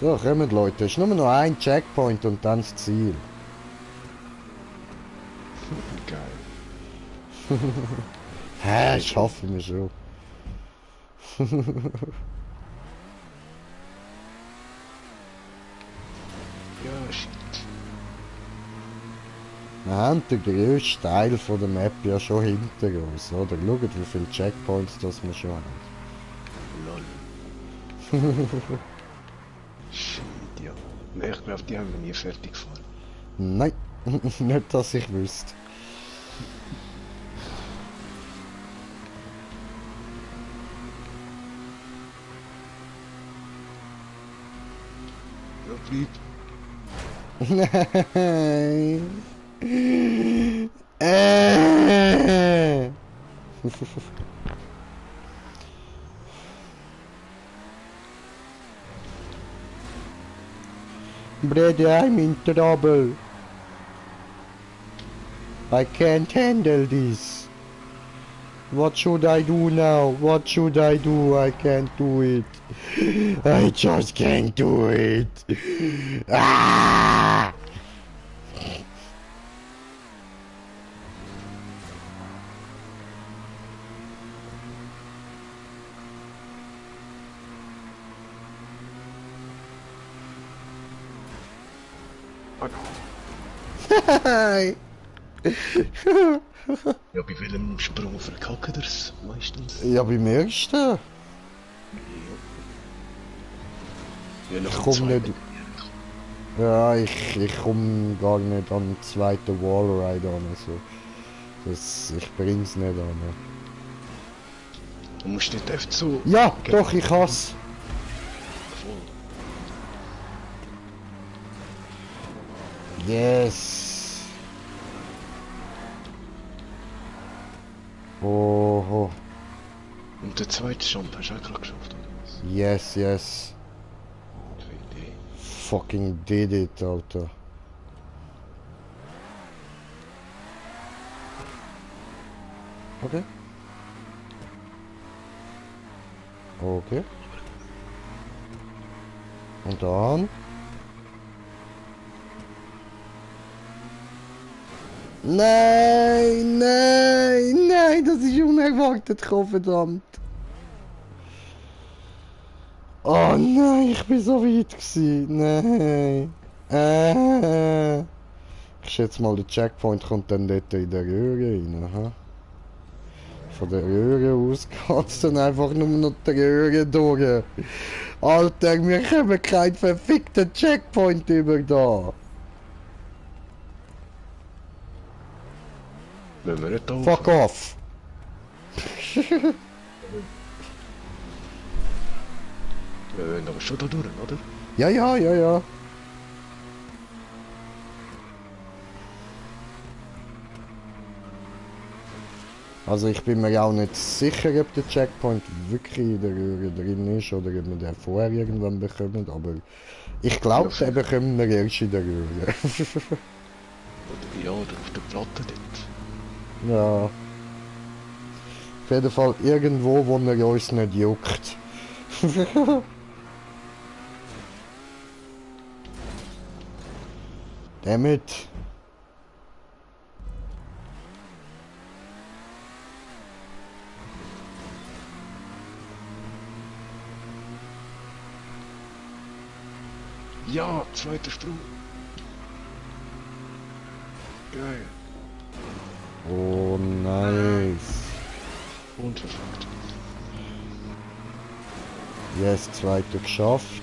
So, kommen Leute. Es ist nur noch ein Checkpoint und dann das Ziel. Geil. Hä, schaffen wir schon. Ja, shit. Wir haben den grössten Teil von der Map ja schon hinter uns, oder? Schaut, wie viele Checkpoints das wir schon haben. Lol. Shit, ja. Nee, ich glaube, die haben wir nie fertig gefahren. Nein, nicht, dass ich wüsste. Ja, bleib. Nein. Brady, I'm in trouble. I can't handle this. What should I do now? What should I do? I can't do it. I just can't do it. Ah! Hi. Ja, bei welchem Sprung verkackt ihr's meistens? Ja, beim ersten. Ja, nach Ich dem komm zweiten. nicht. Ja, ich komme gar nicht an den zweiten Wallride an. Also, ich bring's nicht an. Du musst nicht einfach so... Ja, doch, ich hasse. Yes. Oh, Und der zweite Jump hast du auch gerade geschafft, oder was? yes, yes. Keine Idee. Fucking did it, Alter. Okay. Okay. Und dann. Nein, nein, nein, das ist unerwartet gekommen, verdammt. Oh nein, ich bin so weit gewesen. Nein. Ich schätze mal, der Checkpoint kommt dann dort in der Röhre rein. Aha. Von der Röhre aus geht's dann einfach nur noch die Röhre durch. Alter, wir kommen keinen verfickten Checkpoint über da. Wenn wir nicht da Fuck off. Wir wollen aber schon da durch, oder? Ja, ja, ja, ja. Also ich bin mir auch nicht sicher, ob der Checkpoint wirklich in der Röhre drin ist oder ob wir den vorher irgendwann bekommen, aber ich glaube, den bekommen wir erst in der Röhre. Ja, oder auf der Platte dort. Ja. Auf jeden Fall irgendwo, wo er uns nicht juckt. Damit. Ja, zweiter Sprung. Geil. Oh, nice. Und verfolgt. Yes, zweite geschafft.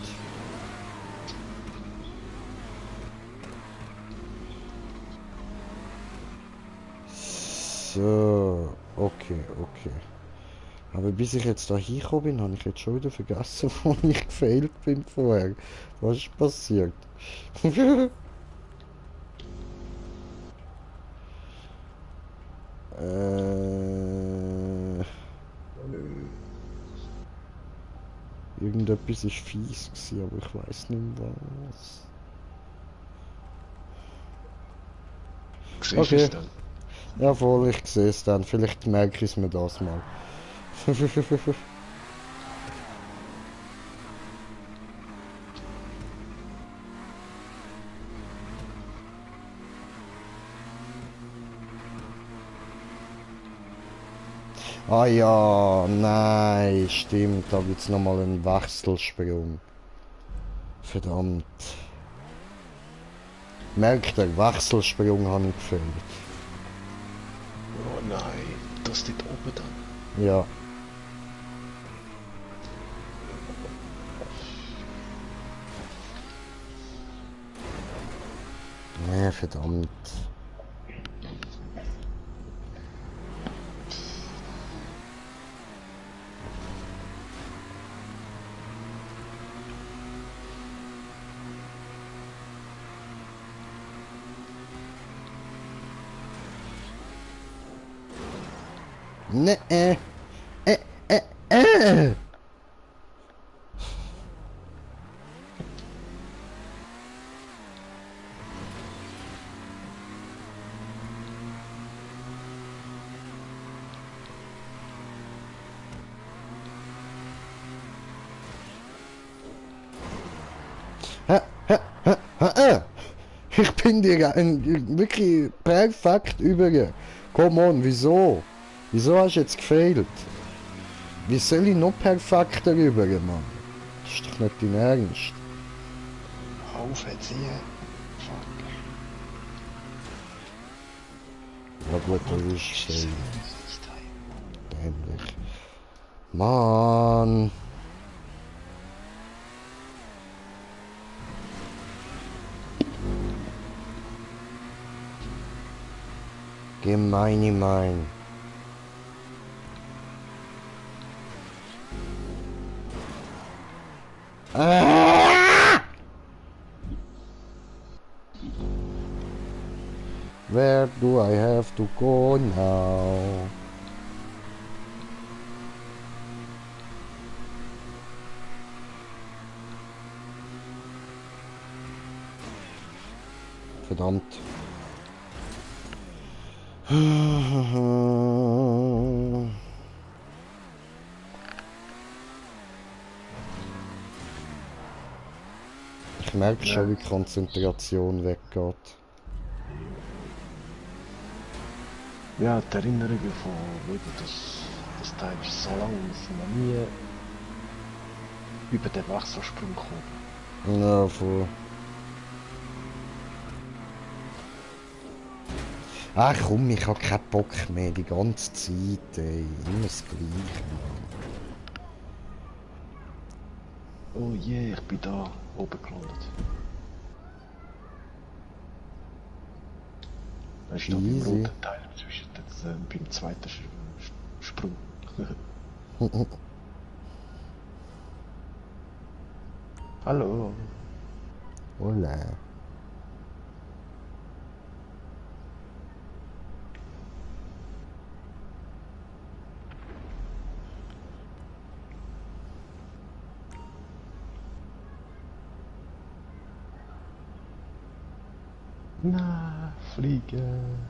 So, okay, okay. Aber bis ich jetzt da hingekommen bin, habe ich jetzt schon wieder vergessen, wo ich gefailt bin vorher. Was ist passiert? Irgendetwas ist fies gewesen, aber ich weiß nicht mehr was. Siehst Okay. du es dann? Ja voll, ich sehe es dann. Vielleicht merke ich es mir das mal. Ah ja, nein, stimmt, da gibt's nochmal einen Wechselsprung. Verdammt. Merkt der Wechselsprung habe ich gefällt. Oh nein, das dort oben dann. Ja. Nee, verdammt. Nee, äh. Ich bin dir wirklich perfekt über. Come on, wieso? Wieso hast du jetzt gefehlt? Wie soll ich noch perfekter rüber, Mann? Das ist doch nicht dein Ernst. Auf jetzt hier. Fuck. Ja gut, das ist schön. Dämlich. Mann. Gemeine Mein. Ah! Where do I have to go now? Verdammt. Ich merke schon, wie die Konzentration weggeht. Ja, die Erinnerungen von wegen das Teil ist so lang, wir sind noch nie über den Wechselsprung gekommen. Ja, voll. Ach komm, ich hab keinen Bock mehr, die ganze Zeit, ey. Immer das Gleiche. Oh je, ich bin da oben gelandet. Da ist da beim Easy. roten Teil zwischen beim zweiten Sprung. Hallo. Hola. Na, fliegen.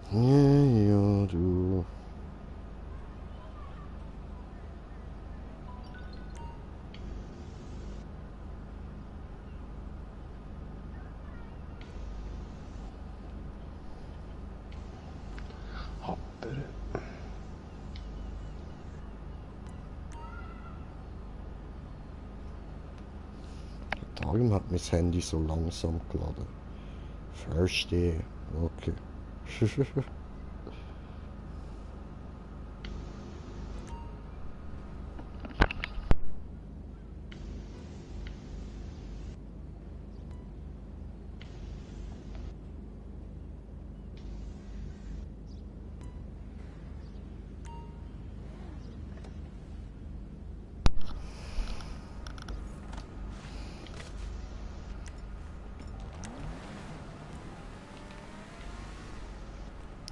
Ja, du. Hopper. Darum hat mein Handy so langsam geladen. Verstehe. Okay.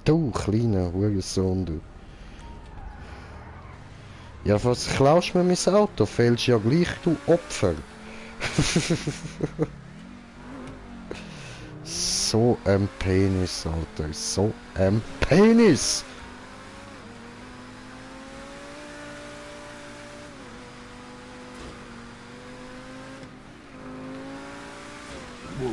Du, kleiner Hurensohn, du. Ja, was klaust du mir mein Auto? Fehlst ja gleich, du Opfer. So ein Penis, Alter. So ein Penis! Wow.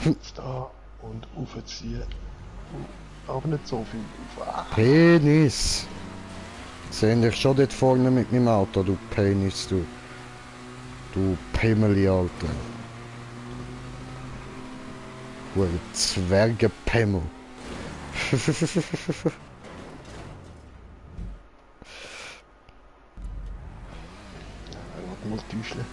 Jetzt da und aufziehen. Aber nicht so viel auf. Ah. Penis! Sehen dich schon dort vorne mit meinem Auto, du Penis, du. Du Pimmeli, Alter. Hure Zwergepimmel. Er will mal täuschen.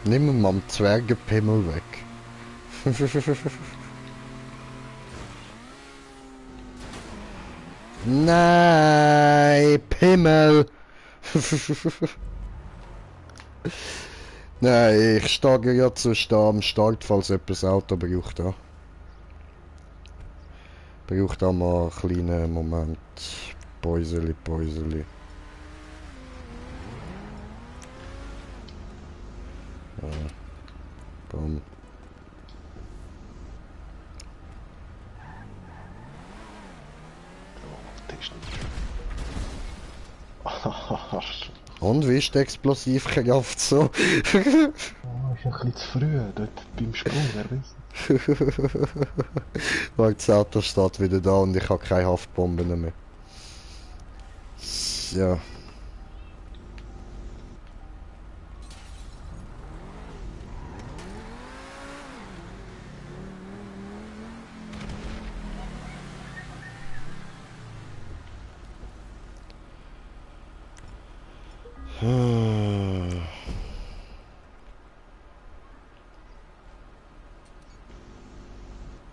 Nimm mir mal den Zwergepimmel weg. Nein, Pimmel. Nein, ich stehe ja zu am Start, falls jemand das Auto braucht. Ja. Braucht auch mal einen kleinen Moment. Päuseli, Päuseli. Ja. Bumm. Testen. Und wie ist die Explosivkraft so? Oh, ist ein bisschen zu früh, dort beim Sprung, wer weiß. Weil das Auto steht wieder da und ich habe keine Haftbomben mehr. Ja.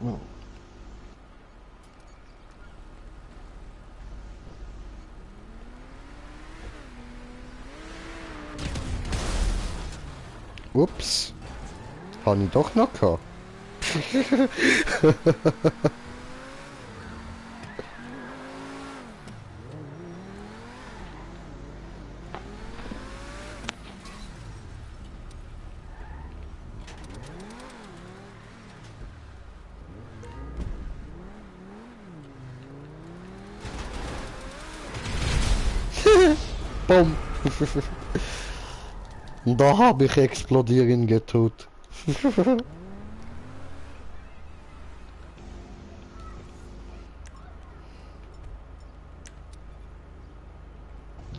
Oh. Ups. Habe ich doch noch gehabt. Bumm. Und da habe ich explodieren getötet.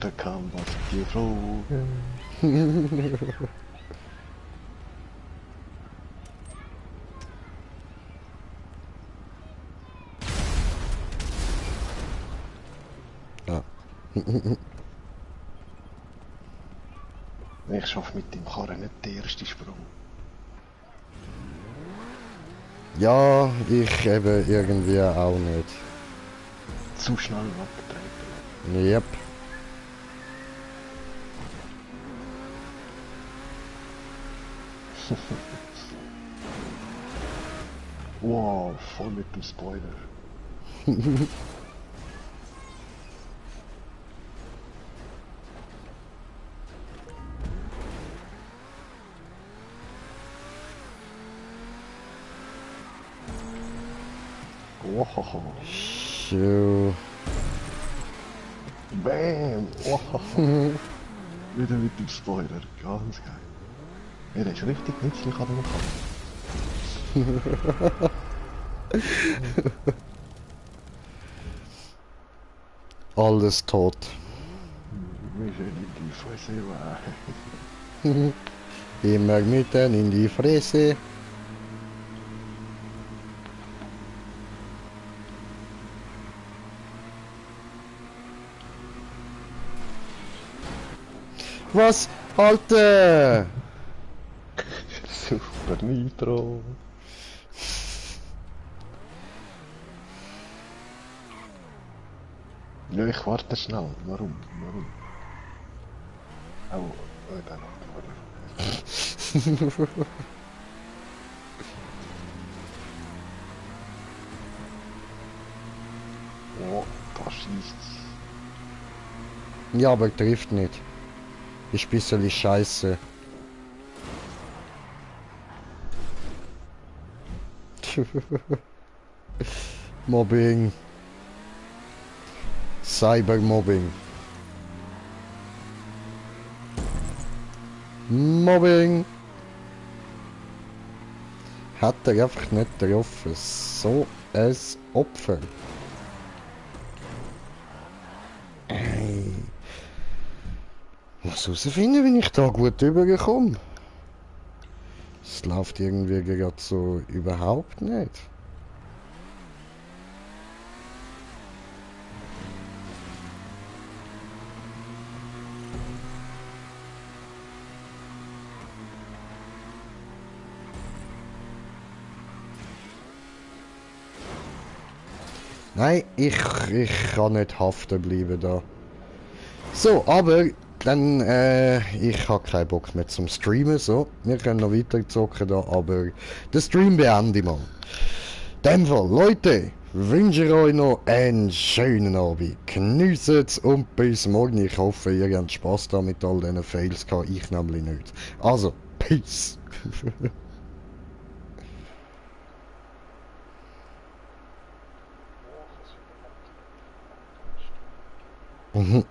Da kam was geflogen. Ja. Ich schaffe mit dem Karren nicht den ersten Sprung. Ja, ich eben irgendwie auch nicht. Zu schnell weggetreten. Yep. Wow, voll mit dem Spoiler. Wow. So. Bam! Wow. Wieder mit dem Spoiler. Ganz geil. Ja, der ist richtig nützlich an dem Karren. Alles tot. Wir sind in die Fresse. Immer mitten in die Fresse. Was? Alter! Super Nitro. Ja, ich warte schnell. Warum? Oh, dann noch. Oh, da schießt's. Ja, aber trifft nicht. Ist ein bisschen scheiße. Mobbing. Cybermobbing. Mobbing. Hat er einfach nicht getroffen. So ein Opfer. Ey. Ich muss herausfinden, wie ich da gut rüberkomme. Es läuft irgendwie gerade so überhaupt nicht. Nein, ich kann nicht haften bleiben da. So, aber dann, ich habe keinen Bock mehr zum Streamen, so. Wir können noch weiter zocken da, aber den Stream beende ich mal. In dem Fall, Leute, wünsche ich euch noch einen schönen Abend. Genießt und bis morgen. Ich hoffe, ihr habt Spaß da mit all diesen Fails gehabt. Ich nämlich nicht. Also, Peace. Mhm.